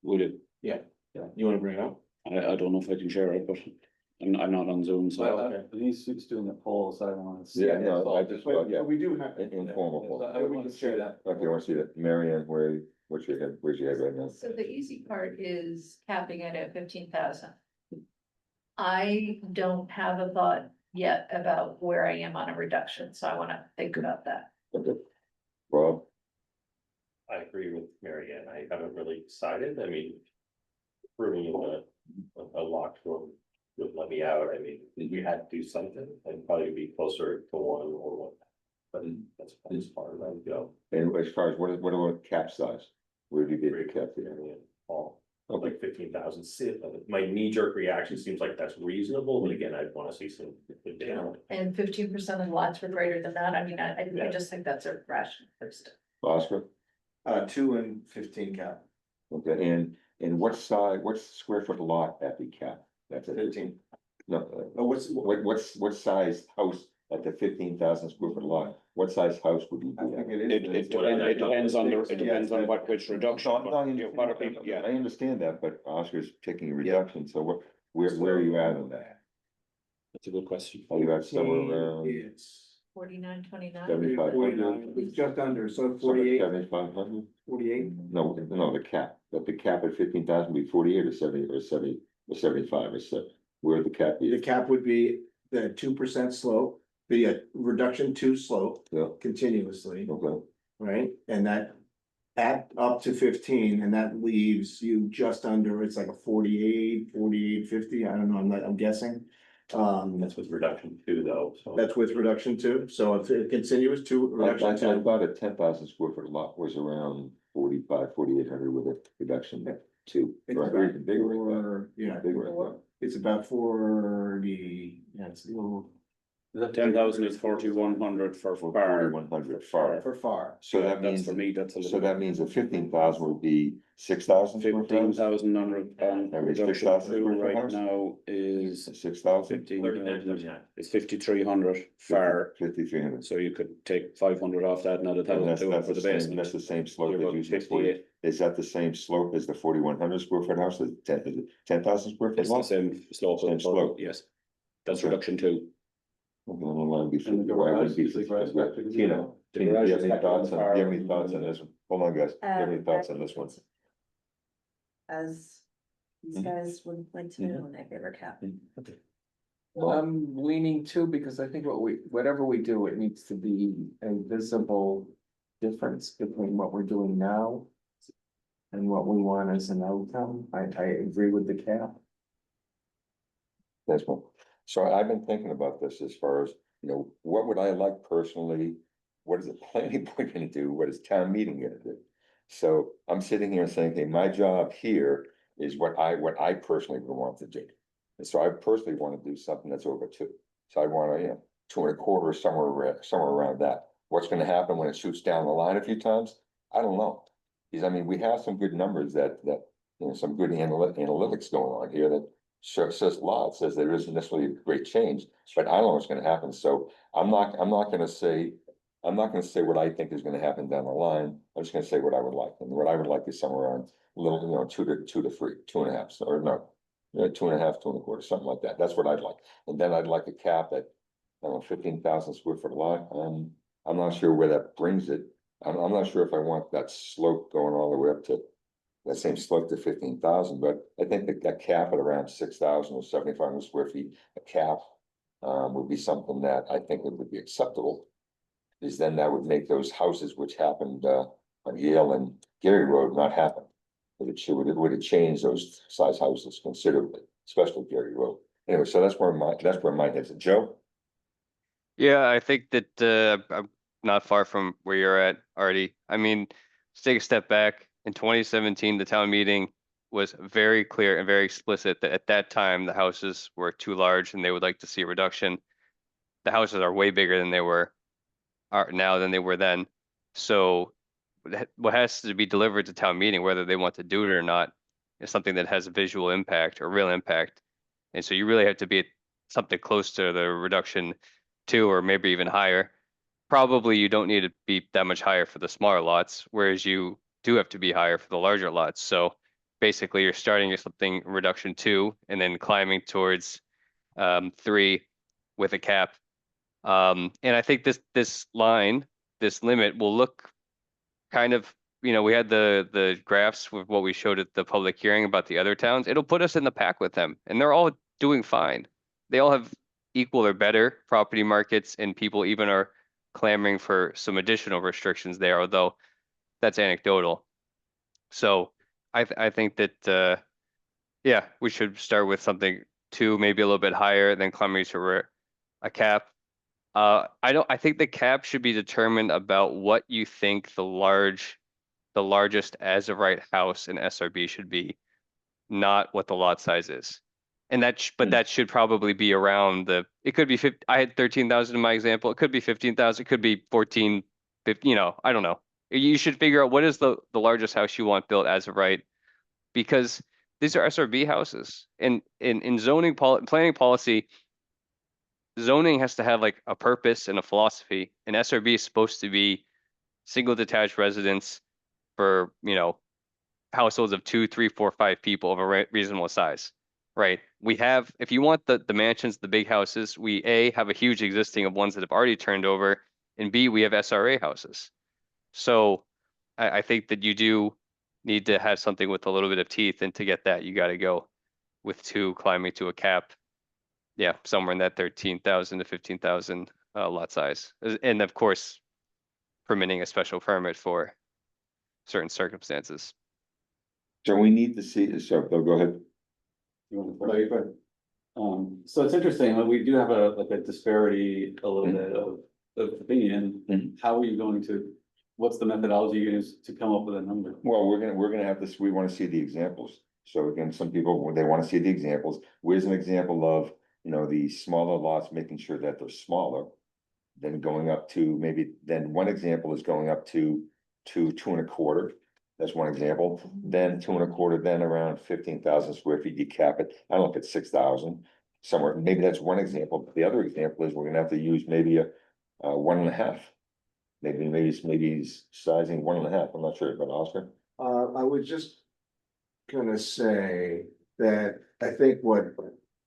We did. Yeah. Yeah. You wanna bring it up? I don't know if I can share it, but I'm not on Zoom, so. Well, he's doing the polls, I don't wanna see. Yeah, it. no, I just, well, yeah, But we do have. informal. poll. I would want to share that. Okay, I want to see that. Marianne, where's your head right now? So the easy part is capping it at 15,000. I don't have a thought yet about where I am on a reduction, so I wanna think about that. Okay. Rob? I agree with Mary Ann. I haven't really decided. I mean, proving a locked room would let me out. I mean, if we had to do something, I'd probably be closer to 1 or 1. But that's as far as I would go. And as far as what about cap size? Where do you get your cap there? Mary Ann, Paul, Okay, like 15,000. My knee jerk reaction seems like that's reasonable, but again, I'd want to see some down. And 15% of lots were greater than that. I mean, I just think that's a rational first. Oscar? 2 and 15 cap. Okay, and what size, what's square foot lot at the cap? That's at 15. No, what size house at the 15,000 square foot lot? What size house would you I be think at? It depends on which reduction. No, but, no, you know, what are people- yeah. I understand that, but Oscar's taking a reduction, so where are you at on that? That's a good question. Are you at somewhere around It's 49.29. 7,500? it's just under, so 48, 7,500? 48. No, the cap, the cap at 15,000 be 48 or 70 or 70 or 75 or so. Where the cap The is? cap would be the 2% slope, the reduction to slope Yeah, continuously, okay. right? And that at up to 15, and that leaves you just under, it's like a 48, 50, I don't know, I'm guessing. That's with reduction too, though, so. That's with reduction two, so if it continues to I reduction two. thought a 10,000 square foot lot was around 4,800 with a reduction to. It's or about even bigger like that. yeah, Bigger like that. it's about 40, yeah, it's a little 10,000 is 4,100 for far. 4,100 far. for far. So that That's means, for me, that's a so little. that means a 15,000 would be 6,000 square foot house? 15,000 on Every reduction 6,000 two square foot right house? now is 6,000? 15,000. It's 5,300 far, 5,300. so you could take 500 off that, another And 1,000 that's, to it that's for the the same, basement. that's the same slope You're as about using 58. Is that the same slope as the 4,100 square foot house, is it 10,000 square foot It's the lot? same slope. Same slope. Yes. That's Okay. reduction two. Okay, I don't wanna be And the why would garage it be is the garage back to the- Tina, The Tina, do you garage have is any back on thoughts the on, far do you have any end. thoughts on this one? Hold on, guys, do you have any thoughts on this one? As these Mhm. guys would like to know when they give her cap. I'm leaning too, because I think whatever we do, it needs to be a visible difference between what we're doing now and what we want as an outcome. I agree with the cap. That's one. So I've been thinking about this as far as, what would I like personally? What is the planning board gonna do? What is town meeting gonna do? So I'm sitting here saying, hey, my job here is what I personally would want to do. And so I personally wanna do something that's over 2. So I wanna, 2.25, somewhere around that. What's gonna happen when it shoots down the line a few times? I don't know. Because I mean, we have some good numbers that, some good analytics going on here that says there isn't necessarily a great change, but I don't know what's gonna happen, so I'm not gonna say what I think is gonna happen down the line, I'm just gonna say what I would like, and what I would like is somewhere around a little, 2 to 3, 2.5, or no. 2.5, 2.25, something like that, that's what I'd like, and then I'd like a cap at, I don't know, 15,000 square foot lot, I'm not sure where that brings it. I'm not sure if I want that slope going all the way up to that same slope to 15,000, but I think that cap at around 6,000 or 7,500 square feet, a cap would be something that I think would be acceptable. Because then that would make those houses which happened on Yale and Gary Road not happen. would it change those size houses considerably, especially Gary Road. Anyway, so that's where my head's at. Joe? Yeah, I think that I'm not far from where you're at, Artie. I mean, let's take a step back. In 2017, the town meeting was very clear and very explicit that at that time, the houses were too large and they would like to see a reduction. The houses are way bigger than they were are now than they were then. So what has to be delivered to town meeting, whether they want to do it or not, is something that has a visual impact or real impact. And so you really have to be at something close to the reduction 2 or maybe even higher. Probably you don't need to be that much higher for the smaller lots, whereas you do have to be higher for the larger lots. So basically you're starting at something reduction 2 and then climbing towards 3 with a cap. And I think this limit will look kind of, we had the graphs with what we showed at the public hearing about the other towns. It'll put us in the pack with them, and they're all doing fine. They all have equal or better property markets, and people even are clamoring for some additional restrictions there, although that's anecdotal. So I think that yeah, we should start with something 2, maybe a little bit higher, then climbing to a cap. I think the cap should be determined about what you think the largest as of right house in SRB should be, not what the lot size is. And but that should probably be around it could be 50, I had 13,000 in my example. It could be 15,000, it could be 14, 50, I don't know. You should figure out what is the largest house you want built as of right, because these are SRB houses. And in planning policy, zoning has to have like a purpose and a philosophy, and SRB is supposed to be single detached residence for, households of 2, 3, 4, 5 people of a reasonable size, right? We have, if you want the mansions, the big houses, we have a huge existing of ones that have already turned over, and B, we have SRA houses. So I think that you do need to have something with a little bit of teeth, and to get that, you got to go with 2 climbing to a cap. Yeah, somewhere in that 13,000 to 15,000 lot size. And of course, permitting a special permit for certain circumstances. So we need to see, so go ahead. You want to, no, you're good. So it's interesting, like, we do have a disparity, a little bit of opinion. How are you going to, what's the methodology you use to come up with a number? Well, we're gonna have this, we wanna see the examples. So again, some people, they wanna see the examples. Where's an example of, the smaller lots, making sure that they're smaller. Then going up to then one example is going up to 2.25. That's one example. Then 2.25, then around 15,000 square feet, you cap it. I don't know if it's 6,000 somewhere. Maybe that's one example. But the other example is we're gonna have to use maybe a 1.5. Maybe sizing 1.5. I'm not sure, but Oscar. I was just gonna say that I think what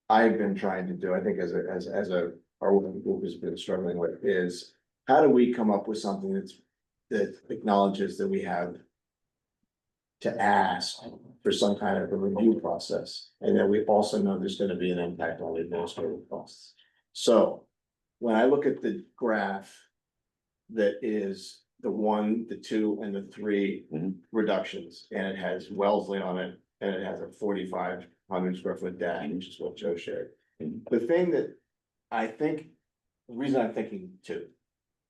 I've been trying to do, I think as our working group has been struggling with, is how do we come up with something that acknowledges that we have to ask for some kind of a review process, and that we also know there's gonna be an impact on the administrative costs. So when I look at the graph that is the 1, the 2, and the 3 reductions, and it has Wellesley on it, and it has a 4,500 square foot deck, which is what Joe shared. The thing that I think, the reason I'm thinking 2,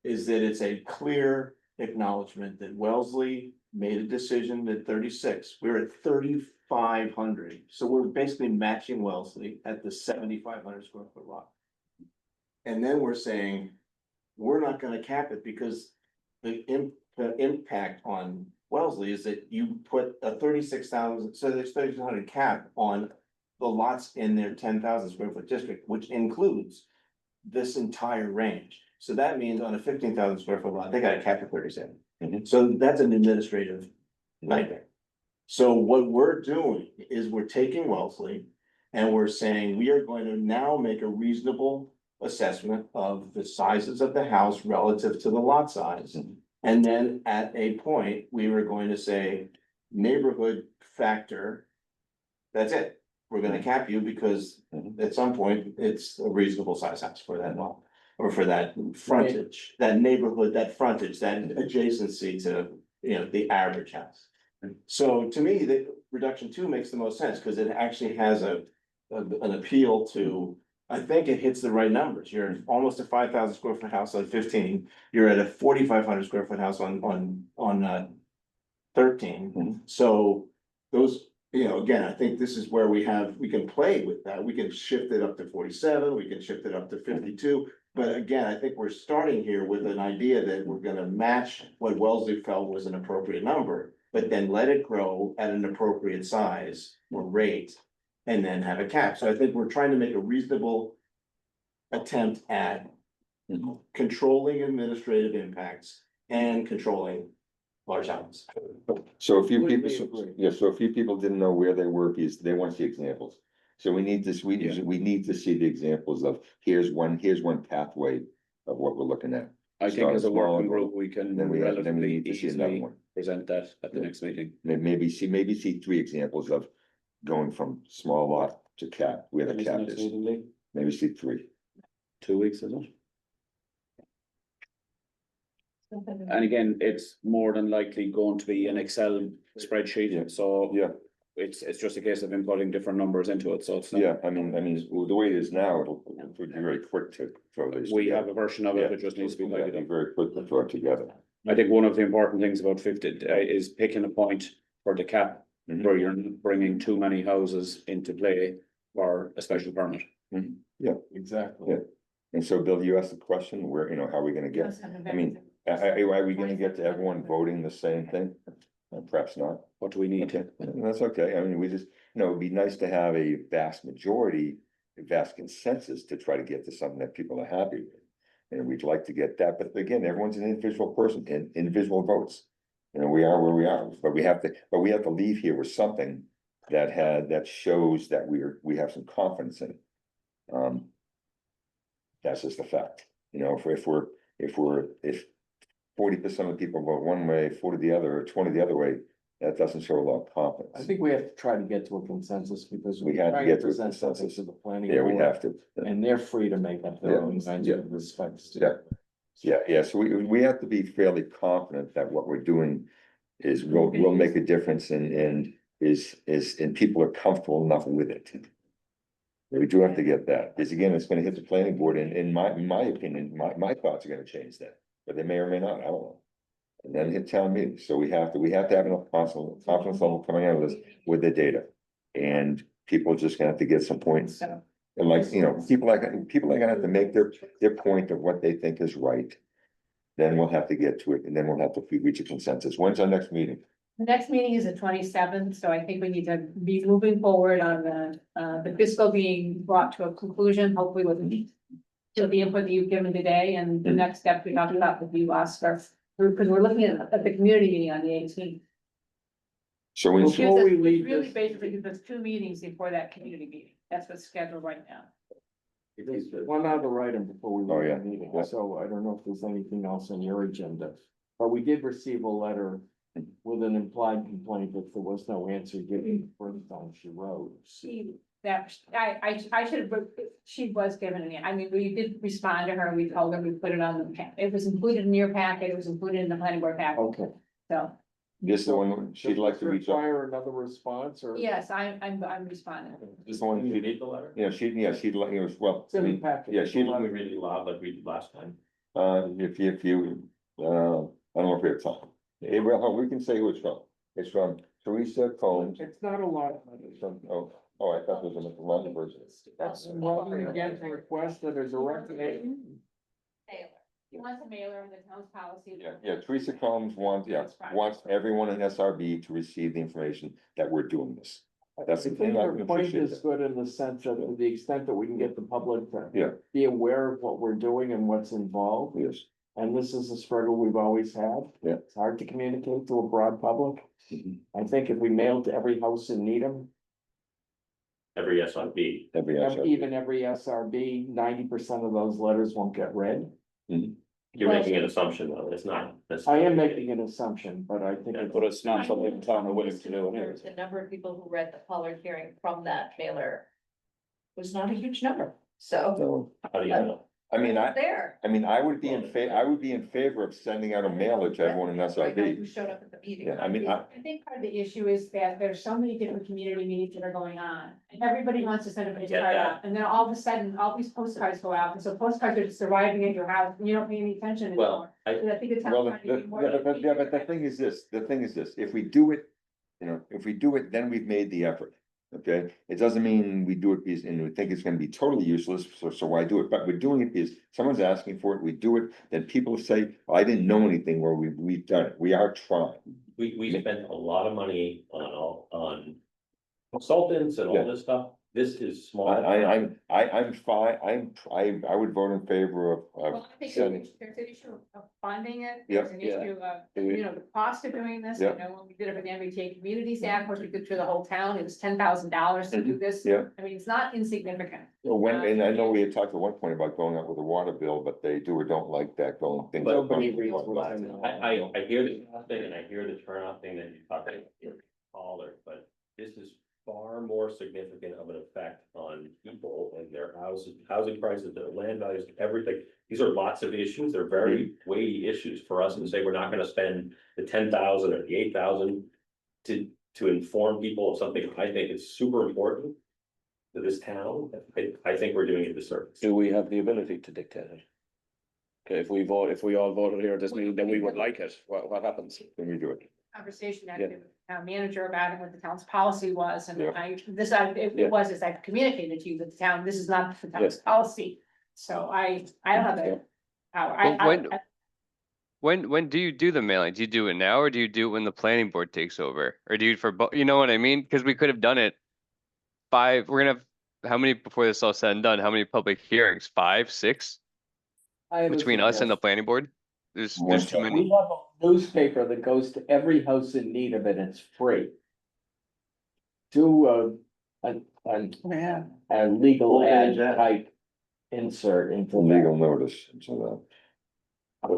is that it's a clear acknowledgement that Wellesley made a decision at 36, we're at 3,500. So we're basically matching Wellesley at the 7,500 square foot lot. And then we're saying, we're not gonna cap it because the impact on Wellesley is that you put a 36,000, so there's 3,600 cap on the lots in their 10,000 square foot district, which includes this entire range. So that means on a 15,000 square foot lot, they got a cap of 37. So that's an administrative nightmare. So what we're doing is we're taking Wellesley and we're saying we are going to now make a reasonable assessment of the sizes of the house relative to the lot size. And then at a point, we were going to say neighborhood factor. That's it. We're gonna cap you because at some point, it's a reasonable size house for that lot. Or for that frontage, that neighborhood, that frontage, that adjacency to, the average house. So to me, the reduction two makes the most sense, because it actually has an appeal to, I think it hits the right numbers. You're almost a 5,000 square foot house on 15, you're at a 4,500 square foot house on 13. So those, you know, again, I think this is where we can play with that. We can shift it up to 47, we can shift it up to 52. But again, I think we're starting here with an idea that we're gonna match what Wellesley felt was an appropriate number, but then let it grow at an appropriate size or rate, and then have a cap. So I think we're trying to make a reasonable attempt at controlling administrative impacts and controlling large houses. So a few people, Completely agree. yeah, so a few people didn't know where they were because they want to see examples. So we need this, we need to see the examples of, here's one pathway of what we're looking at. I think Start as a small, working group, we can Then we relatively need to see another easily one. present that at the next meeting. Maybe see 3 examples of going from small lot to cap, where the cap is. Maybe see 3. 2 weeks, is it? And again, it's more than likely going to be an Excel spreadsheet, so. Yeah. It's just a case of inputting different numbers into it, so it's not. Yeah, I mean, the way it is now, it'll be very quick to throw these. We have together. a version of it, it just needs to be Yeah, like. very quick to throw it together. I think one of the important things about 50 is picking a point for the cap, where you're not bringing too many houses into play for a special permit. Yeah, Exactly. Yeah. and so Bill, you asked the question, where, you know, how are we gonna get, I mean, are we gonna get to everyone voting the same thing? Perhaps not. What do we need? Okay, that's okay. I mean, we just, you know, it'd be nice to have a vast majority, a vast consensus to try to get to something that people are happy with. And we'd like to get that, but again, everyone's an individual person and individual votes. You know, we are where we are, but we have to leave here with something that shows that we have some confidence in it. That's just a fact, you know, if 40% of the people vote one way, 40 the other, or 20 the other way, that doesn't show a lot of confidence. I think we have to try to get to a consensus because We we're have to trying get to to a present something consensus. to the planning. Yeah, we board, have to. And they're free to make up their own kinds of respects. Yeah, so we have to be fairly confident that what we're doing is will make a difference and people are comfortable enough with it. We do have to get that, because again, it's gonna hit the planning board, and in my opinion, my thoughts are gonna change that, but they may or may not, I don't know. And then hit town meeting, so we have to have enough confidence level coming out of this with the data. And people are just gonna have to get some points. And like, you know, people are gonna have to make their point of what they think is right. Then we'll have to get to it, and then we'll have to reach a consensus. When's our next meeting? The next meeting is the 27th, so I think we need to be moving forward on the fiscal being brought to a conclusion, hopefully with the input that you've given today, and the next step we talked about with you, Oscar. Because we're looking at the community meeting on the 18th. So we. Before we It's leave really this- basically, there's 2 meetings before that community meeting. That's what's scheduled right now. There's one other item before we Oh, leave yeah. the meeting, Yeah. so I don't know if there's anything else on your agenda. But we did receive a letter with an implied complaint that there was no answer given the first time she wrote. I should have, she was given an, I mean, we did respond to her, we told her, we put it on the, it was included in your packet, it was included in the planning board packet, Okay. so. This is the one she'd like to reach out. Require another response or? Yes, I'm responding. This is the one You need the letter? Yeah, she'd like, it was, well, It's in the packet. yeah, she'd, We read it loud like we did last time. if you, I don't know if we have time. Well, we can say who it's from. It's from Teresa Combs. It's not a lot. It's from, oh, I thought it was a long version. That's one again to request that is a recommendation. He wants a mailer in the town's policy. Yeah, Teresa Combs wants everyone in SRB to receive the information that we're doing this. That's I the think thing. I our can point appreciate is that. good in the sense that to the extent that we can get the public Yeah. to be aware of what we're doing and what's involved. Yes. And this is a struggle we've always had. Yeah. It's hard to communicate to a broad public. I think if we mailed to every house in Needham, Every SIB. even every SRB, 90% of those letters won't get read. You're making an assumption though, it's not. I am making an assumption, but I think. But it's not something the town are willing to do anyways. The number of people who read the public hearing from that mailer was not a huge number, so. So, How do you know? I mean, There. I would be I would be in favor of sending out a mailer to everyone in Who SID. showed up at the meeting. Yeah, I mean, I think part of the issue is that there's so many different community meetings that are going on. And everybody wants to send a Get postcard that. out, and then all of a sudden, all these postcards go out, and so postcards are just arriving at your house, and you don't pay any attention Well, anymore. And I think it's. Well, but the thing is this, if we do it, if we do it, then we've made the effort. Okay, it doesn't mean we do it because, and we think it's gonna be totally useless, so why do it? But we're doing it because someone's asking for it, we do it, then people say, well, I didn't know anything, where we've done it, we are trying. we spent a lot of money on consultants and all this stuff. This is small. I'm fine, I would vote in favor of Well, I think sending. there's an issue of funding it, Yep. there's an Yeah. issue of, the cost of doing this, Yep. when we did it with the MBTA Communities Act, which we did through the whole town, it was $10,000 to do this. Yeah. I mean, it's not insignificant. Well, and I know we had talked at one point about going up with a water bill, but they do or don't like that going thing. But- Nobody agrees with I hear the thing and I hear the turnout thing that you talked about, caller, but this is far more significant of an effect on people and their housing prices, their land values, everything. These are lots of issues. They're very weighty issues for us to say, we're not gonna spend the 10,000 or the 8,000 to inform people of something I think is super important to this town. I think we're doing it a disservice. Do we have the ability to dictate it? Okay, if we all voted here at this meeting, then we would like it, what happens? Then we do it. Conversation actually with the town manager about it, what the town's policy was, and Yeah. it Yeah. was, as I've communicated to you, that the town, this is not the town's policy. So I don't have that. When do you do the mailing? Do you do it now or do you do it when the planning board takes over? Or do you for both, you know what I mean? Cause we could have done it. We're gonna have, how many before this all said and done, how many public hearings? 5, 6? Between us and the planning board? There's too We many. have a newspaper that goes to every house in need of it, and it's free. Do a legal ad type insert into Legal notice, so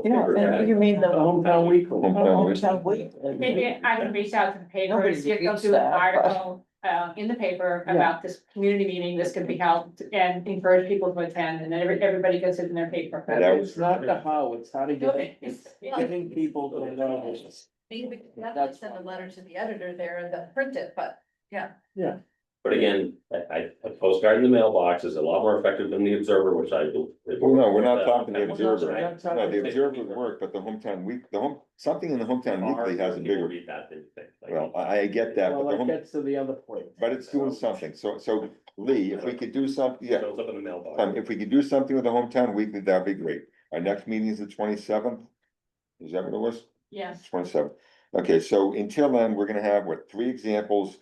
Yeah, and you mean the Hometown Weekly. Hometown Weekly. Maybe I can reach out to the paper, Nobody see if they'll reads do an that, but- article, in the paper Yeah. about this community meeting, this could be held, and encourage people to attend, and then everybody gets it in their paper. And it's not the how, it's how to get, Okay. it's getting people to know. Maybe we could definitely send a letter to the editor there and then print it, but yeah. But again, a postcard in the mailbox is a lot more effective than the Observer, which I do. Well, no, we're not talking the Observer. Right. No, the Observer would work, but the Hometown Week, something in the Hometown Weekly has a People bigger, read that than you think. Like, well, I get that, but Well, the that home, gets to the other point. but it's doing something. So Lee, if we could do something, yeah. Shows up in the mailbox. If we could do something with the Hometown Weekly, that'd be great. Our next meeting is the 27th. Is that what it was? Yes. 27th. Okay, so until then, we're gonna have what, three examples,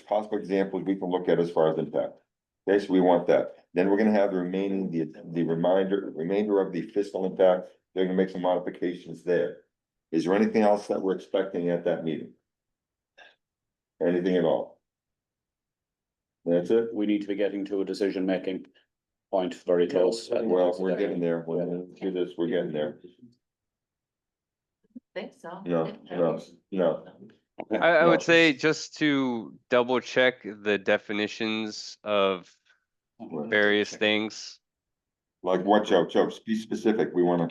possible examples we can look at as far as impact. Okay, so we want that. Then we're gonna have the remaining, the remainder of the fiscal impact. They're gonna make some modifications there. Is there anything else that we're expecting at that meeting? Anything at all? That's it? We need to be getting to a decision-making point very close. Well, we're getting there. We'll do this, we're getting there. Think so. No. I would No. say just to double check the definitions of various things. Like what, Joe? Joe, be specific. We wanna.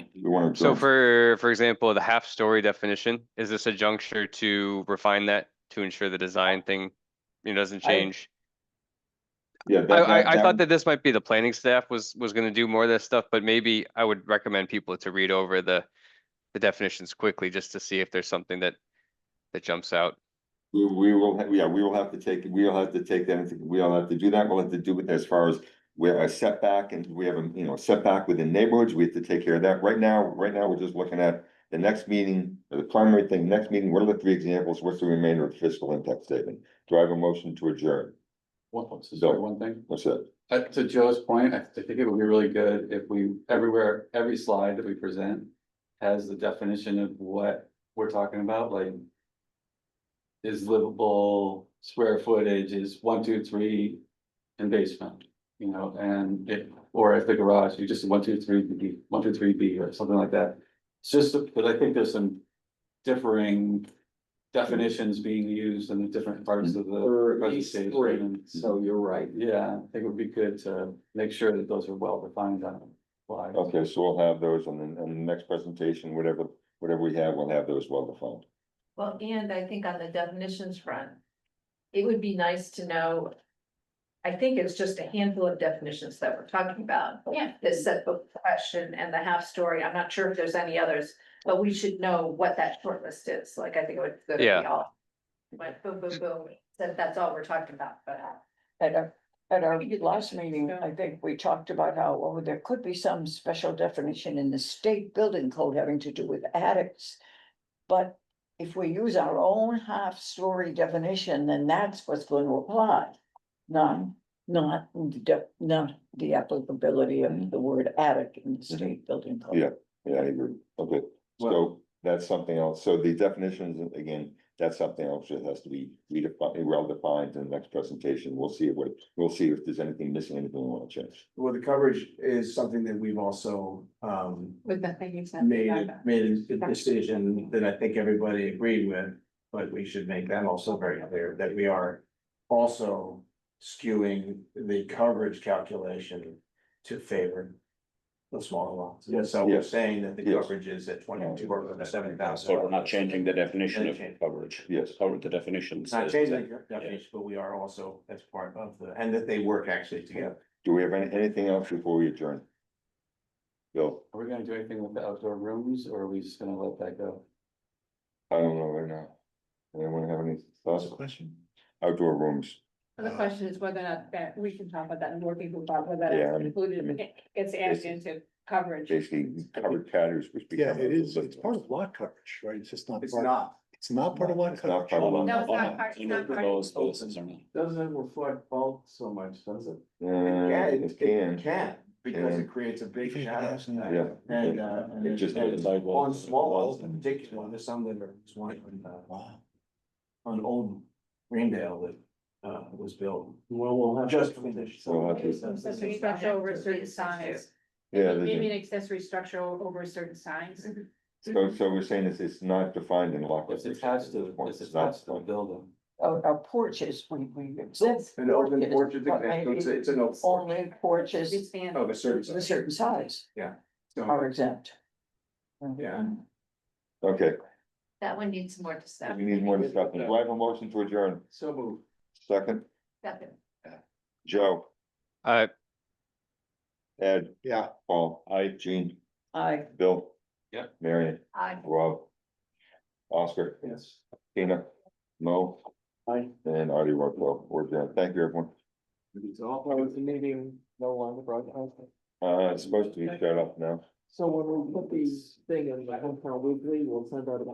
So for example, the half-story definition, is this a juncture to refine that to ensure the design thing, doesn't change? Yeah. I thought that this might be the planning staff was gonna do more of this stuff, but maybe I would recommend people to read over the definitions quickly just to see if there's something that jumps out. We will have to take that, we'll have to do that, we'll have to do it as far as we're a setback and we have a setback within neighborhoods, we have to take care of that. Right now, we're just looking at the next meeting, the primary thing, next meeting, what are the three examples, what's the remainder of the fiscal impact statement? Do I have a motion to adjourn? One thing. What's that? To Joe's point, I think it would be really good if every slide that we present has the definition of what we're talking about, like. Is livable square footage is 1, 2, 3 in basement, and if the garage, you just 1, 2, 3, B, 1, 2, 3, B or something like that. It's just because I think there's some differing definitions being used in the different parts of the presentation. So you're right. Yeah, I think it would be good to make sure that those are well defined on Fly. Okay, so we'll have those on the next presentation, whatever we have, we'll have those well defined. Well, and I think on the definitions front, it would be nice to know. I think it's just a handful of definitions that we're talking about. Yeah. The set book question and the half story. I'm not sure if there's any others, but we should know what that short list is. Like, I think it would be Yeah. all. Went boom, boom, boom, that's all we're talking about, but. At our last meeting, I think we talked about how, oh, there could be some special definition in the state building code having to do with attics. But if we use our own half-story definition, then that's what's going to apply. Not the applicability of the word attic in the state building code. Yeah. Yeah, I agree. Okay, so that's something else. So the definitions, again, that's something else that has to be redefined, well defined in the next presentation. We'll see if there's anything missing, anything we want to change. Well, the coverage is something that we've also, With the thing you said. made a decision that I think everybody agreed with. But we should make that also very clear that we are also skewing the coverage calculation to favor the smaller lots. Yes. So we're Yes. saying that the Yes. coverage is at 22 or 7,000. So we're not changing the definition of coverage. Yes. Cover the definition. It's not says changing that- the definition, but we are also, as part of the, and that they work actually together. Do we have anything else before we adjourn? Bill, Are we gonna do anything with the outdoor rooms, or are we just gonna let that go? I don't know right now. Anyone have any thoughts? Question? Outdoor rooms, The question is whether or not that, we can talk about that, and more people talk about that, Yeah, I it's mean, included, it's added into coverage. basically covered patios, which Yeah, become. it is, it's part of lot coverage, right? It's just not. It's part- not. It's not part of lot It's not coverage. part of lot. No, it's not part, it's not part. Those are not. Doesn't reflect bulk so much, does it? Yeah, It can. because Yeah. it creates a big Yeah. shadow. Yeah. And It just and doesn't- on small walls in particular, there's some that are, there's one Wow. on Old Greendale that was built. Well, we'll have. Just finished. We'll have to- Accessory structure over a certain size. Yeah, Maybe there's an accessory structure over a certain size. so we're saying it's not defined in lot. It's attached to, it's attached to the building. Our porches, we. An open porch is, but so maybe it's an open. only porches Be standard. Of a certain of a size. certain size So, are exempt. yeah. Okay, That one needs some more discussion. we need more discussion. Do I have a motion to adjourn? So move. Second, Second. Joe, Ed, Yeah. Paul, Gene, I. Bill. Yeah. Marion, Aye. Rob. Oscar, Yes. Tina, Mo. Aye. And Artie Rockwell. We're done. Thank you, everyone. So how is the meeting no longer broadcast? It's supposed to be shut off now. So when we put the thing in the hometown weekly, we'll send out a